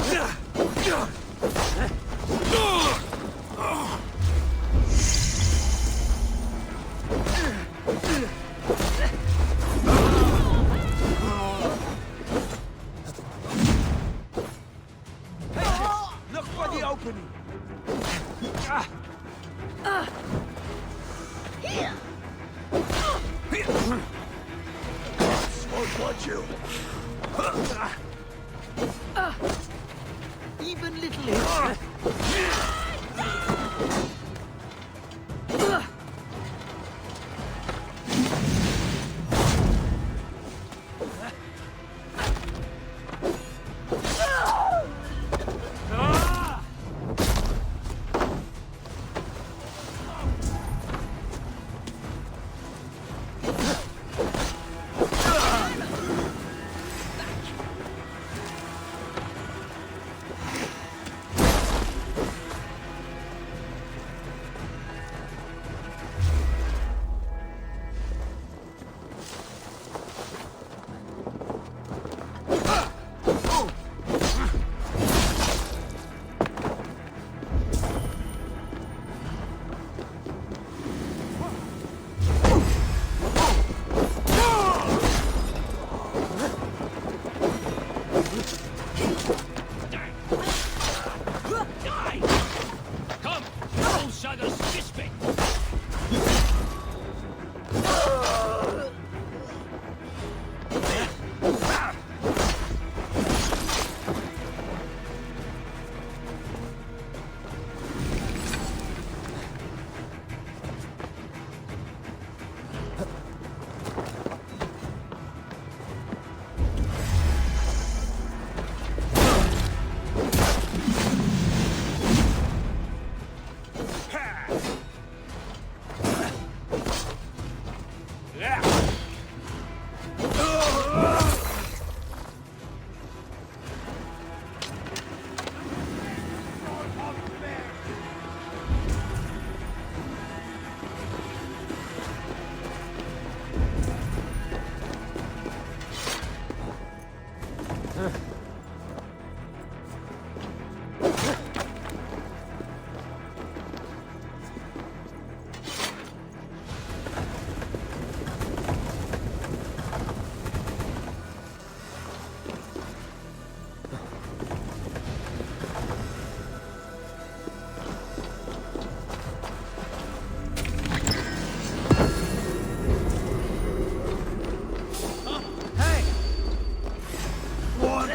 Look for the opening! Won't want you. Even little hits.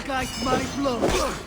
Like my blood.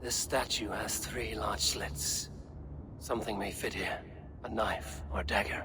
This statue has 3 large slits. Something may fit here. A knife or a dagger.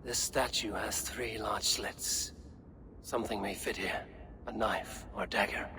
This statue has 3 large slits. Something may fit here. A knife or a dagger.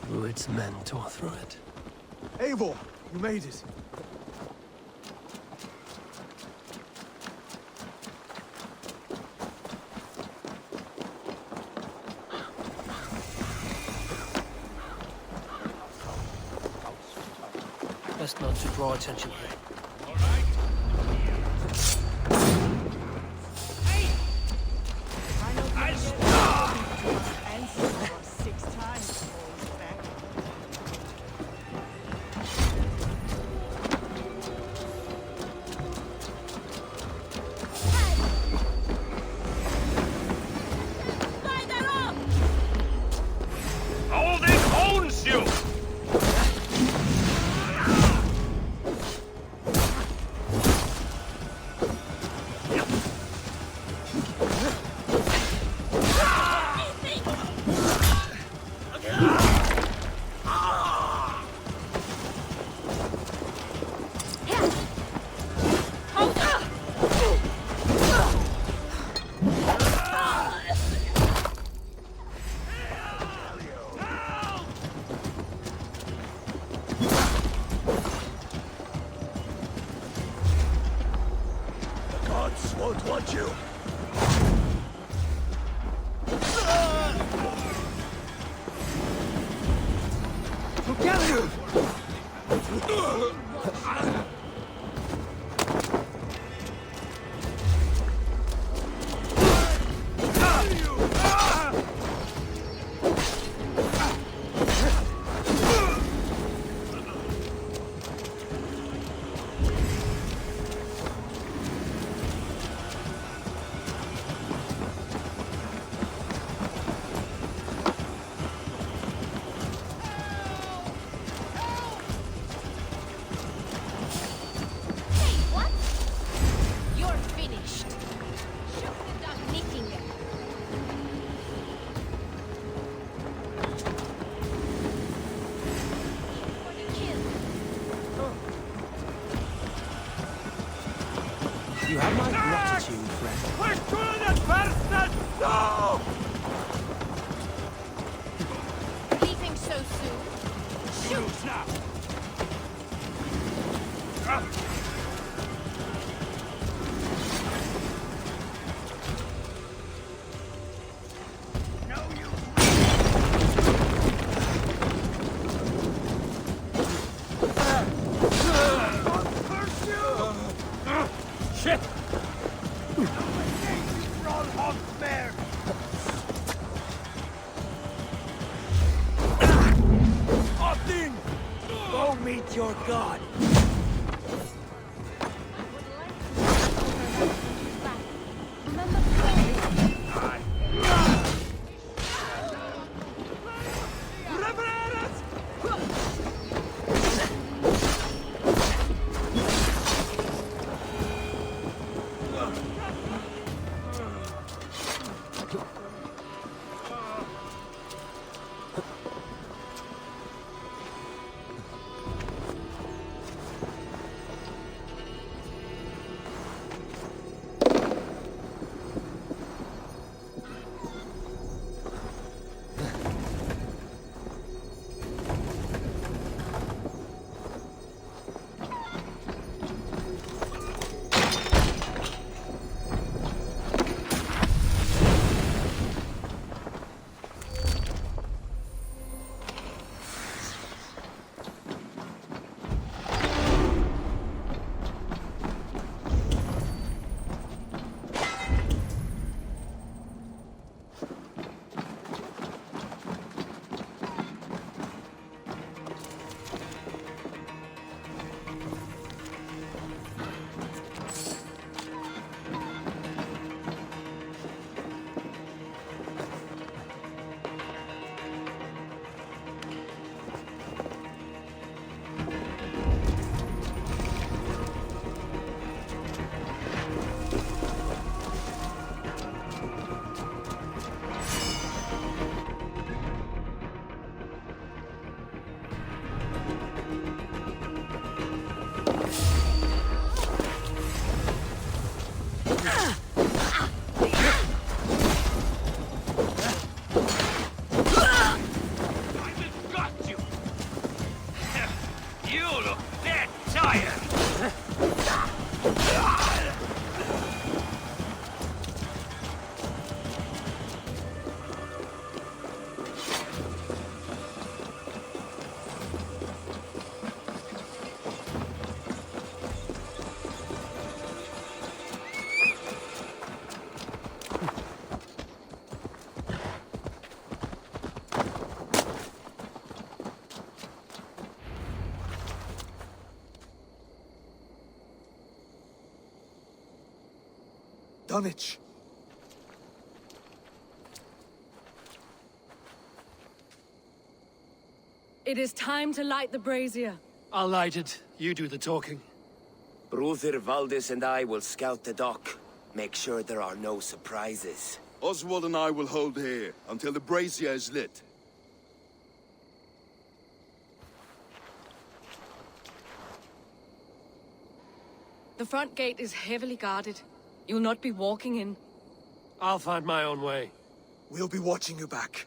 Rued's men tore through it. Eivor, you made it. Best not to draw attention here. You have my gratitude, friend. No! Leaving so soon? Shoot! Now! Your god. Dunwich. It is time to light the brazier. I'll light it. You do the talking. Brother Valdis and I will scout the dock. Make sure there are no surprises. Oswald and I will hold here until the brazier is lit. The front gate is heavily guarded. You'll not be walking in. I'll find my own way. We'll be watching you back.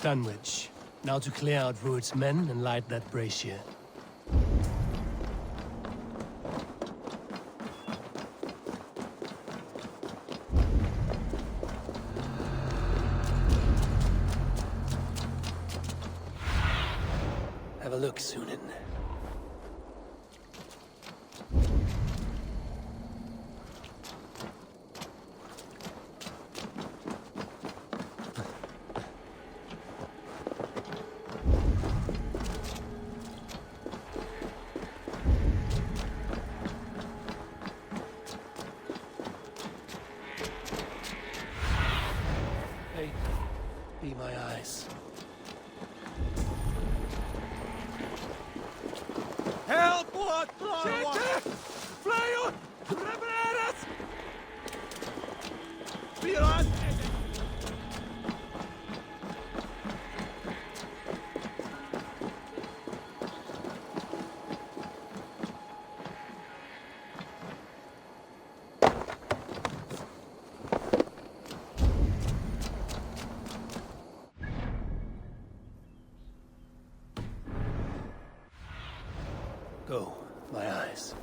Dunwich. Now to clear out Rued's men and light that brazier. Have a look, Sunan. Hey, be my eyes. Help! What? Fly on! Preparas! Pirat! Go, my eyes.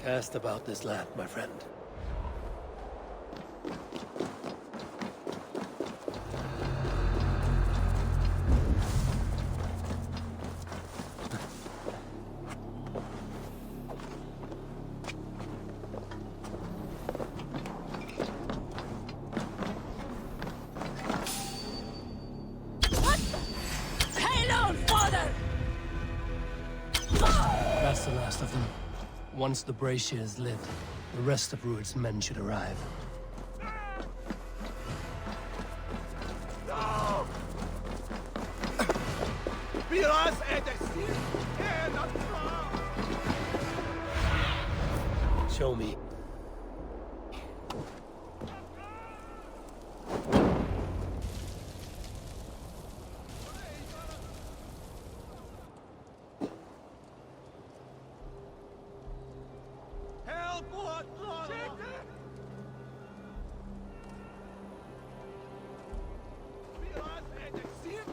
Cast about this land, my friend. brother! That's the last of them. Once the brazier is lit, the rest of Rued's men should arrive. Show me.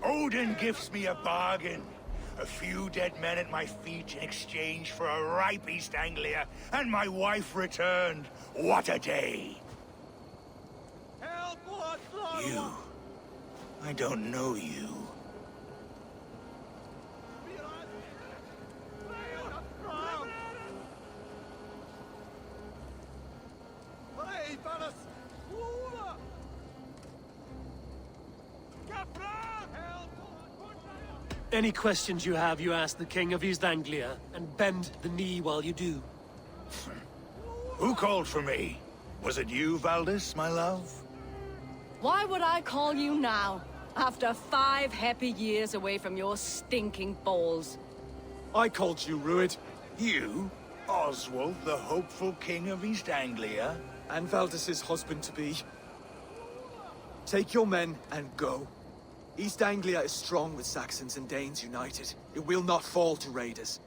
Odin gives me a bargain. A few dead men at my feet in exchange for a ripe East Anglia, and my wife returned. What a day! You. I don't know you. Any questions you have, you ask the King of East Anglia, and bend the knee while you do. Who called for me? Was it you, Valdis, my love? Why would I call you now, after 5 happy years away from your stinking balls? I called you, Rued. You? Oswald, the hopeful King of East Anglia? And Valdis's husband-to-be. Take your men and go. East Anglia is strong with Saxons and Danes united. It will not fall to raiders.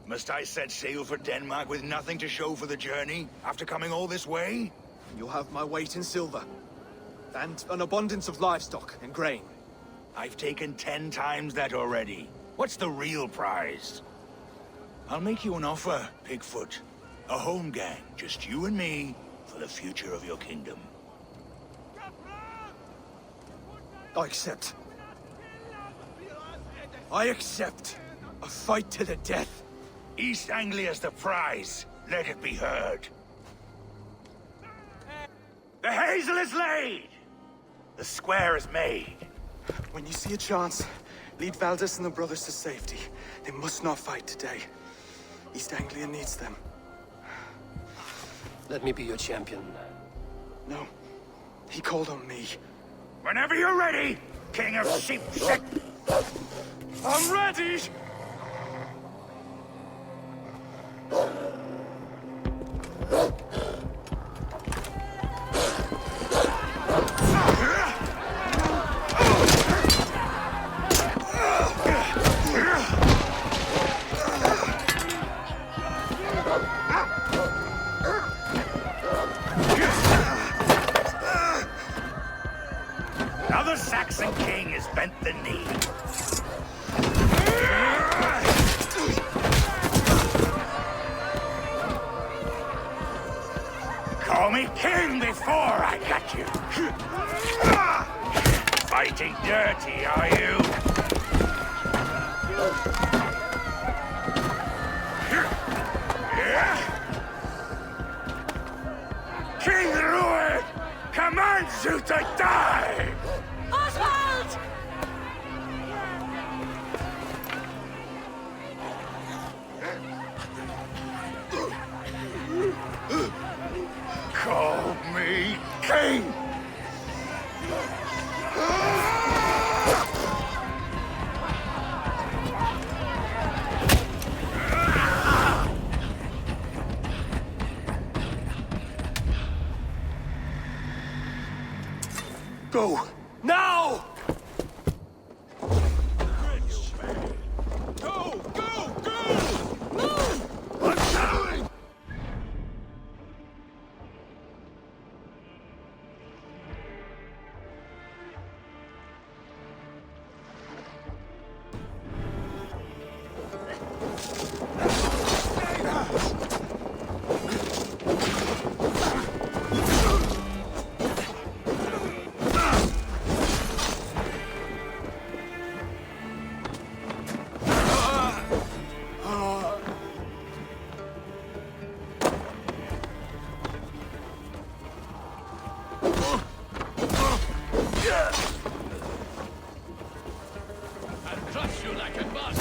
Must I set sail for Denmark with nothing to show for the journey, after coming all this way? You'll have my weight in silver. And an abundance of livestock and grain. I've taken 10 times that already. What's the real prize? I'll make you an offer, Pigfoot. A home gang, just you and me, for the future of your kingdom. I accept. I accept. A fight to the death. East Anglia's the prize. Let it be heard. The hazel is laid! The square is made. When you see a chance, lead Valdis and the brothers to safety. They must not fight today. East Anglia needs them. Let me be your champion. No. He called on me. Whenever you're ready, King of Sheep. I'm ready! Now the Saxon king has bent the knee. Call me king before I got you. Fighting dirty, are you? King Rued commands you to die! Oswald! Call me king! Go! Now! Go! Go! Go! Move! I'm coming! Crush you like a bug!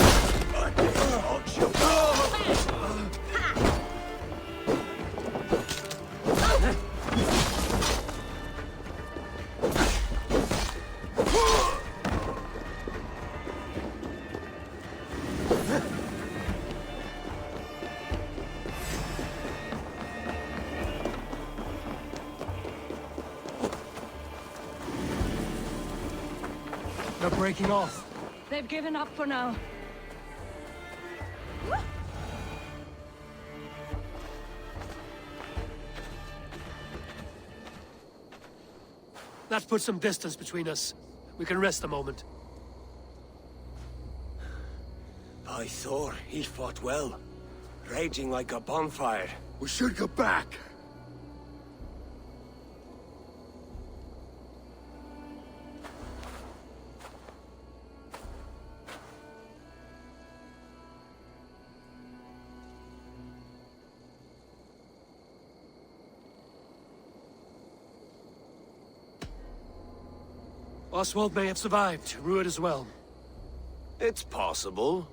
They're breaking off. They've given up for now. That puts some distance between us. We can rest a moment. By Thor, he fought well. Raging like a bonfire. We should go back. Oswald may have survived. Rued as well. It's possible.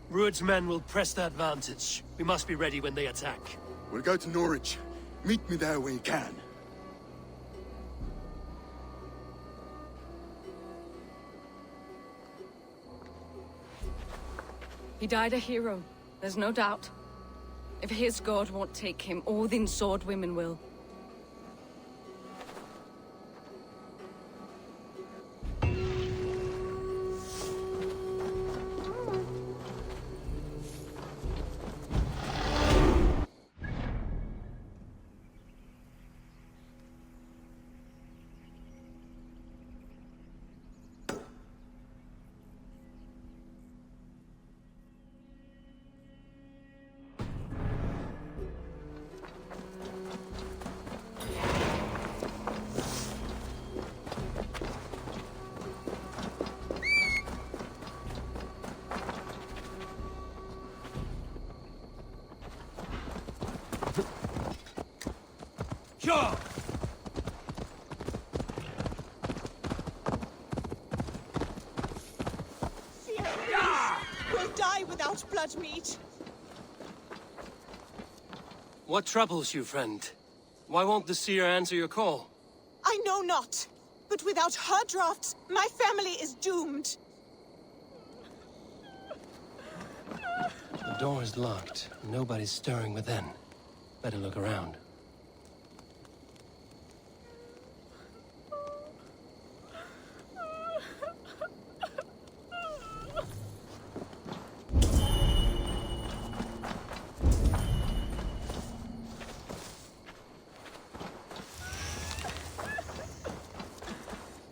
Rued's men will press the advantage. We must be ready when they attack. We'll go to Norwich. Meet me there when you can. He died a hero, there's no doubt. If his god won't take him, Odin's sword women will. Sure! We'll die without blood meat. What troubles you, friend? Why won't the seer answer your call? I know not. But without her drafts, my family is doomed. The door is locked. Nobody's stirring within. Better look around.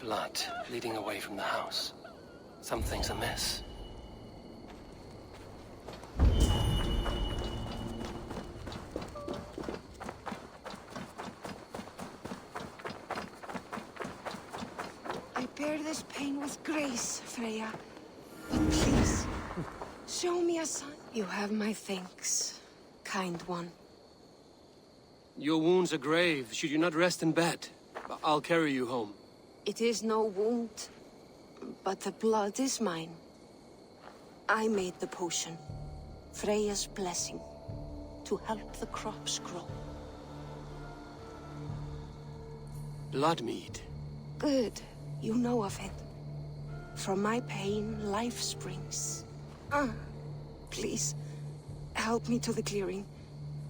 Blood leading away from the house. Something's amiss. I bear this pain with grace, Freya. But please, show me a son. You have my thanks, kind one. Your wounds are grave. Should you not rest in bed? I'll carry you home. It is no wound, but the blood is mine. I made the potion, Freya's blessing, to help the crops grow. Blood mead. Good, you know of it. From my pain, life springs. Please, help me to the clearing.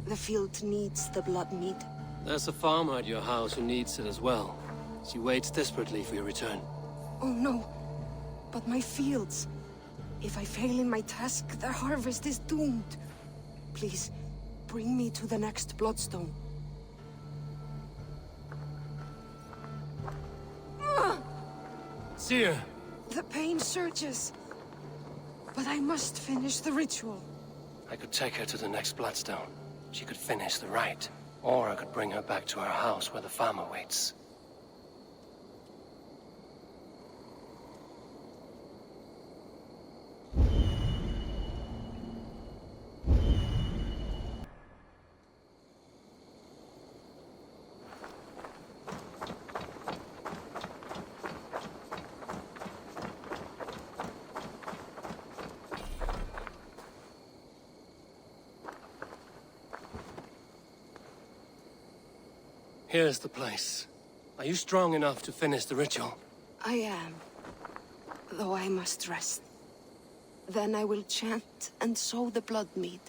The field needs the blood mead. There's a farmer at your house who needs it as well. She waits desperately for your return. Oh no, but my fields. If I fail in my task, the harvest is doomed. Please, bring me to the next bloodstone. Seer! The pain surges. But I must finish the ritual. I could take her to the next bloodstone. She could finish the rite. Or I could bring her back to her house where the farmer waits. Here's the place. Are you strong enough to finish the ritual? I am. Though I must rest. Then I will chant and sow the blood mead.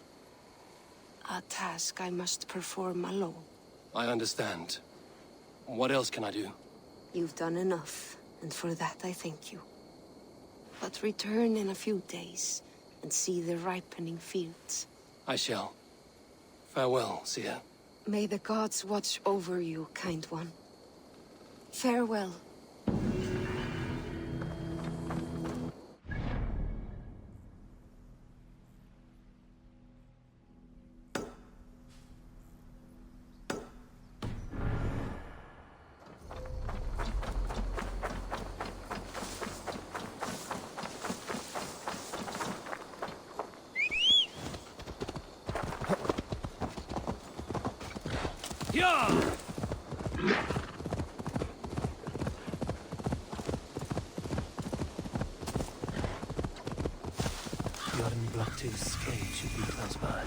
A task I must perform alone. I understand. What else can I do? You've done enough, and for that I thank you. But return in a few days and see the ripening fields. I shall. Farewell, Seer. May the gods watch over you, kind one. Farewell. Block's cave should be close by.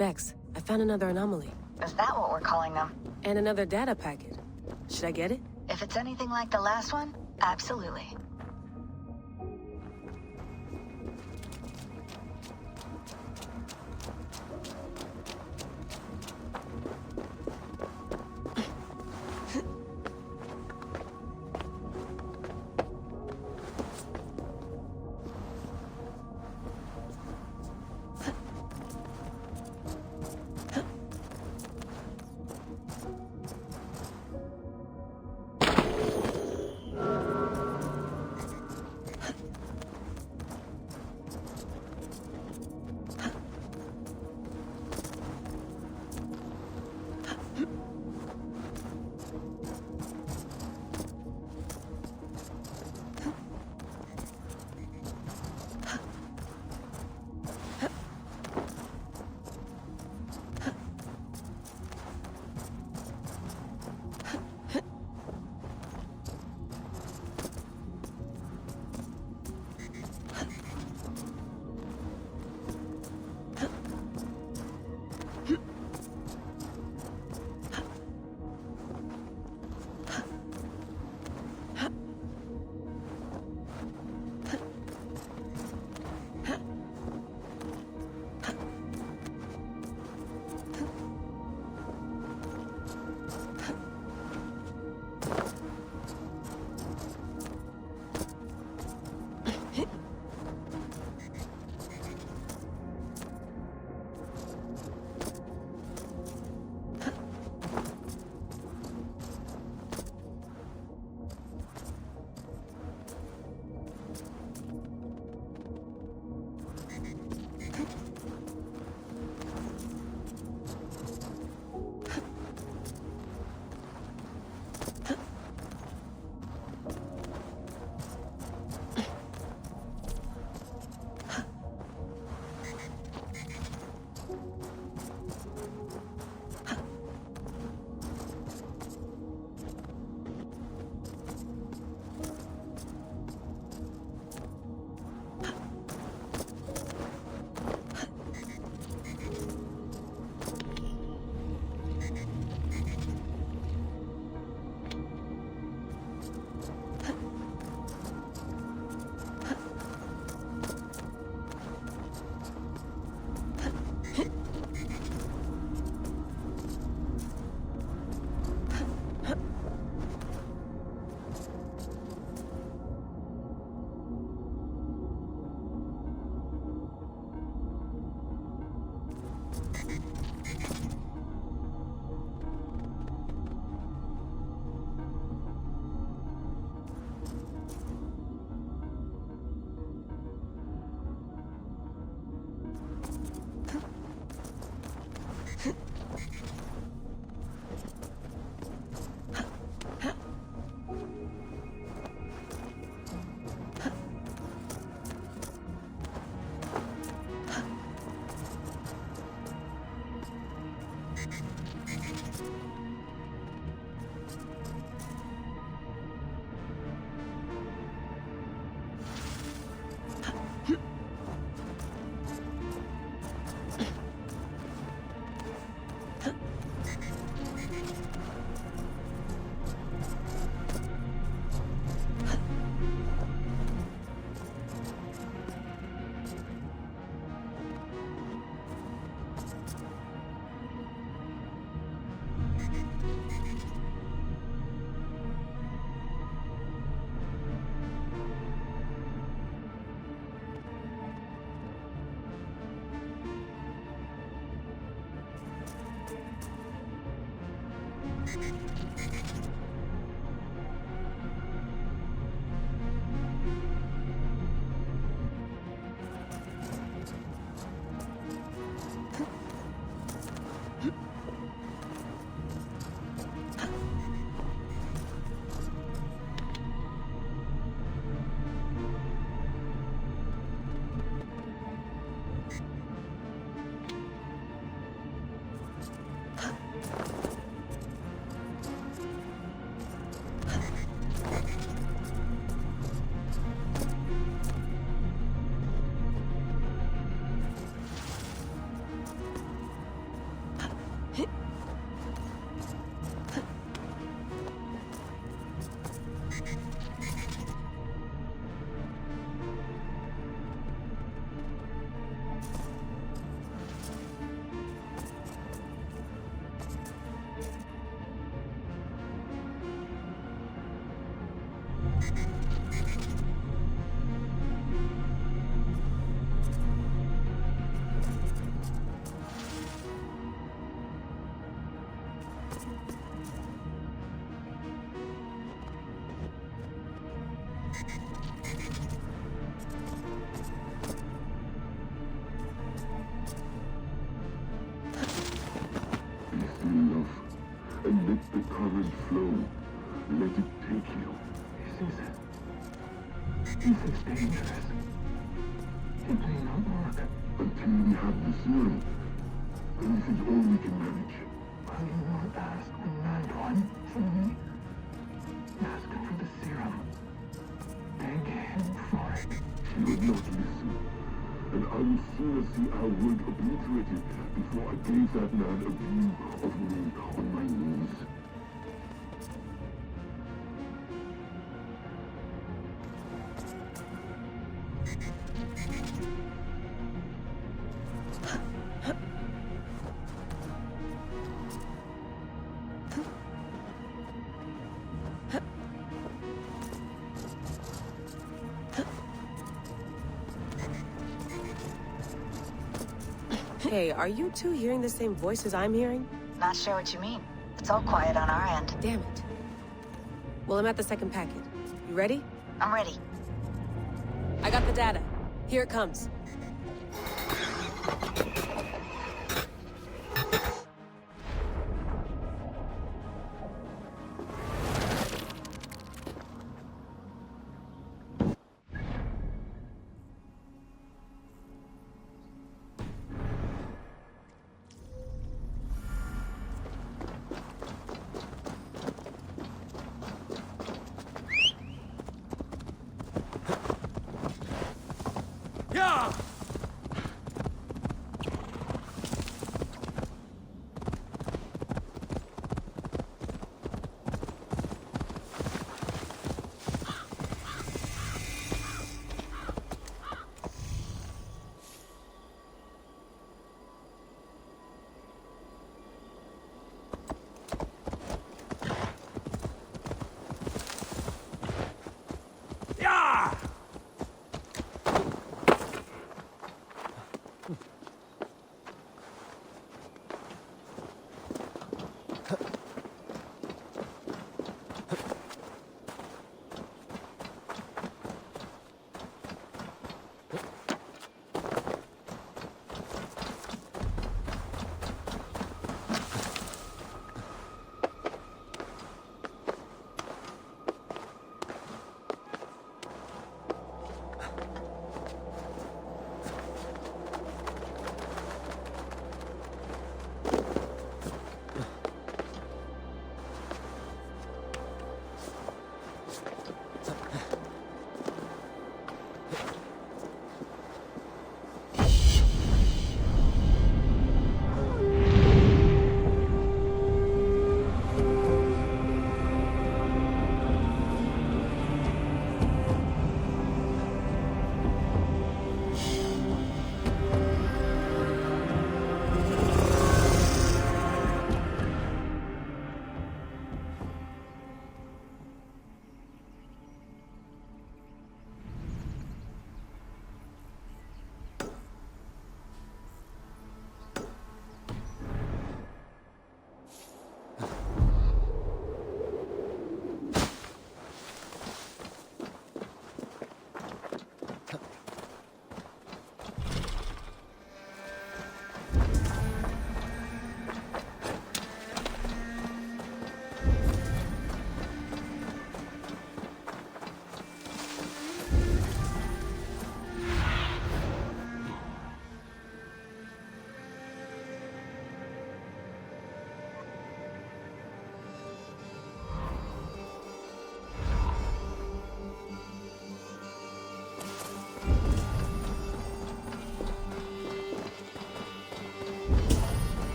Bex, I found another anomaly. Is that what we're calling them? And another data packet. Should I get it? If it's anything like the last one, absolutely. And let the current flow. Let it take you. This is dangerous. It may not work. Until we have the serum. And this is all we can manage. Will you not ask the Mad One for me? Ask him for the serum. Beg him for it. She would not listen. And I would sooner see our word obliterated before I gave that man a view of me on my knees. Hey, are you two hearing the same voices I'm hearing? Not sure what you mean. It's all quiet on our end. Damn it. Well, I'm at the second packet. You ready? I'm ready. I got the data. Here it comes.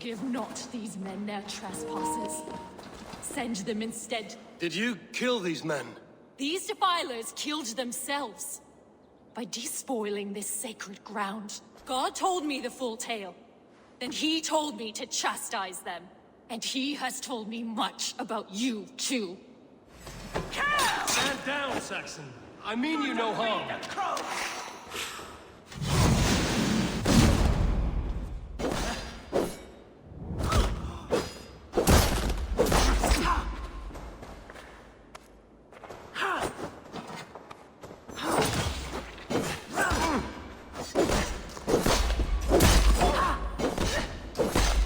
Forgive not these men their trespasses. Send them instead. Did you kill these men? These defilers killed themselves. By despoiling this sacred ground. God told me the full tale. Then he told me to chastise them. And he has told me much about you, too. Stand down, Saxon. I mean you no harm.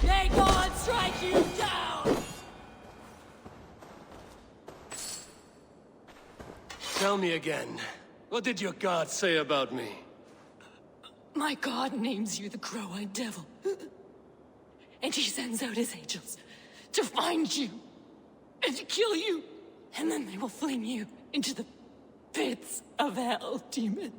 May God strike you down! Tell me again. What did your god say about me? My God names you the Crow-Eyed Devil. And he sends out his angels to find you and to kill you. And then they will fling you into the pits of hell, demon.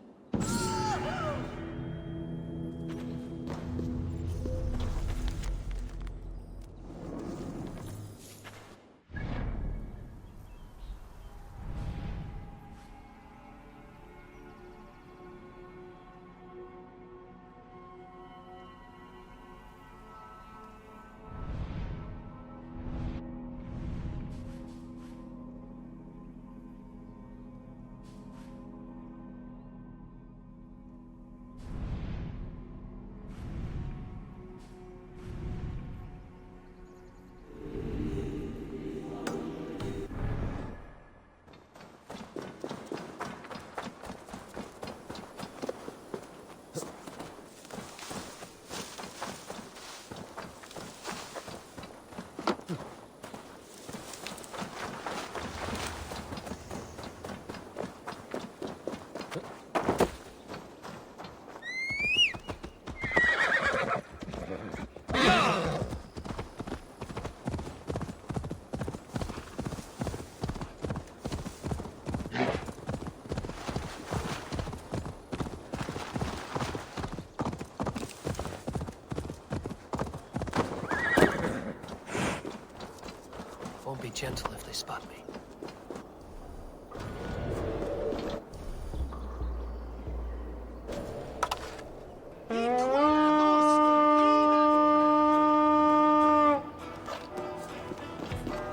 Won't be gentle if they spot me.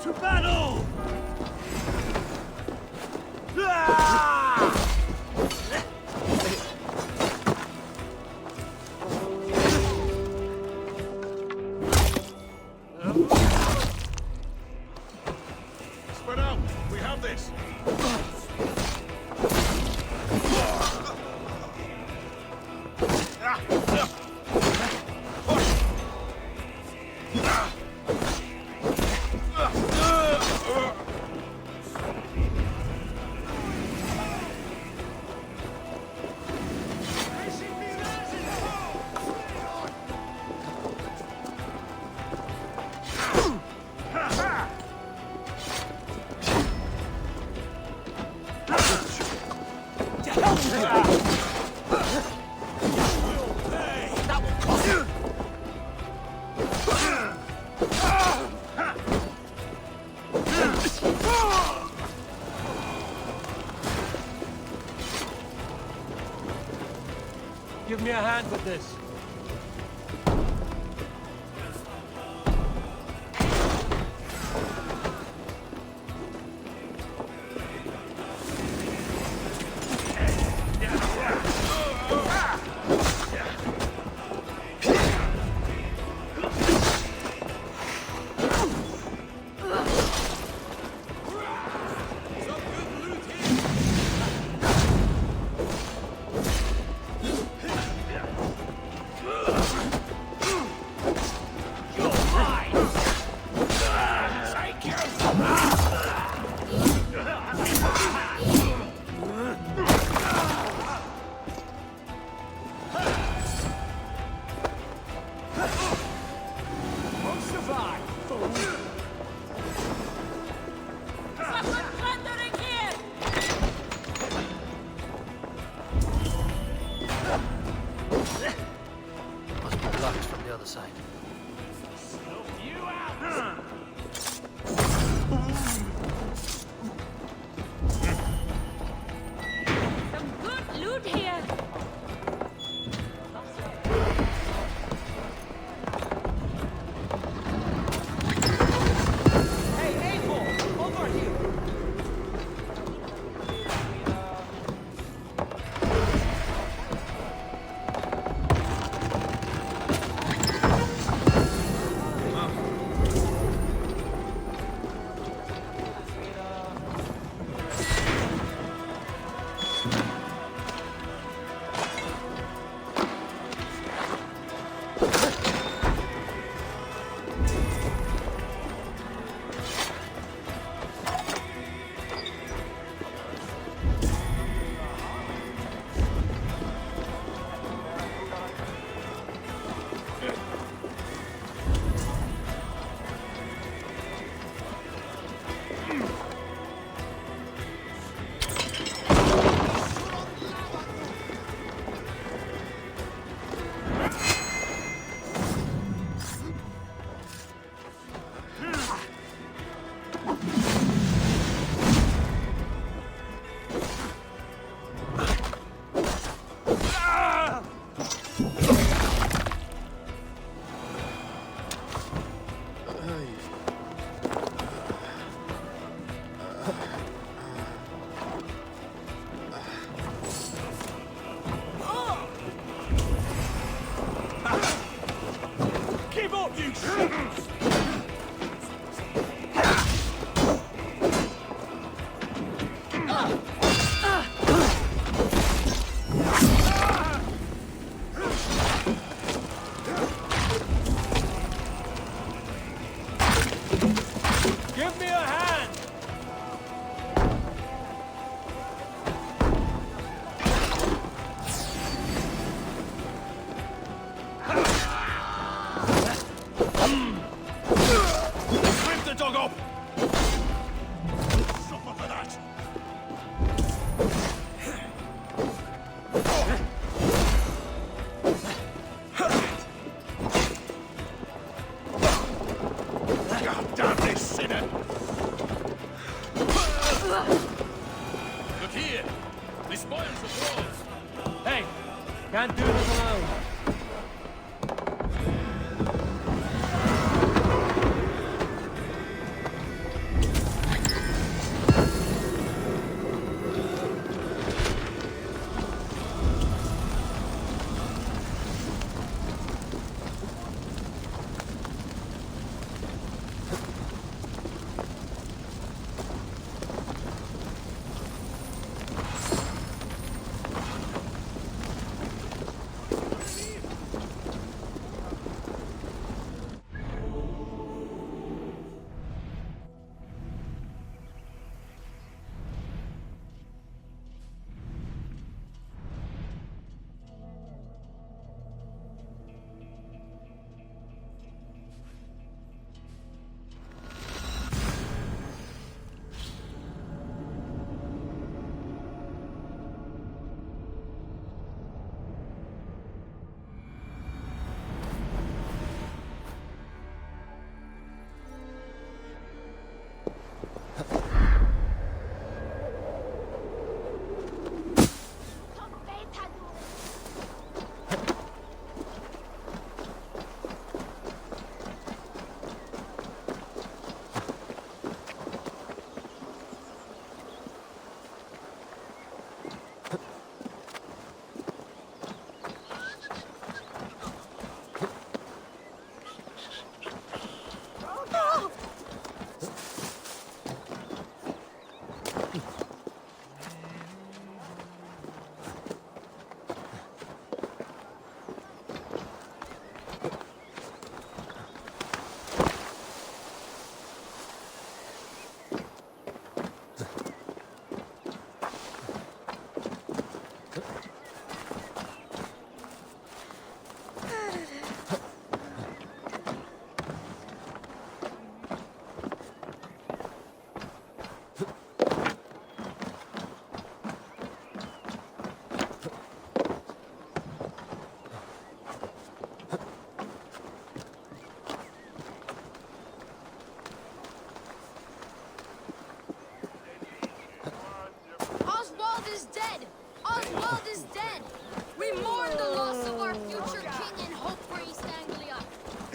To battle! Spread out! We have this! Give me a hand with this. Must be blocked from the other side.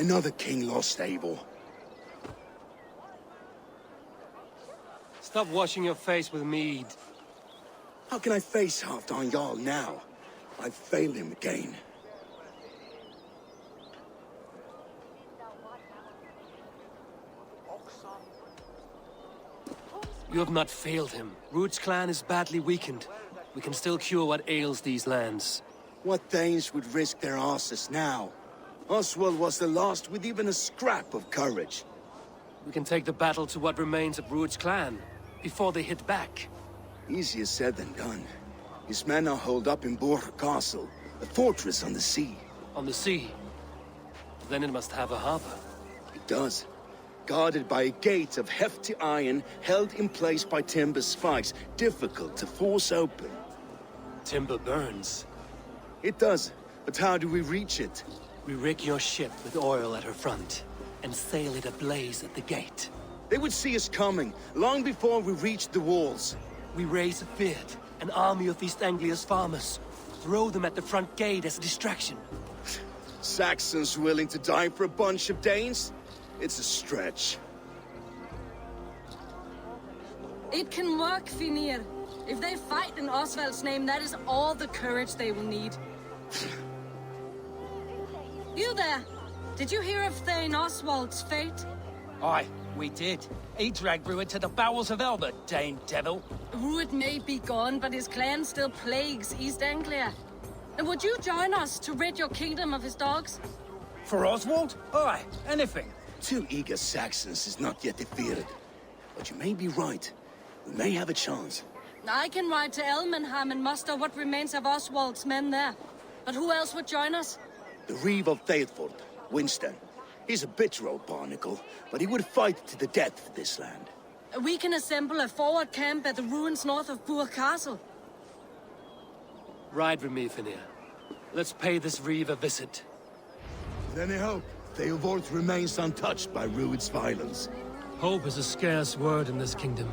Another king lost, Eivor. Stop washing your face with mead. How can I face Halfdan Jarl now? I've failed him again. You have not failed him. Ruud's clan is badly weakened. We can still cure what ails these lands. What Danes would risk their asses now? Oswald was the last with even a scrap of courage. We can take the battle to what remains of Ruud's clan, before they hit back. Easier said than done. His men are holed up in Borg Castle, a fortress on the sea. On the sea? Then it must have a harbor. It does. Guarded by a gate of hefty iron, held in place by timber spikes, difficult to force open. Timber burns. It does, but how do we reach it? We rig your ship with oil at her front, and sail it ablaze at the gate. They would see us coming, long before we reached the walls. We raise a beard, an army of East Anglia's farmers. Throw them at the front gate as a distraction. Saxons willing to die for a bunch of Danes? It's a stretch. It can work, Finir. If they fight in Oswald's name, that is all the courage they will need. You there! Did you hear of Thane Oswald's fate? Aye, we did. He dragged Ruud to the bowels of Elbert, Dane devil. Ruud may be gone, but his clan still plagues East Anglia. And would you join us to rid your kingdom of his dogs? For Oswald? Aye, anything. 2 eager Saxons is not yet defeated. But you may be right. We may have a chance. I can ride to Elmenham and muster what remains of Oswald's men there. But who else would join us? The Reeve of Thetford, Winston. He's a bitter old barnacle, but he would fight to the death for this land. We can assemble a forward camp at the ruins north of Burg Castle. Ride with me, Finir. Let's pay this Reeve a visit. With any hope, Eivor remains untouched by Ruud's violence. Hope is a scarce word in this kingdom.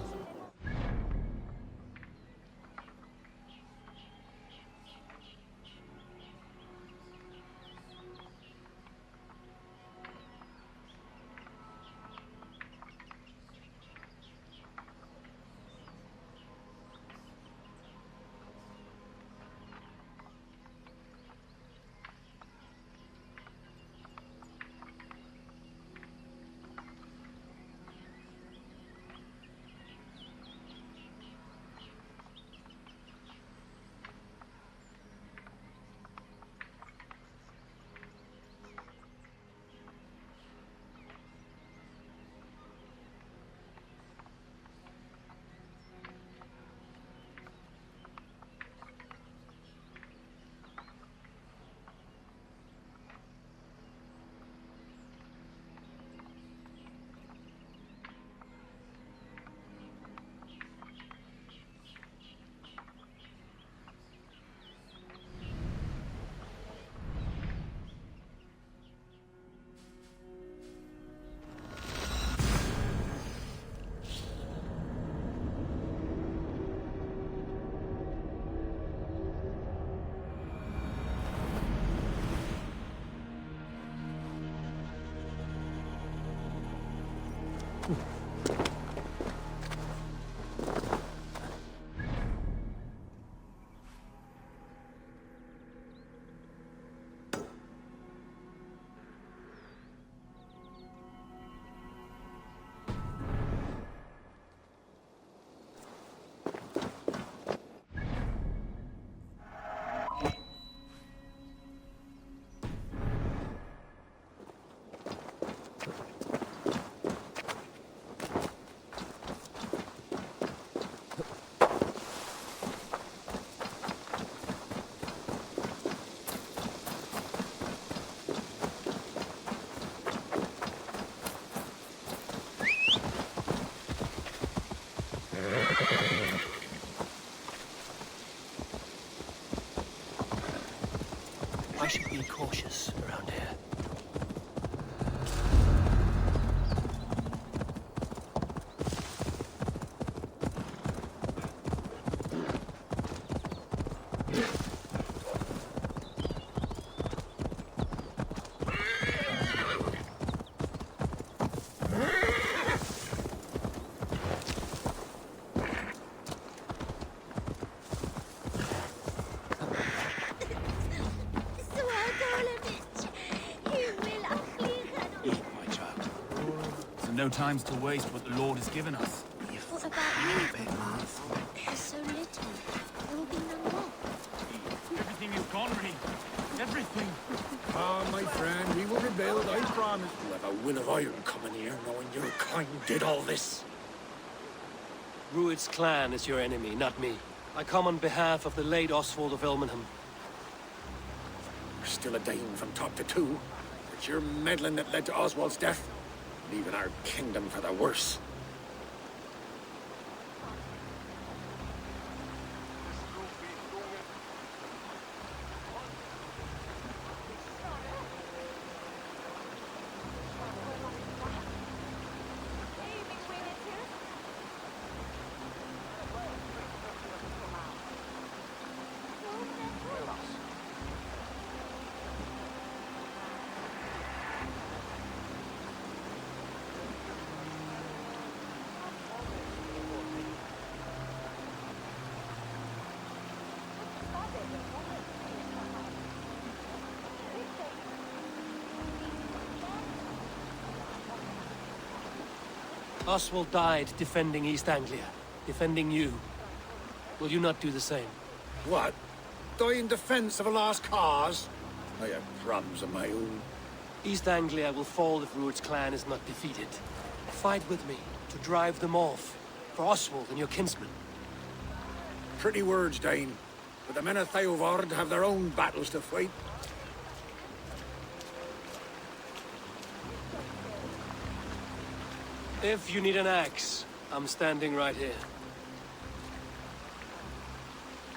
I should be cautious around here. no times to waste what the Lord has given us. What about you? There's so little. There will be none left. Everything is gone, Reed. Everything. Ah, my friend, we will rebuild, I promise. You have a will of iron coming here, knowing your kind did all this. Rued's clan is your enemy, not me. I come on behalf of the late Oswald of Ilmenham. We're still a dying from top to two. It's your meddling that led to Oswald's death, leaving our kingdom for the worse. Oswald died defending East Anglia, defending you. Will you not do the same? What? Die in defense of a lost cause? I have problems of my own. East Anglia will fall if Rued's clan is not defeated. Fight with me to drive them off, for Oswald and your kinsmen. Pretty words, Dane. But the men of Eivor have their own battles to fight. If you need an axe, I'm standing right here.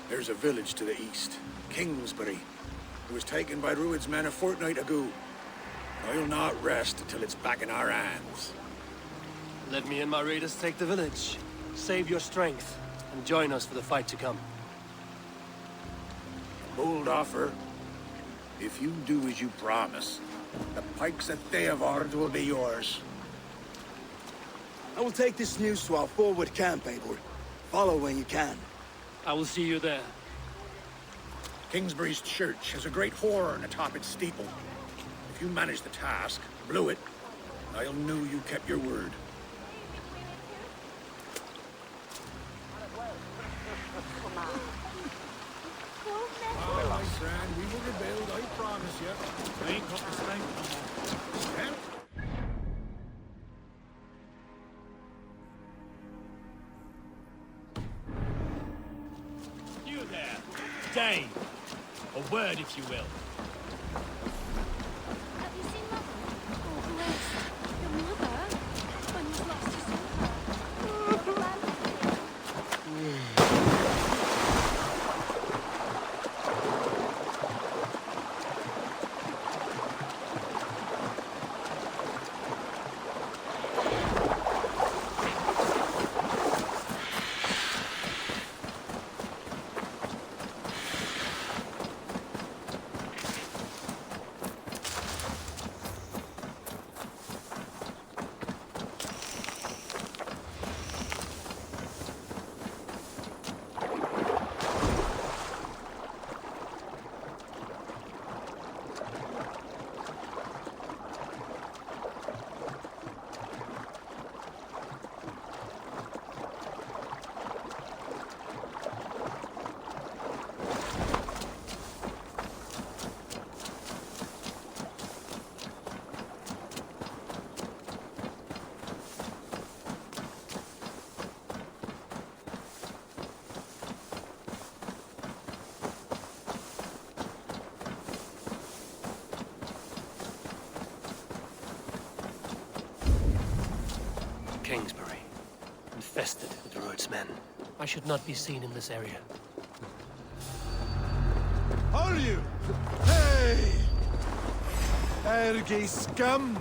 There's a village to the east, Kingsbury. It was taken by Rued's men a fortnight ago. I'll not rest until it's back in our hands. Let me and my raiders take the village. Save your strength, and join us for the fight to come. Bold offer. If you do as you promise, the pikes at Eivor will be yours. I will take this news to our forward camp, Eivor. Follow when you can. I will see you there. Kingsbury's church has a great horn atop its steeple. If you manage the task, blew it, I'll know you kept your word. Oh, my friend, we will rebuild, I promise you. I ain't got the strength no more. Dane, a word if you will. Have you seen Mother? Oh, who else? Your mother? When you've lost Kingsbury, infested with Rued's men. I should not be seen in this area. Are you? Hey! Ergi scum!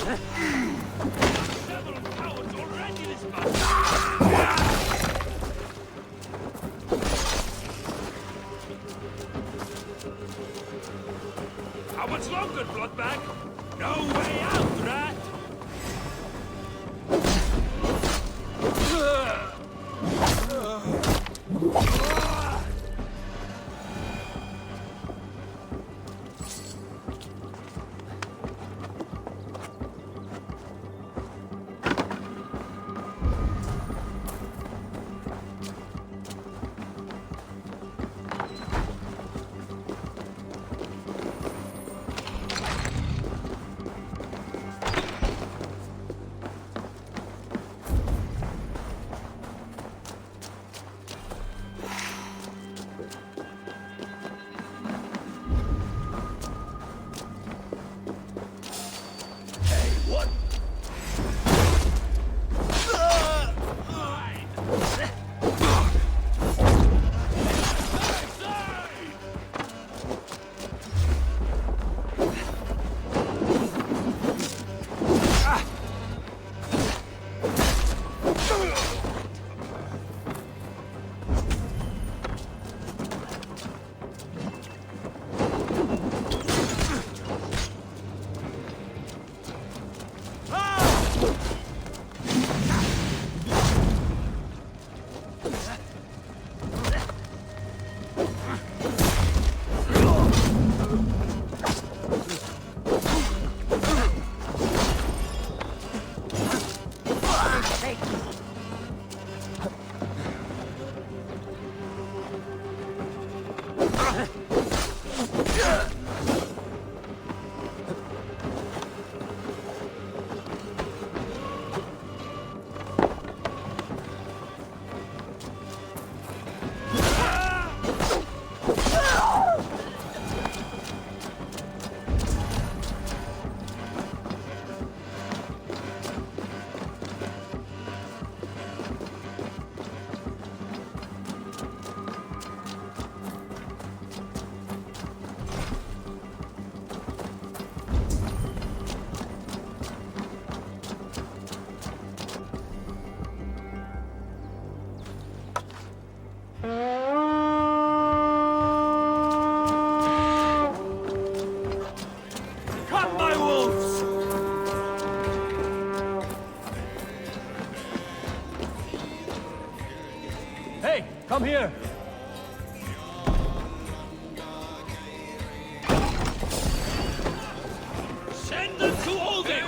How much longer, Bloodbag? No way out, rat! Come here! Send them to Odin!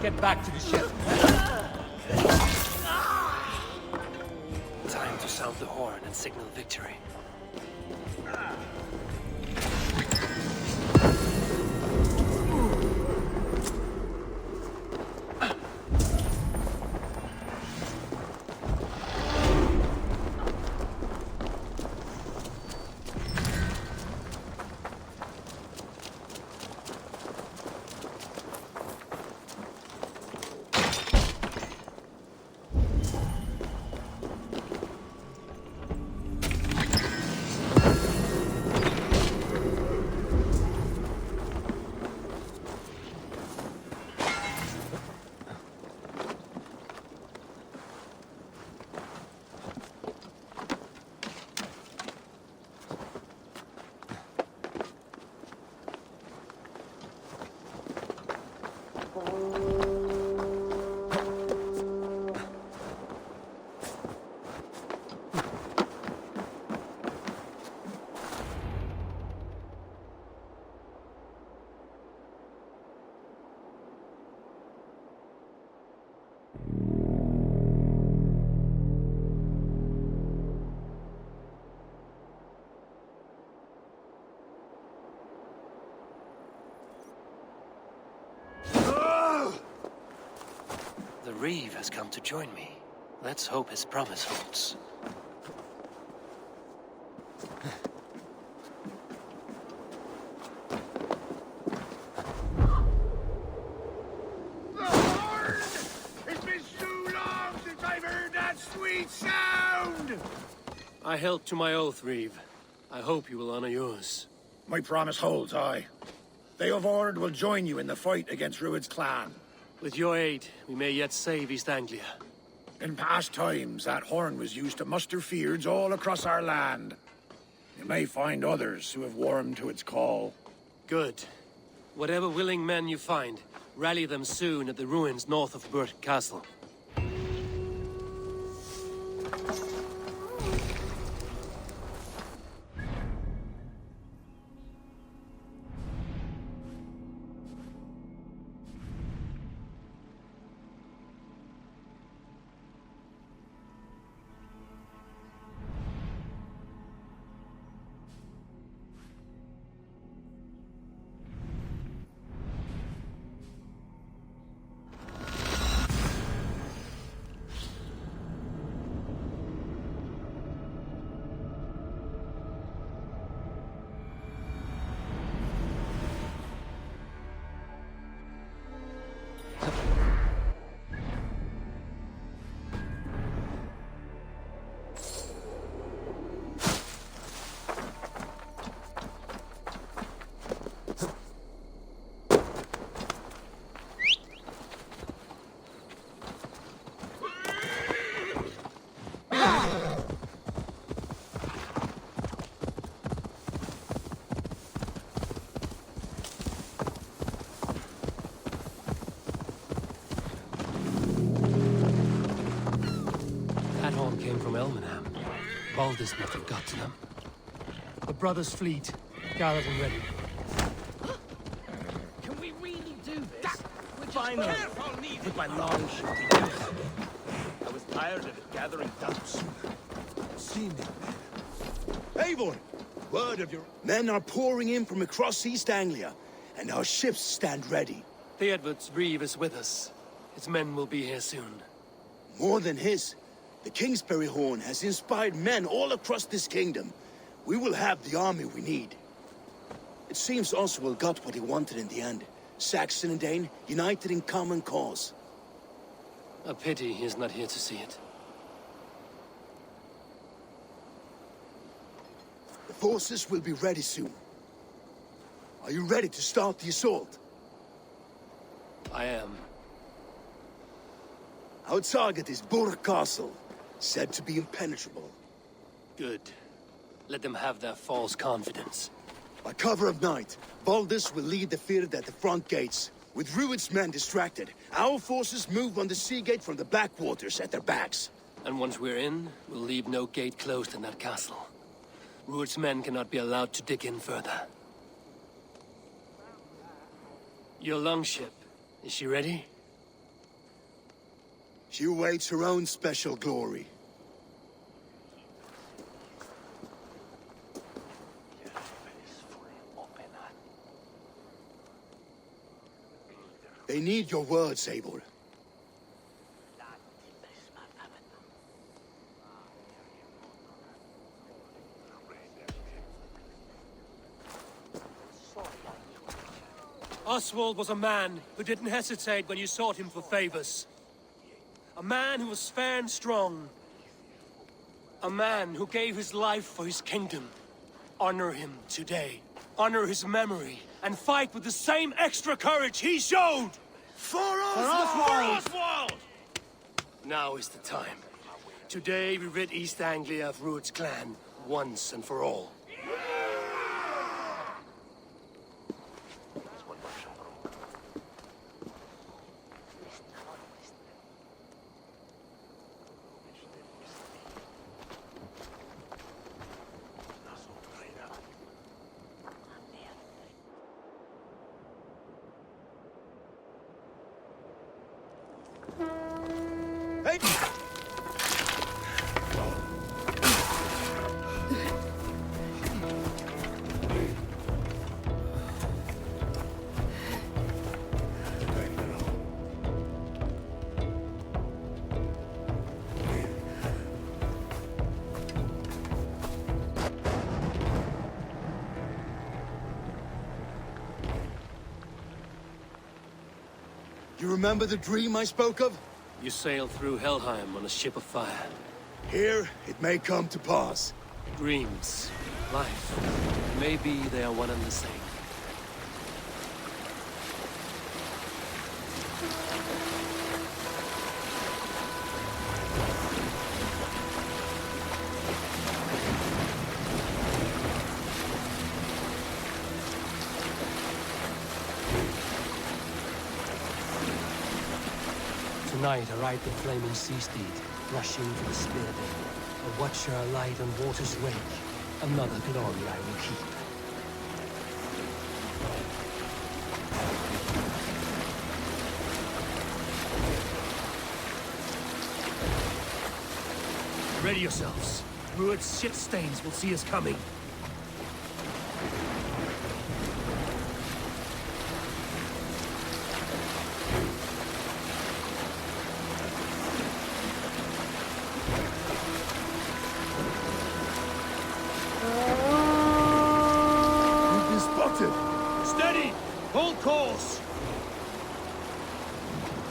Get back to the ship. Time to sound the horn and signal victory. has come to join me. Let's hope his promise holds. It's been so long since I've heard that sweet sound! I held to my oath, Reeve. I hope you will honor yours. My promise holds, aye. Eivor will join you in the fight against Rued's clan. With your aid, we may yet save East Anglia. In past times, that horn was used to muster fyrds all across our land. You may find others who have warmed to its call. Good. Whatever willing men you find, rally them soon at the ruins north of Burt Castle. Came from Elmenham. Baldus must have got to them. The brothers' fleet, gathered and ready. Can we really do this? Finally, with my long shooting gun. I was tired of it gathering dust. Seen it. Eivor! Word of your men are pouring in from across East Anglia, and our ships stand ready. Theodward's Reeve is with us. His men will be here soon. More than his. The Kingsbury Horn has inspired men all across this kingdom. We will have the army we need. It seems Oswald got what he wanted in the end. Saxon and Dane united in common cause. A pity he is not here to see it. The forces will be ready soon. Are you ready to start the assault? I am. Our target is Burt Castle, said to be impenetrable. Good. Let them have their false confidence. By cover of night, Baldus will lead the fyrd at the front gates. With Rued's men distracted, our forces move on the sea gate from the backwaters at their backs. And once we're in, we'll leave no gate closed in that castle. Rued's men cannot be allowed to dig in further. Your longship, is she ready? She awaits her own special glory. They need your words, Eivor. Oswald was a man who didn't hesitate when you sought him for favors. A man who was fair and strong. A man who gave his life for his kingdom. Honor him today. Honor his memory. And fight with the same extra courage he showed! For Oswald! For Oswald! Now is the time. Today we rid East Anglia of Rued's clan, once and for all. remember the dream I spoke of? You sailed through Helheim on a ship of fire. Here, it may come to pass. Dreams, life, maybe they are one and the same. Tonight I ride the flaming sea steed, rushing to the spear bin. A watcher alight on water's wake. Another glory I will keep. Ready yourselves. Rued's ship stains will see us coming. Steady! Hold course!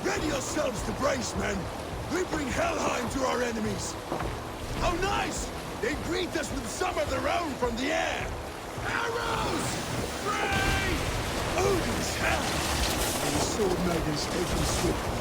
Ready yourselves to brace, men! We bring Helheim to our enemies! How nice! They greet us with some of their own from the air! Arrows! Brave! Odin's hell! The sword maidens taking swiftly.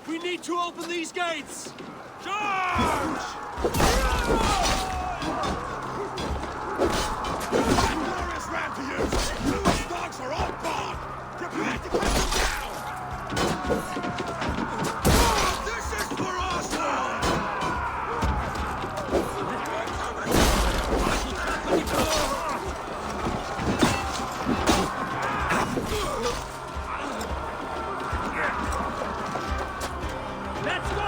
We need to open these gates! Charge! Glorious ram to use! Lewis dogs are all gone! Prepare to cut them down! This is for us now! Let's go!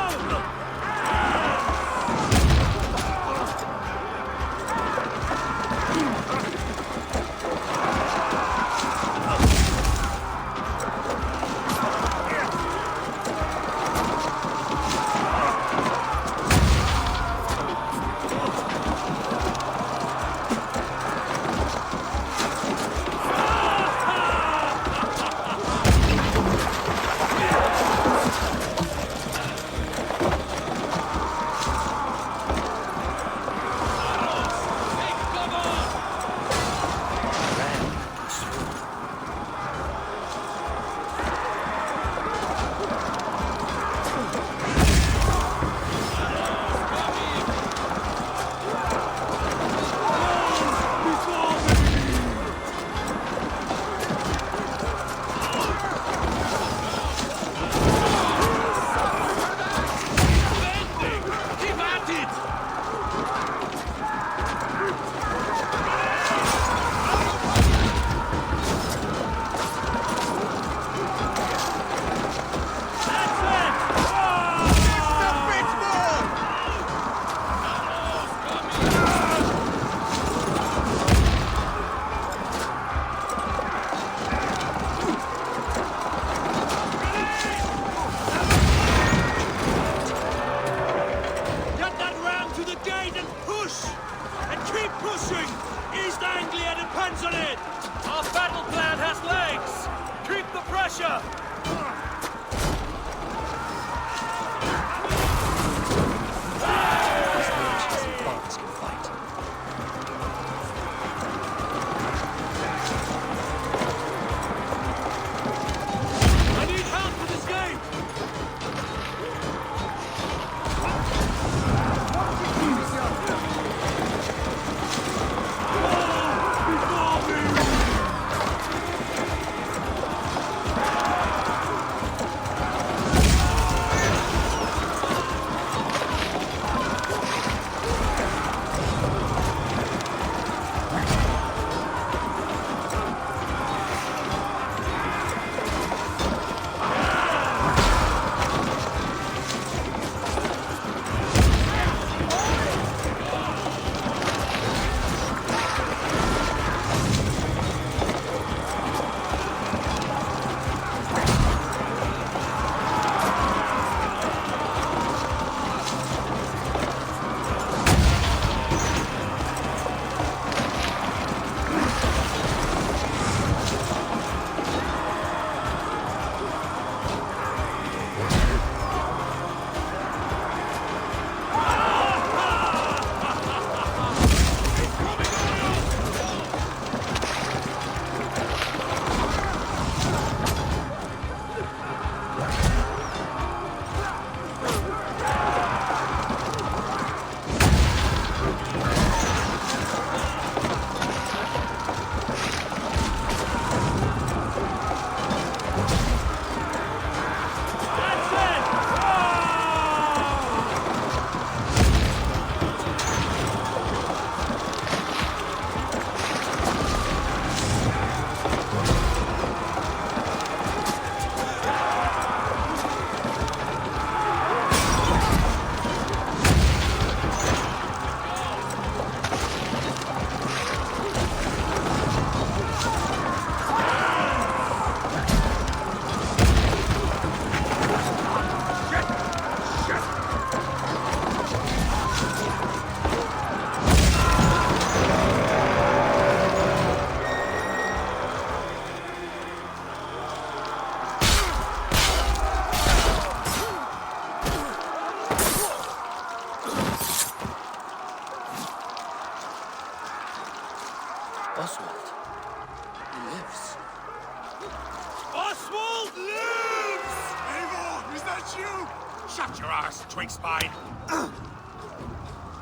fine.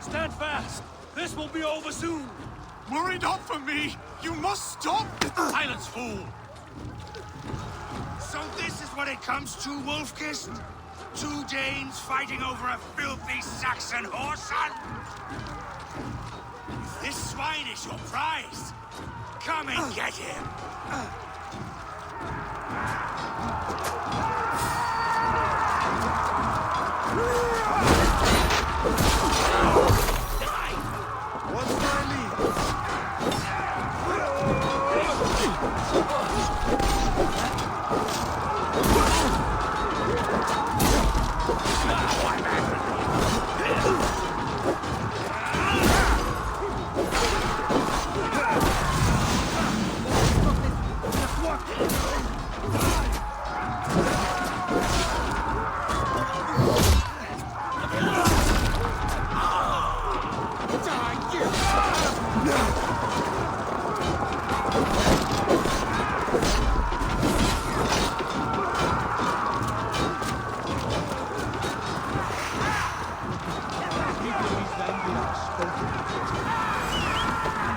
Stand fast! This will be over soon! Worry not for me! You must stop! Silence, fool! So this is what it comes to, Wolf-Kissed? 2 Danes fighting over a filthy Saxon whoreson? If this swine is your prize, come and get him! What's my lead?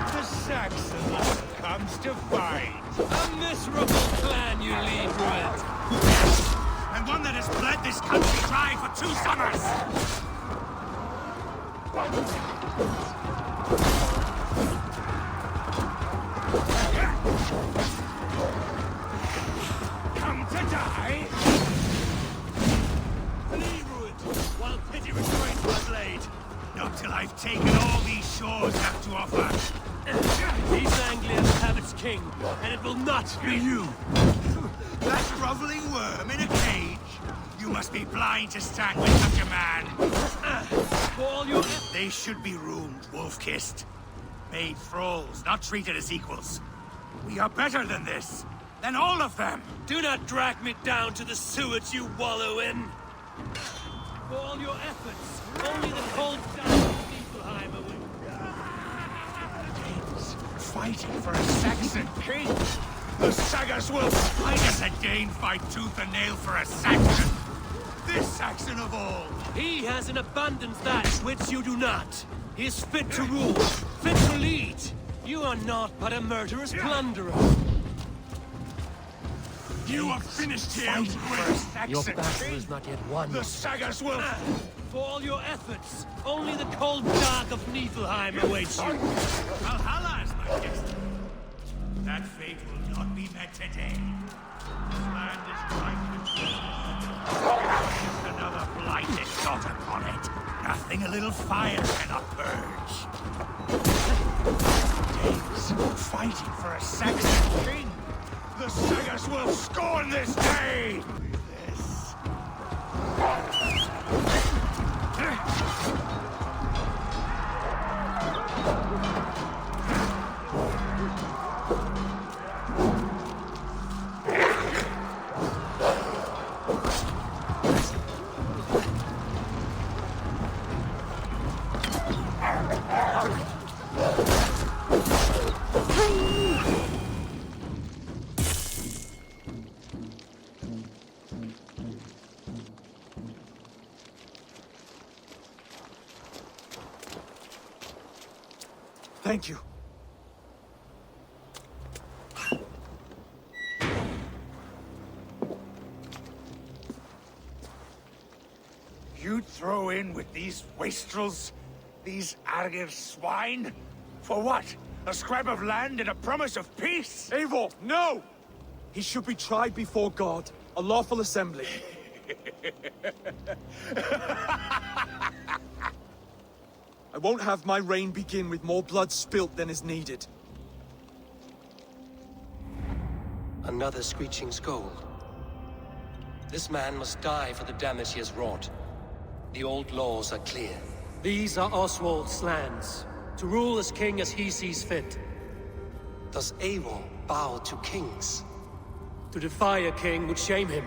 The Saxon Lord comes to fight. A miserable clan you lead, Druid. And one that has bled this country dry for 2 summers! Come to die? Flee, Druid, while pity restrains my blade. Not till I've taken all these shores have to offer. East Anglia will have its king, and it will not be you. That groveling worm in a cage? You must be blind to stand with such a man. For all your... They should be roomed, Wolf-Kissed. Made thralls, not treated as equals. We are better than this. Than all of them. Do not drag me down to the sewage you wallow in. For all your efforts, only the cold dark of Niflheim will... Fighting for a Saxon king. The Sagas will... Why does a Dane fight tooth and nail for a Saxon? This Saxon of all. He has in abundance that which you do not. He is fit to rule, fit to lead. You are not but a murderous plunderer. You are finished here for a Saxon Your battle king. is not yet won. The Sagas will... For all your efforts, only the cold dark of Niflheim awaits you. Valhalla is my destiny. That fate will not be met today. This land is ripe with just another blighted dot upon it. Nothing a little fire cannot purge. Danes fighting for a Saxon king. The Sagas will scorn this day! This... Thank you. You throw in with these wastrels? These Argir swine? For what? A scrap of land and a promise of peace? Eivor, no! He should be tried before God, a lawful assembly. I won't have my reign begin with more blood spilt than is needed. Another screeching scold. This man must die for the damage he has wrought. The old laws are clear. These are Oswald's lands, to rule as king as he sees fit. Does Eivor bow to kings? To defy a king would shame him.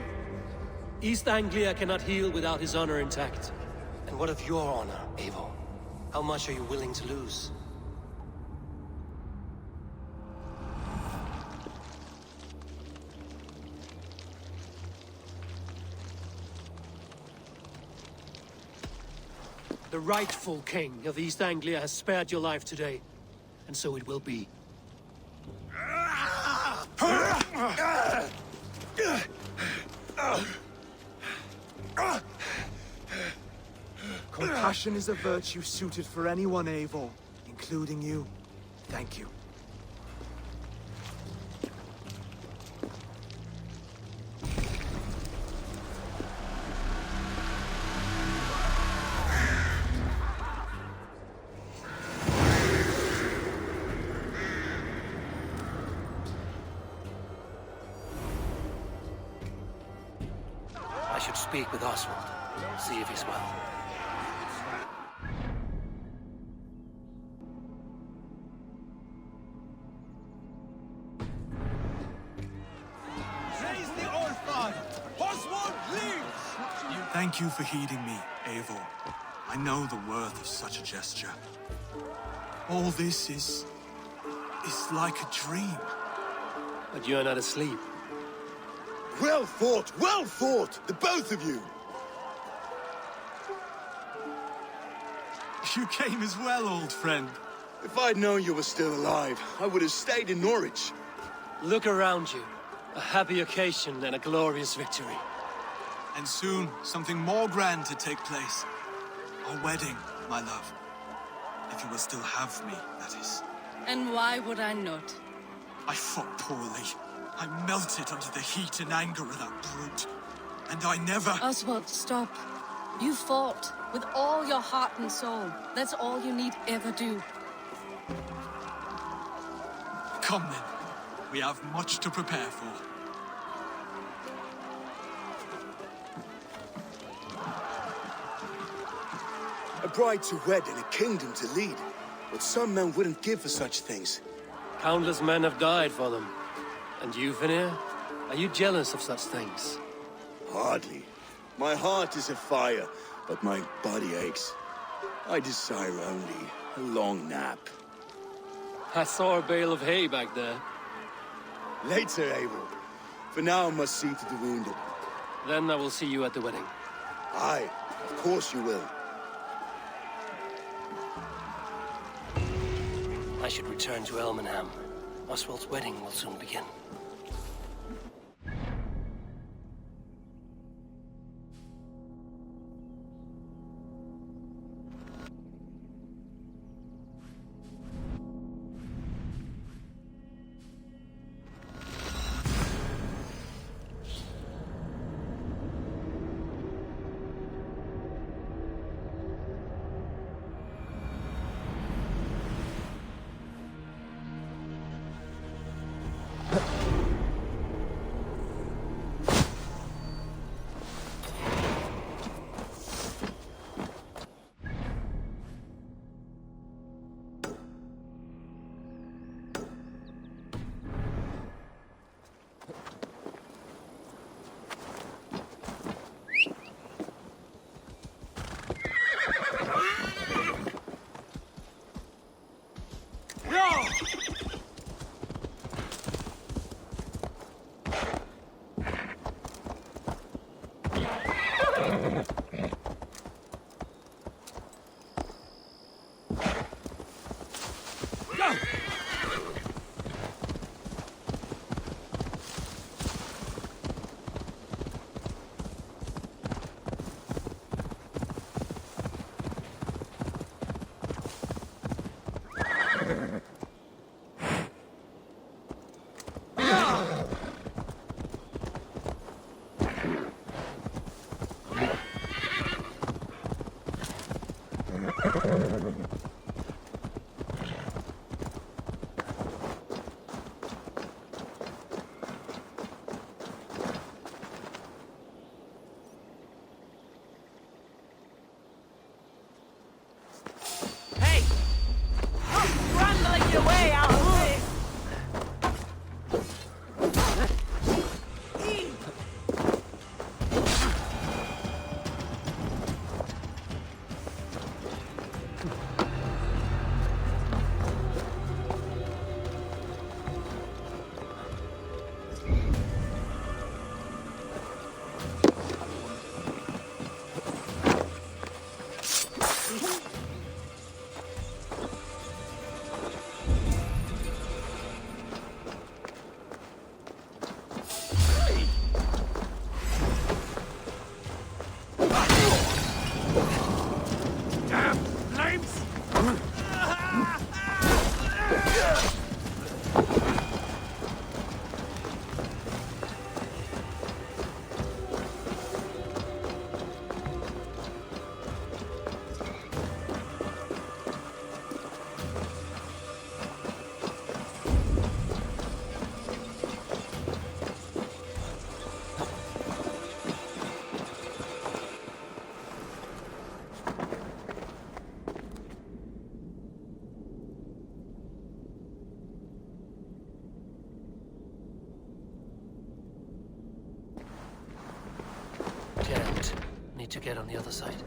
East Anglia cannot heal without his honor intact. And what of your honor, Eivor? How much are you willing to lose? The rightful king of East Anglia has spared your life today, and so it will be. Compassion is a virtue suited for anyone, Eivor, including you. Thank you. I should speak with Oswald, see if he's well. Thank you for heeding me, Eivor. I know the worth of such a gesture. All this is like a dream. But you're not asleep. Well fought, the both of you! You came as well, old friend. If I'd known you were still alive, I would have stayed in Norwich. Look around you. A happy occasion and a glorious victory. And soon, something more grand to take place. Our wedding, my love. If you will still have me, that is. And why would I not? I fought poorly. I melted under the heat and anger of that brute. And I never... Oswald, stop. You fought with all your heart and soul. That's all you need ever do. Come then. We have much to prepare for. A bride to wed and a kingdom to lead. What some men wouldn't give for such things. Countless men have died for them. And you, Vanir? Are you jealous of such things? Hardly. My heart is afire, but my body aches. I desire only a long nap. I saw a bale of hay back there. Later, Eivor. For now, I must see to the wounded. Then I will see you at the wedding. Aye, of course you will. I should return to Elmenham. Oswald's wedding will soon begin. need to get on the other side.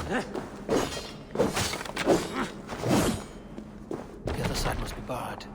The other side must be barred.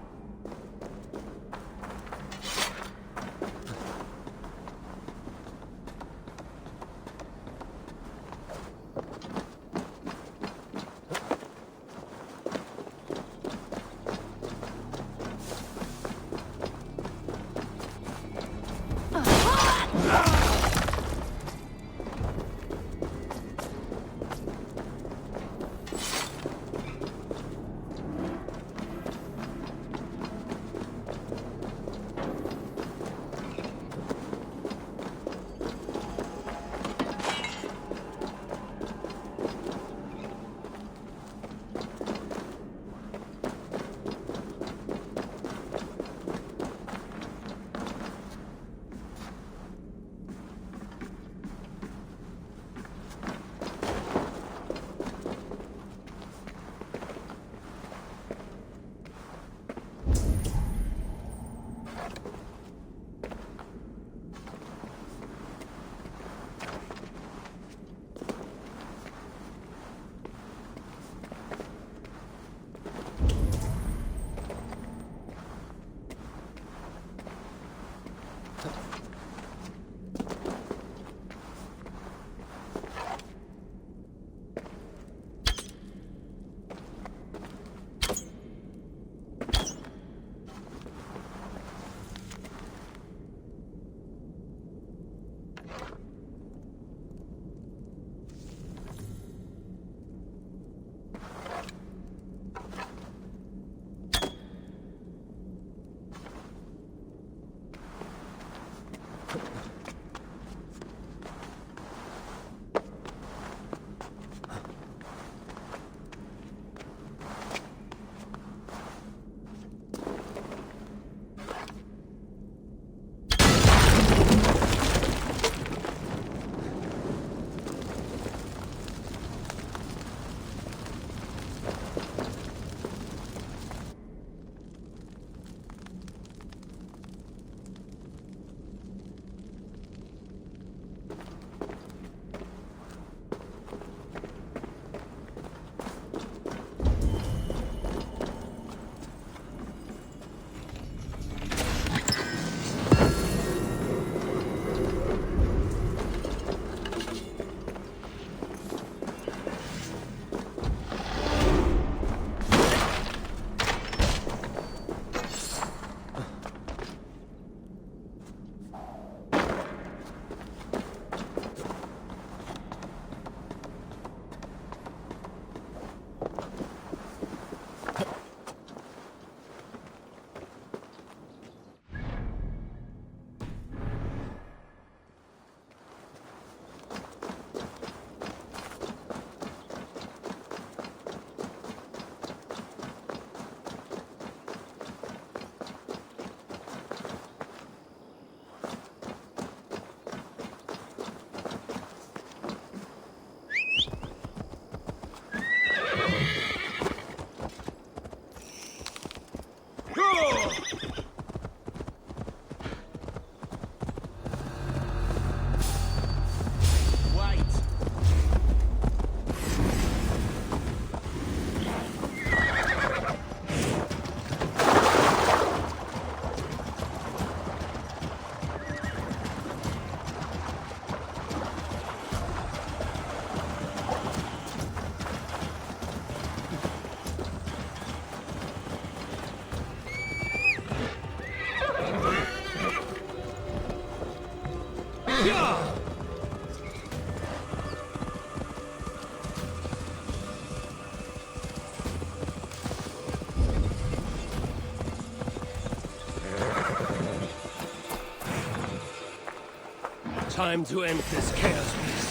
Time to end this chaos beast.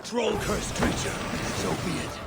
troll-cursed creature. So be it.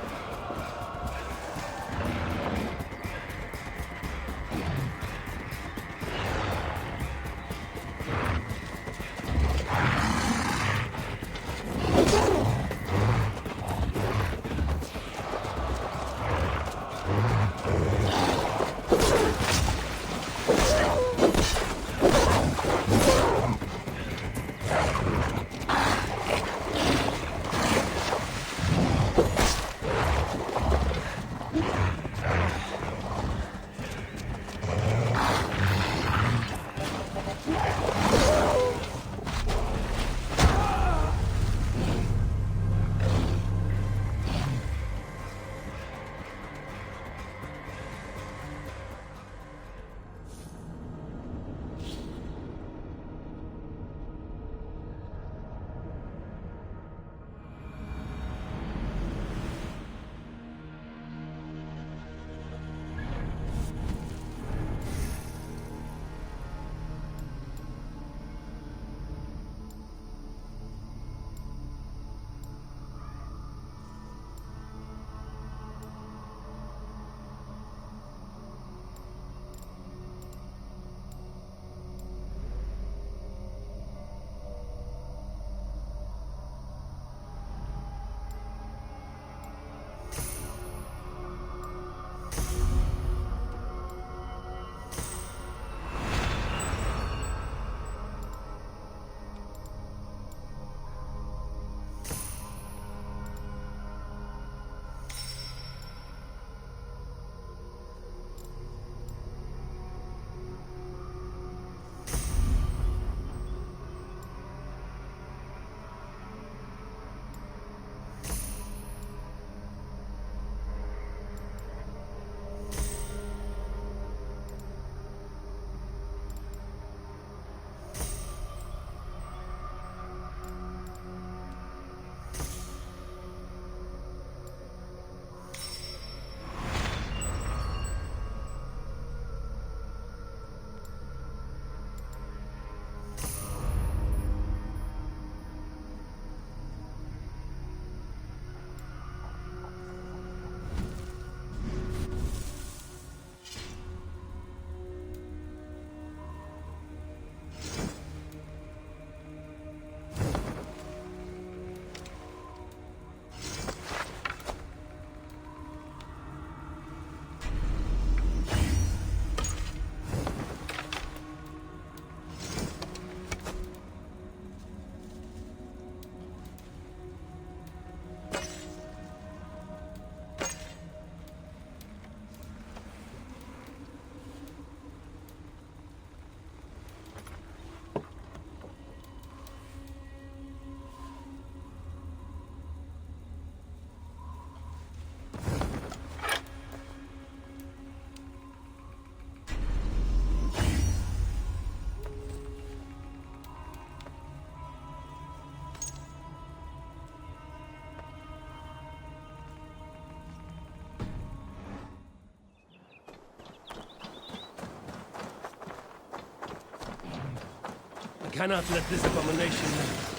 Cannot let this abomination live.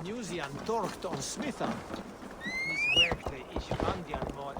Newsy an Torcht on Smitha. Mis werkte ich Randian mod.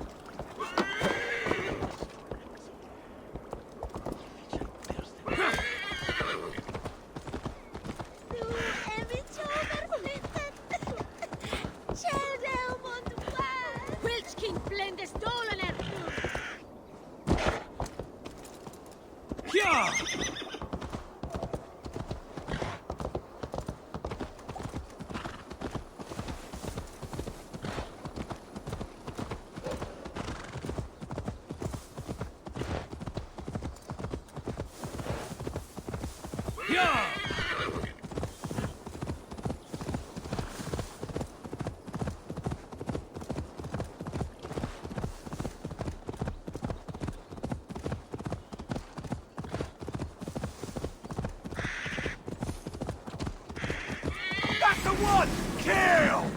That's the one! Kill!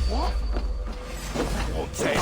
Won't take.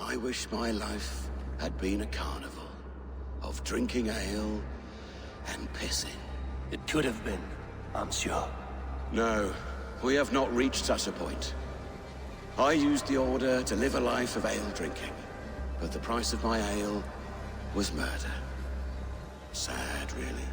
I wish my life had been a carnival of drinking ale and pissing. It could have been, I'm sure. No, we have not reached such a point. I used the Order to live a life of ale drinking, but the price of my ale was murder. Sad, really.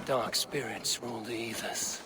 Dark spirits rule the ethers.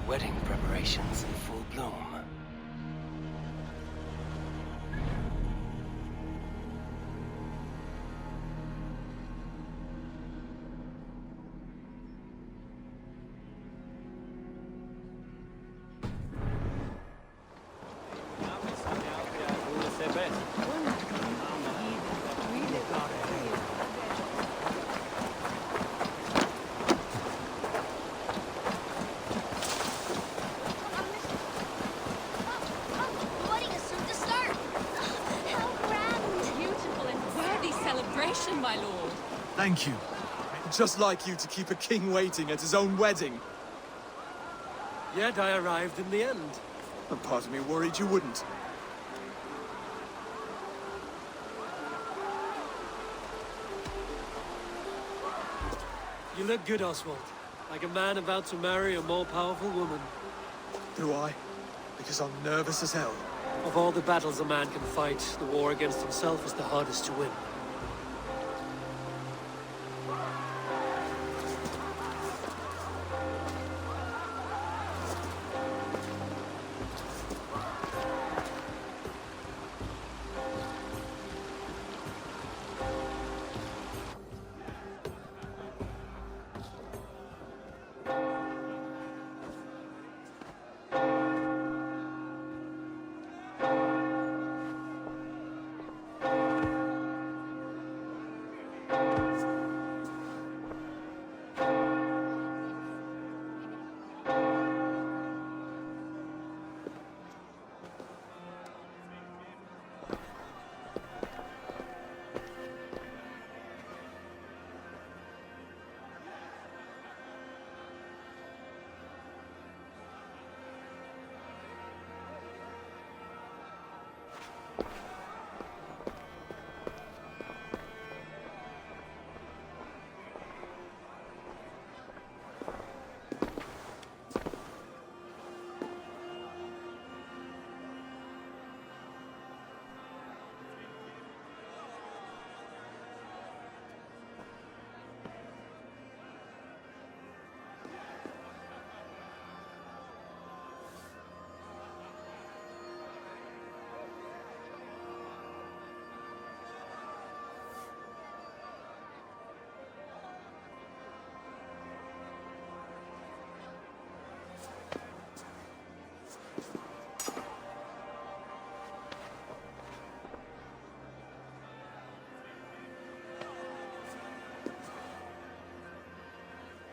Wedding preparations in full bloom. Thank you. Just like you to keep a king waiting at his own wedding. Yet I arrived in the end. And part of me worried you wouldn't. You look good, Oswald. Like a man about to marry a more powerful woman. Do I? Because I'm nervous as hell. Of all the battles a man can fight, the war against himself is the hardest to win.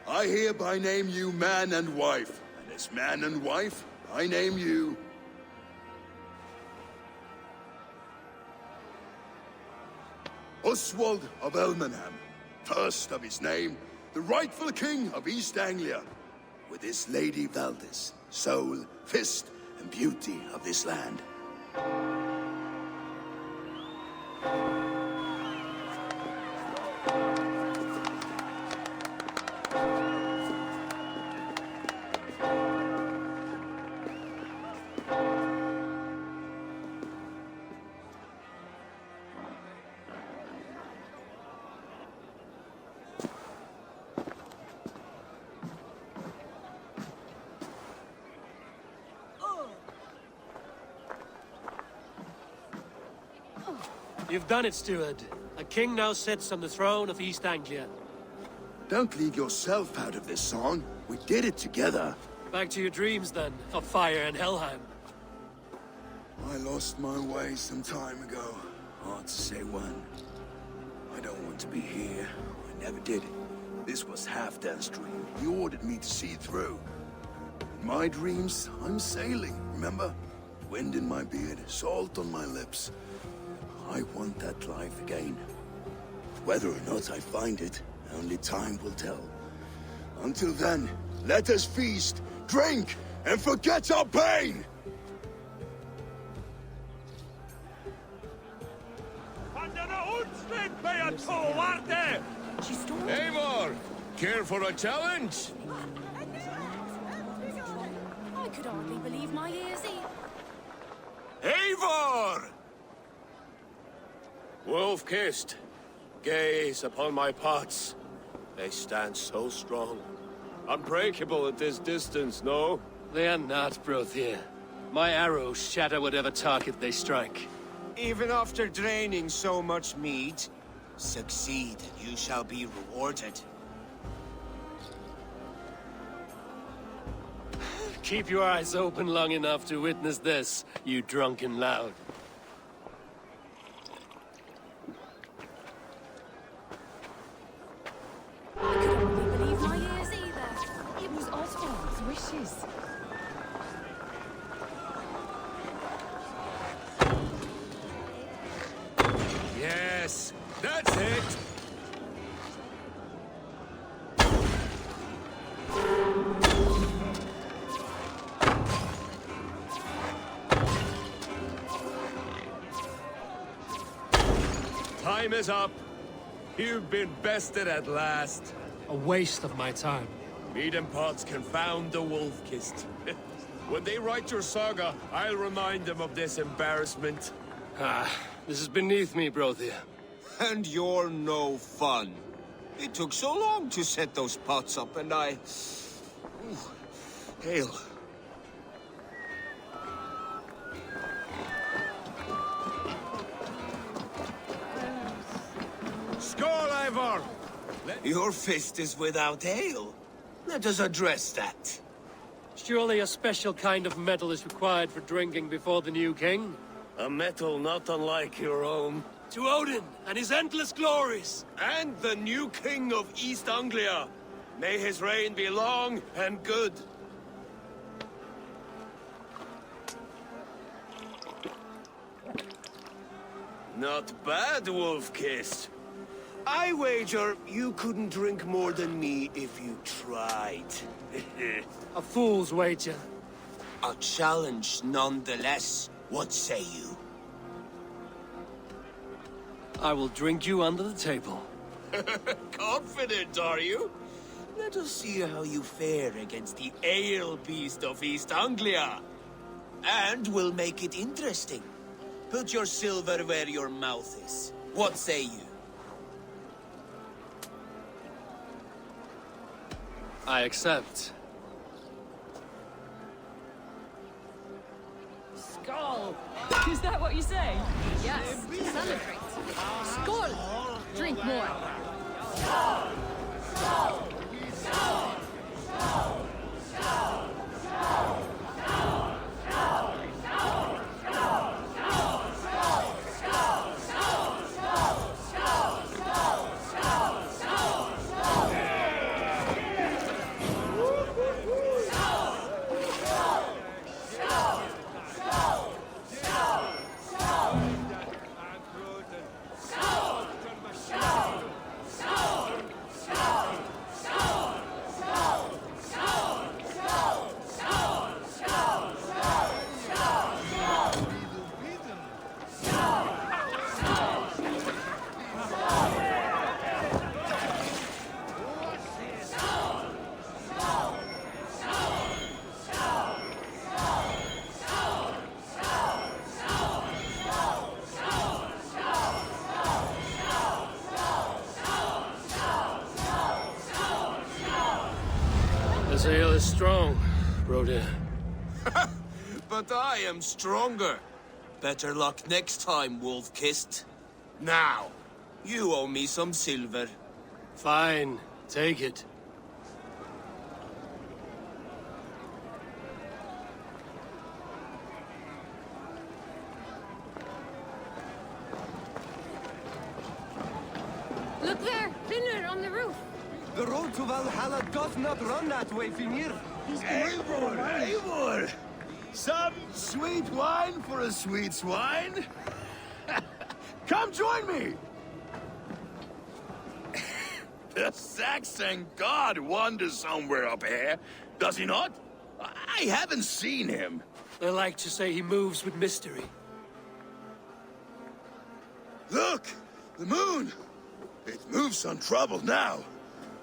I hereby name you man and wife, and as man and wife, I name you... Oswald of Elmenham, first of his name, the rightful king of East Anglia, with this Lady Valdis, soul, fist, and beauty of this land. You've done it, steward. A king now sits on the throne of East Anglia. Don't leave yourself out of this song. We did it together. Back to your dreams, then, of fire and Helheim. I lost my way some time ago. Hard to say when. I don't want to be here. I never did. This was Halfdan's dream. He ordered me to see it through. In my dreams, I'm sailing, remember? Wind in my beard, salt on my lips. I want that life again. Whether or not I find it, only time will tell. Until then, let us feast, drink, and forget our pain! Eivor, care for a challenge? I could hardly believe my ears. Eivor! Wolf-kissed, gaze upon my pots. They stand so strong. Unbreakable at this distance, no? They are not, Brothier. My arrows shatter whatever target they strike. Even after draining so much mead, succeed and you shall be rewarded. Keep your eyes open long enough to witness this, you drunken loud. I could hardly believe my ears either. It was Oswald's wishes. Yes, that's it! Time is up. You've been bested at last. A waste of my time. Meat pots confound the wolf-kissed. When they write your saga, I'll remind them of this embarrassment. This is beneath me, Brothir. And you're no fun. It took so long to set those pots up, and I... Ooh, hail. Skål, Eivor! Your fist is without ale. Let us address that. Surely a special kind of metal is required for drinking before the new king? A metal not unlike your own. To Odin and his endless glories! And the new king of East Anglia. May his reign be long and good. Not bad, Wolf-Kissed. I wager you couldn't drink more than me if you tried. A fool's wager. A challenge nonetheless. What say you? I will drink you under the table. Confident, are you? Let us see how you fare against the ale beast of East Anglia. And we'll make it interesting. Put your silver where your mouth is. What say you? I accept. Skull! Is that what you say? Yes, celebrate. Skål! Drink more. This ale is strong, Brothir. But I am stronger. Better luck next time, Wolf-Kissed. Now, you owe me some silver. Fine, take it. Look there! Finner on the roof! The road to Valhalla does not run that way, Finir. Eivor! Eivor! Some sweet wine for a sweet swine? Come join me! The Saxon god wanders somewhere up here, does he not? I haven't seen him. They like to say he moves with mystery. Look! The moon! It moves untroubled now.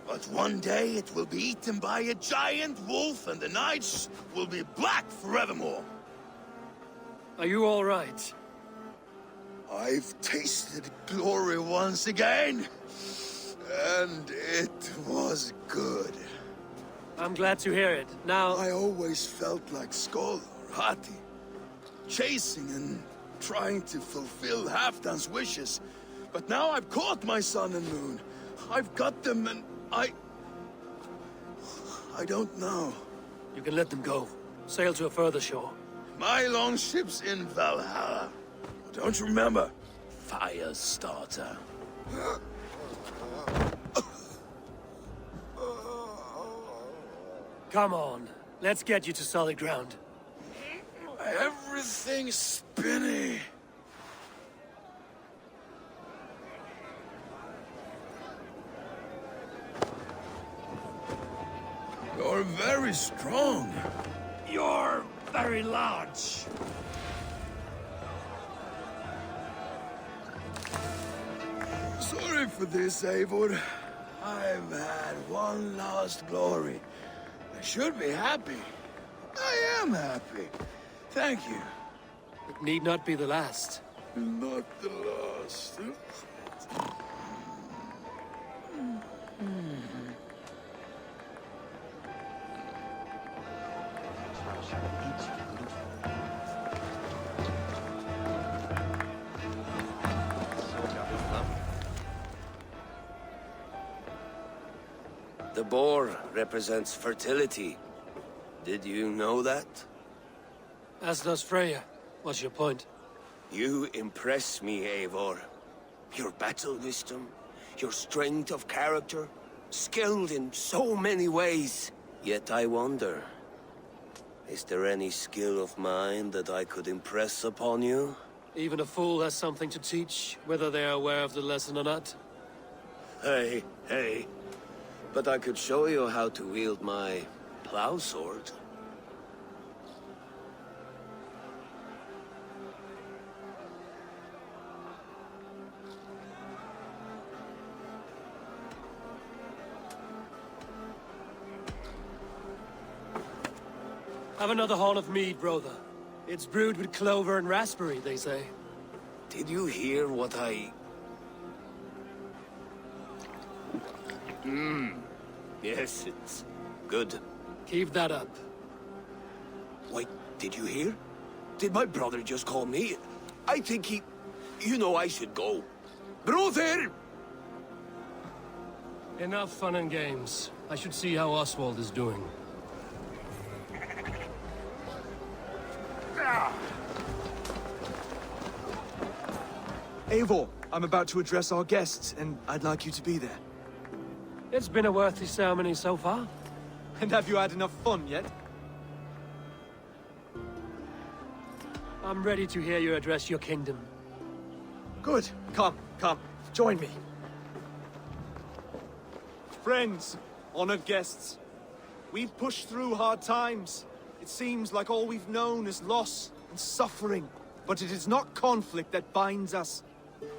But one day it will be eaten by a giant wolf and the nights will be black forevermore. Are you all right? I've tasted glory once again. And it was good. I'm glad to hear it. Now... I always felt like Skoll or Hati. Chasing and trying to fulfill Halfdan's wishes. But now I've caught my sun and moon. I've got them and I don't know. You can let them go. Sail to a further shore. My longship's in Valhalla. Don't you remember? Fire starter. Come on. Let's get you to solid ground. Everything's spinny. You're very strong. You're very large. Sorry for this, Eivor. I've had one last glory. I should be happy. I am happy. Thank you. It need not be the last. Not the last. The boar represents fertility. Did you know that? As does Freya. What's your point? You impress me, Eivor. Your battle wisdom, your strength of character, skilled in so many ways. Yet I wonder, is there any skill of mine that I could impress upon you? Even a fool has something to teach, whether they are aware of the lesson or not. Hey. But I could show you how to wield my plow sword. Have another horn of mead, brother. It's brewed with clover and raspberry, they say. Did you hear what I... Yes, it's good. Keep that up. Wait, did you hear? Did my brother just call me? I think he... You know I should go. Brother! Enough fun and games. I should see how Oswald is doing. Eivor, I'm about to address our guests, and I'd like you to be there. It's been a worthy ceremony so far. And have you had enough fun yet? I'm ready to hear you address your kingdom. Good. Come. Join me. Friends, honored guests. We've pushed through hard times. It seems like all we've known is loss and suffering. But it is not conflict that binds us.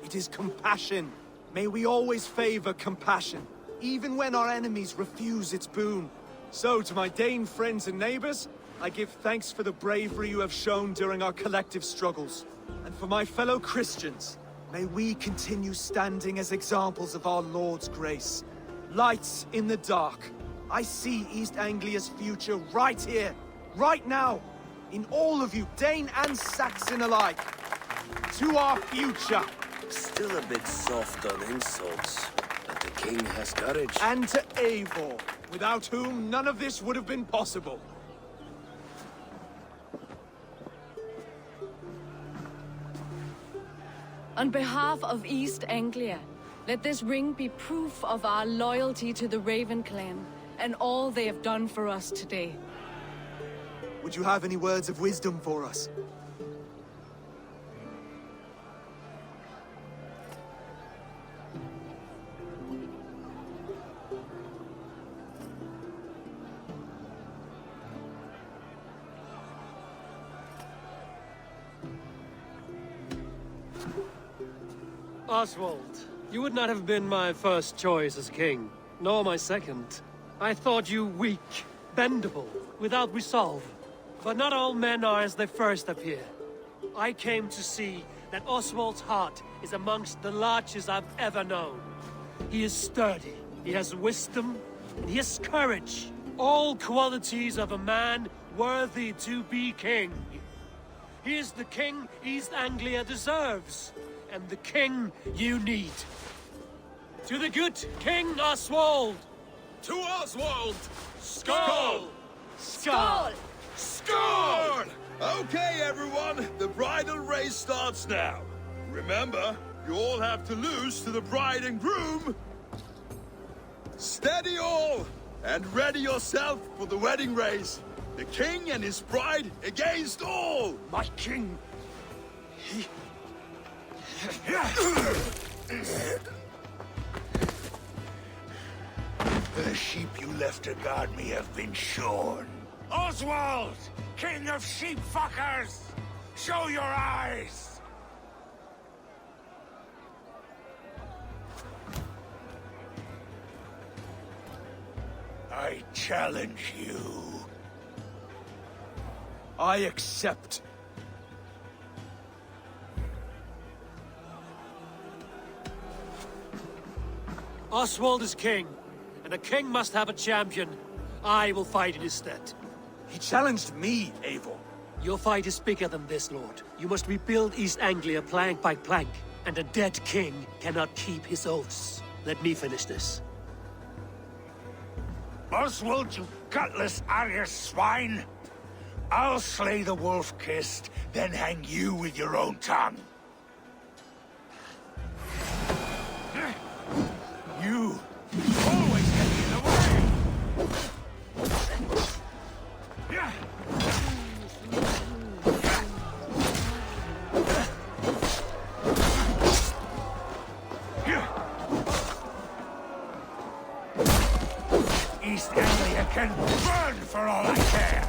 It is compassion. May we always favor compassion, even when our enemies refuse its boon. So, to my Dane friends and neighbors, I give thanks for the bravery you have shown during our collective struggles. And for my fellow Christians, may we continue standing as examples of our Lord's grace. Lights in the dark. I see East Anglia's future right here, right now, in all of you, Dane and Saxon alike. To our future. Still a bit soft on insults, but the king has courage. And to Eivor, without whom none of this would have been possible. On behalf of East Anglia, let this ring be proof of our loyalty to the Raven clan and all they have done for us today. Would you have any words of wisdom for us? Oswald, you would not have been my first choice as king, nor my second. I thought you weak, bendable, without resolve. But not all men are as they first appear. I came to see that Oswald's heart is amongst the largest I've ever known. He is sturdy, he has wisdom, and he has courage. All qualities of a man worthy to be king. He is the king East Anglia deserves, and the king you need. To the good King Oswald! To Oswald! Skull! Skull! Skull! Okay, everyone, the bridal race starts now. Remember, you all have to lose to the bride and groom. Steady all, and ready yourself for the wedding race. The king and his bride against all! My king! The sheep you left to guard me have been shorn. Oswald! King of sheep fuckers! Show your eyes! I challenge you. I accept. Oswald is king, and a king must have a champion. I will fight in his stead. He challenged me, Eivor. Your fight is bigger than this, Lord. You must rebuild East Anglia plank by plank, and a dead king cannot keep his oaths. Let me finish this. Oswald, you gutless Arya swine! I'll slay the wolf-kissed, then hang you with your own tongue. You always get in the way! East Anglia can burn for all I care!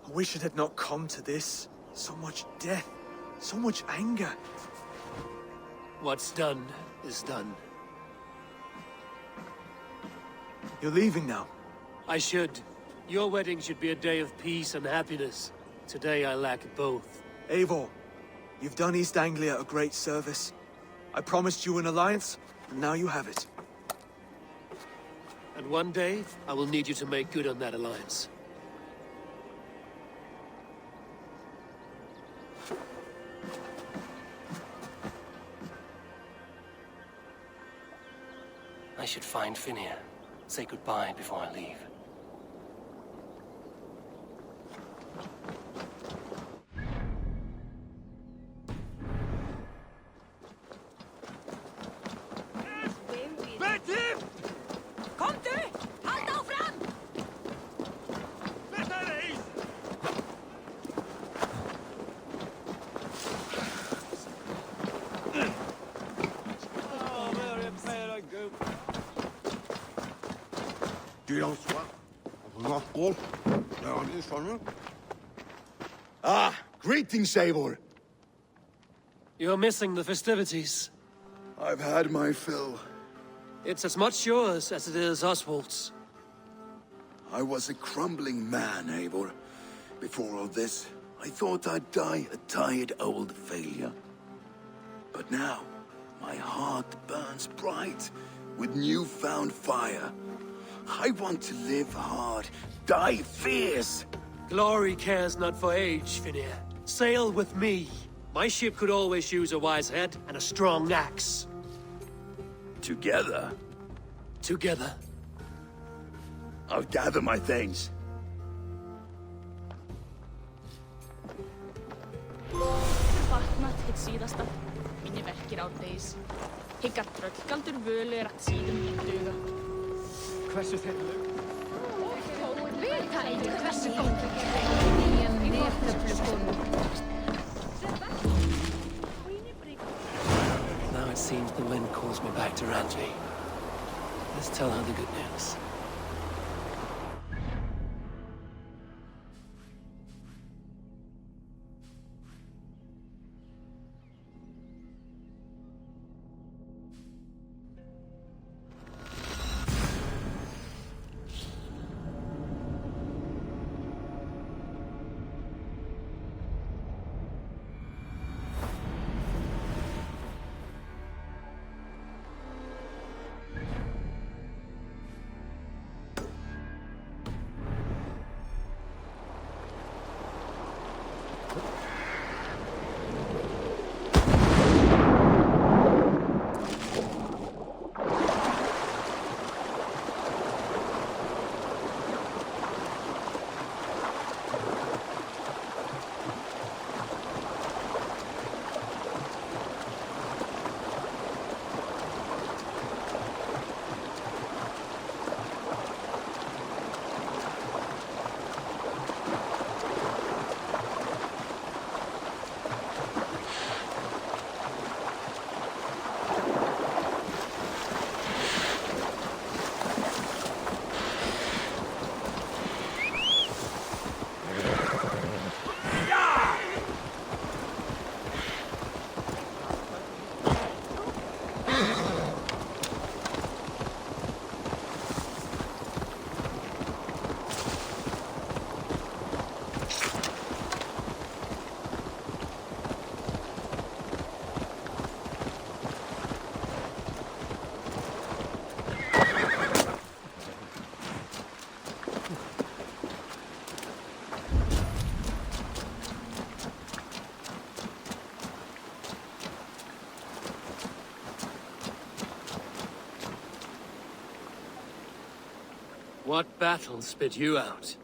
I wish it had not come to this. So much death, so much anger. What's done is done. You're leaving now. I should. Your wedding should be a day of peace and happiness. Today I lack both. Eivor, you've done East Anglia a great service. I promised you an alliance, and now you have it. And one day, I will need you to make good on that alliance. I should find Finnir. Say goodbye before I leave. Kom du! Halt av fram! Ah, greetings, Eivor. You're missing the festivities. I've had my fill. It's as much yours as it is Oswald's. I was a crumbling man, Eivor. Before all this, I thought I'd die a tired old failure. But now, my heart burns bright with newfound fire. I want to live hard, die fierce. Glory cares not for age, Finnir. Sail with me. My ship could always use a wise head and a strong axe. Together? Together. I'll gather my things. Fatnat hit síðasta. Minni verkir árdegis. Hyggar tröllgaldur völu að síðum duga. Hversu þeirra? Vita ekki hversu góð. Nýjan nefnöflu konu. Now it seems the wind calls me back to Randvi. Let's tell her the good news. What battle spit you out?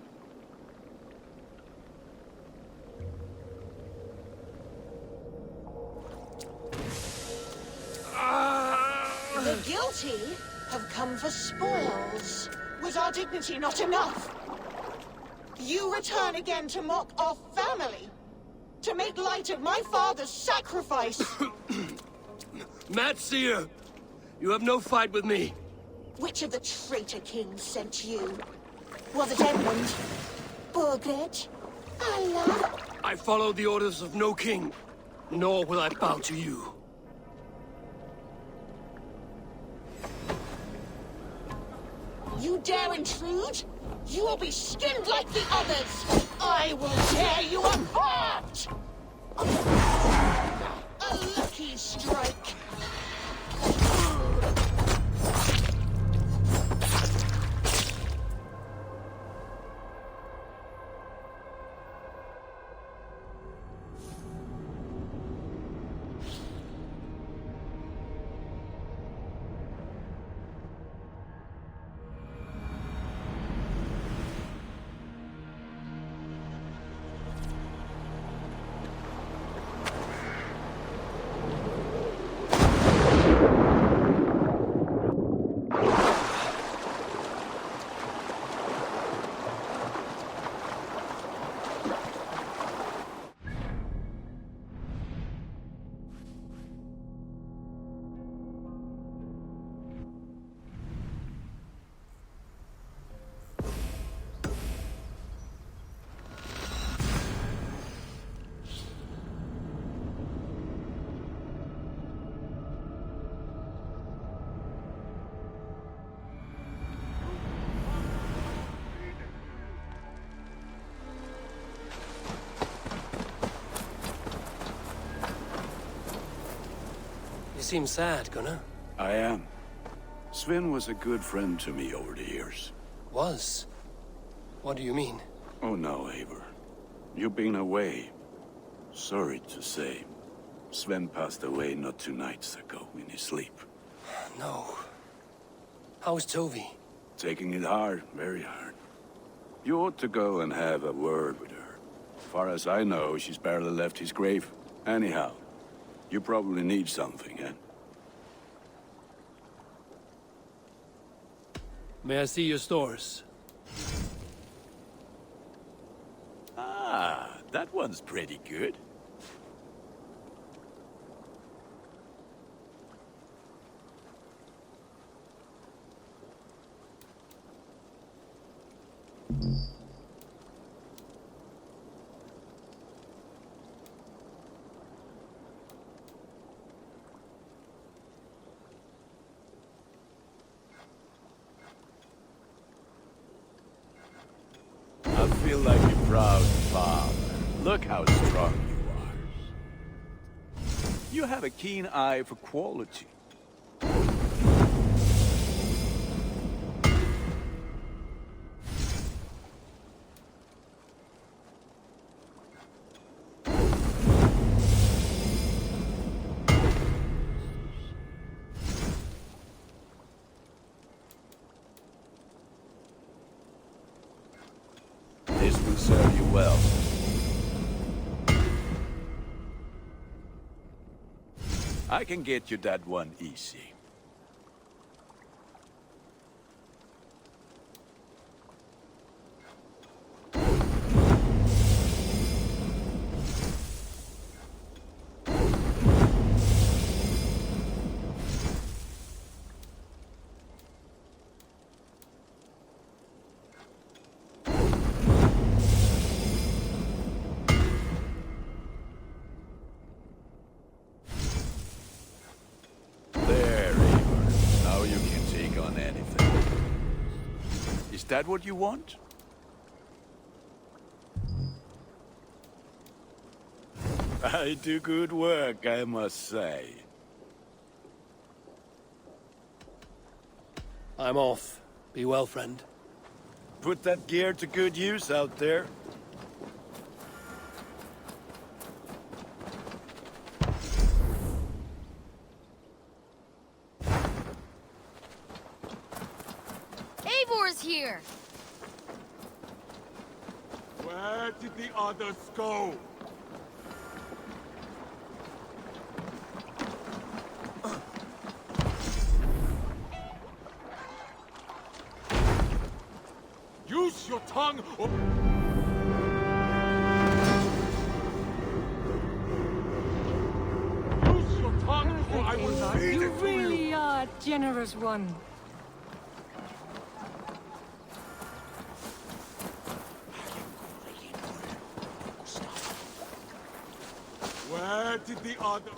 The guilty have come for spoils. Was our dignity not enough? You return again to mock our family? To make light of my father's sacrifice? Mad Seer! You have no fight with me. Which of the traitor kings sent you? Was it Edmund? Burgred? Allah? I follow the orders of no king, nor will I bow to you. You dare intrude? You will be skinned like the others! I will tear you apart! A lucky strike! You seem sad, Gunnar. I am. Sven was a good friend to me over the years. Was? What do you mean? Oh no, Eivor. You've been away. Sorry to say. Sven passed away not 2 nights ago in his sleep. No. How is Tovi? Taking it hard, very hard. You ought to go and have a word with her. As far as I know, she's barely left his grave. Anyhow, you probably need something, eh? May I see your stores? Ah, that one's pretty good. I feel like a proud father. Look how strong you are. You have a keen eye for quality. This will serve you well. I can get you that one easy. There, Eivor. Now you can take on anything. Is that what you want? I do good work, I must say. I'm off. Be well, friend. Put that gear to good use out there. Eivor yours here. Where did the others go? Use your tongue or... Use your tongue or I will feed You it to you! really are a generous one. Where did the other...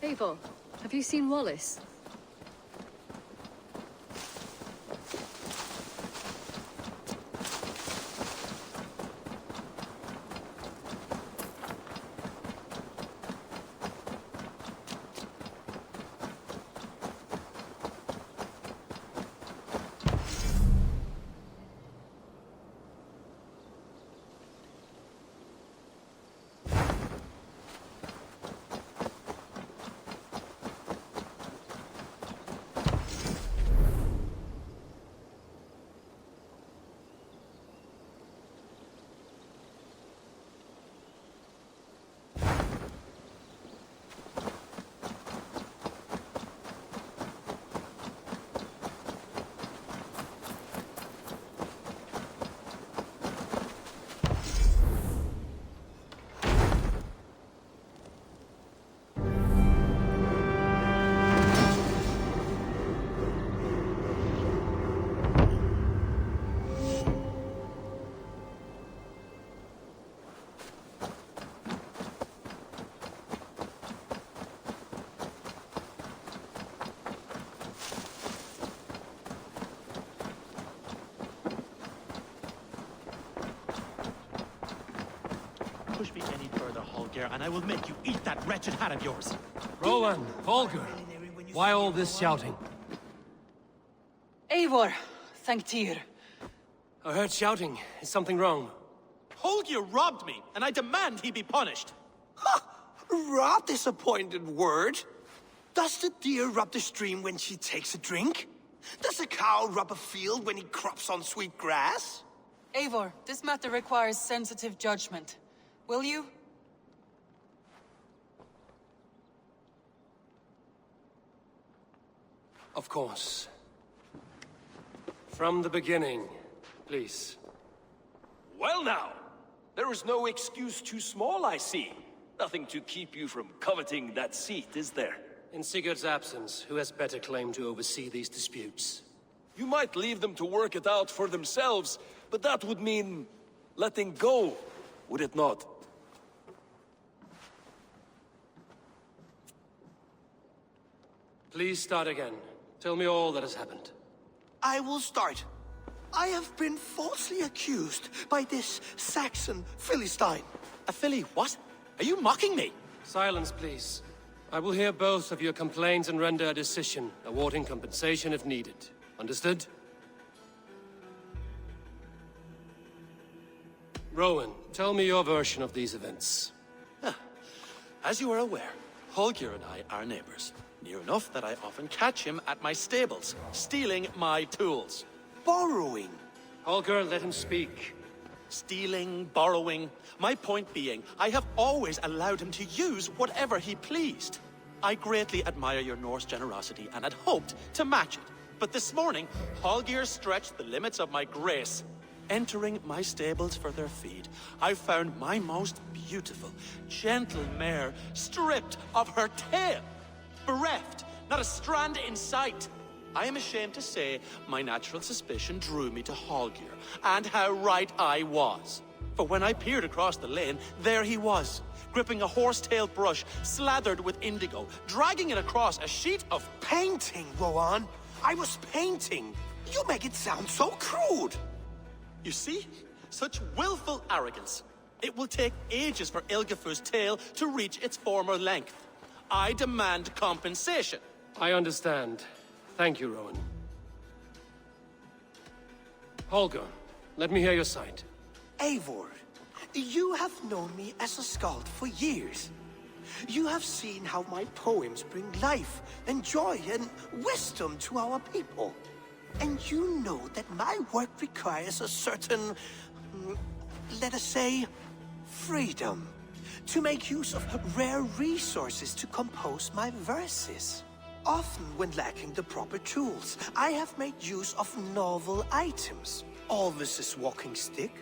Eivor, have you seen Wallace? Push me any further, Holger, and I will make you eat that wretched hat of yours. Roland, Holger, why all this shouting? Eivor, thank Tyr. I heard shouting. Is something wrong? Holger robbed me, and I demand he be punished. Rot disappointed word. Does the deer rub the stream when she takes a drink? Does a cow rub a field when he crops on sweet grass? Eivor, this matter requires sensitive judgment. Will you? Of course. From the beginning, please. Well now, there is no excuse too small, I see. Nothing to keep you from coveting that seat, is there? In Sigurd's absence, who has better claim to oversee these disputes? You might leave them to work it out for themselves, but that would mean letting go, would it not? Please start again. Tell me all that has happened. I will start. I have been falsely accused by this Saxon Philistine. A Philly what? Are you mocking me? Silence, please. I will hear both of your complaints and render a decision, awarding compensation if needed. Understood? Rowan, tell me your version of these events. As you are aware, Holger and I are neighbors. Near enough that I often catch him at my stables, stealing my tools. Borrowing. Holger, let him speak. Stealing, borrowing. My point being, I have always allowed him to use whatever he pleased. I greatly admire your Norse generosity and had hoped to match it. But this morning, Holger stretched the limits of my grace. Entering my stables for their feed, I found my most beautiful, gentle mare stripped of her tail. Bereft, not a strand in sight. I am ashamed to say my natural suspicion drew me to Holger, and how right I was. For when I peered across the lane, there he was, gripping a horsetail brush slathered with indigo, dragging it across a sheet of painting, Rowan. I was painting. You make it sound so crude. You see? Such willful arrogance. It will take ages for Ilgafur's tale to reach its former length. I demand compensation. I understand. Thank you, Rowan. Holger, let me hear your side. Eivor, you have known me as a skald for years. You have seen how my poems bring life and joy and wisdom to our people. And you know that my work requires a certain, let us say, freedom. To make use of rare resources to compose my verses. Often when lacking the proper tools, I have made use of novel items. Alvis's walking stick,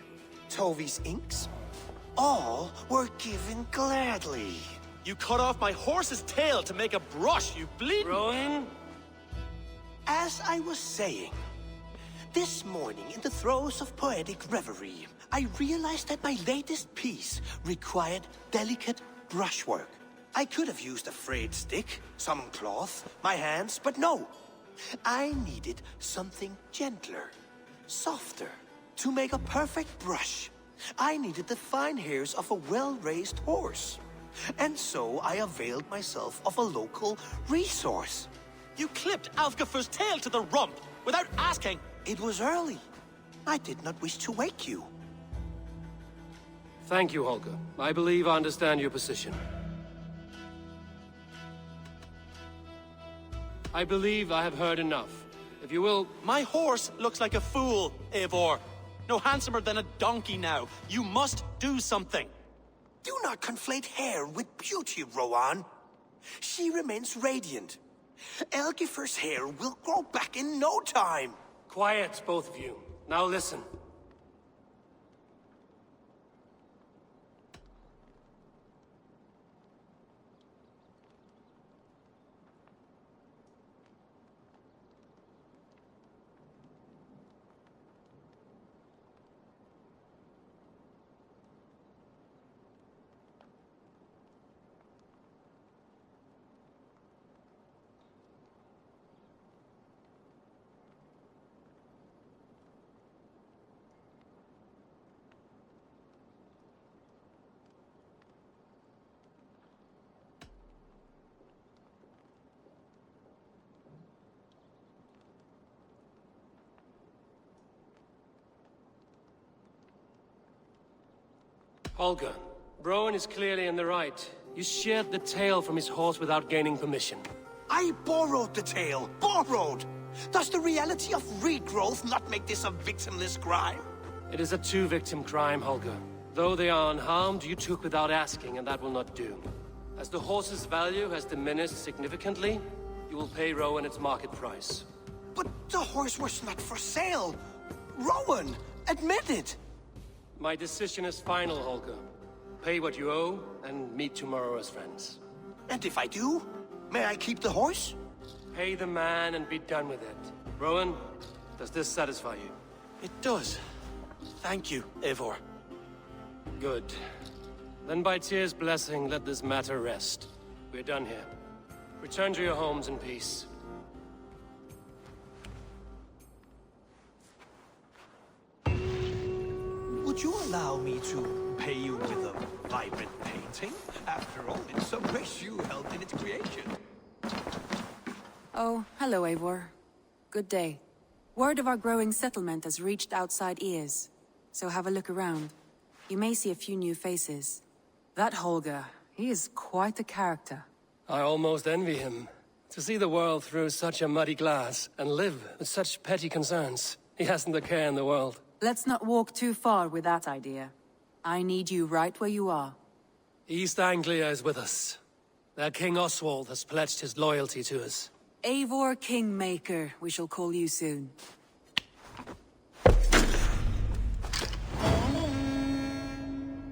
Tovi's inks. All were given gladly. You cut off my horse's tail to make a brush, you bleeding... Rowan? As I was saying, this morning in the throes of poetic reverie, I realized that my latest piece required delicate brushwork. I could have used a frayed stick, some cloth, my hands, but no. I needed something gentler, softer. To make a perfect brush, I needed the fine hairs of a well-raised horse. And so I availed myself of a local resource. You clipped Alfgafur's tail to the rump, without asking. It was early. I did not wish to wake you. Thank you, Holger. I believe I understand your position. I believe I have heard enough. If you will... My horse looks like a fool, Eivor. No handsomer than a donkey now. You must do something. Do not conflate hair with beauty, Rowan. She remains radiant. Elgifur's hair will grow back in no time. Quiet, both of you. Now listen. Holger, Rowan is clearly in the right. You sheared the tail from his horse without gaining permission. I borrowed the tail. Borrowed! Does the reality of regrowth not make this a victimless crime? It is a two-victim crime, Holger. Though they are unharmed, you took without asking, and that will not do. As the horse's value has diminished significantly, you will pay Rowan its market price. But the horse was not for sale. Rowan, admit it. My decision is final, Holger. Pay what you owe, and meet tomorrow as friends. And if I do, may I keep the horse? Pay the man and be done with it. Rowan, does this satisfy you? It does. Thank you, Eivor. Good. Then by Tyr's blessing, let this matter rest. We're done here. Return to your homes in peace. Would you allow me to pay you with a vibrant painting? After all, in some ways you helped in its creation. Oh, hello, Eivor. Good day. Word of our growing settlement has reached outside ears, so have a look around. You may see a few new faces. That Holger, he is quite a character. I almost envy him. To see the world through such a muddy glass, and live with such petty concerns. He hasn't a care in the world. Let's not walk too far with that idea. I need you right where you are. East Anglia is with us. Their King Oswald has pledged his loyalty to us. Eivor Kingmaker, we shall call you soon.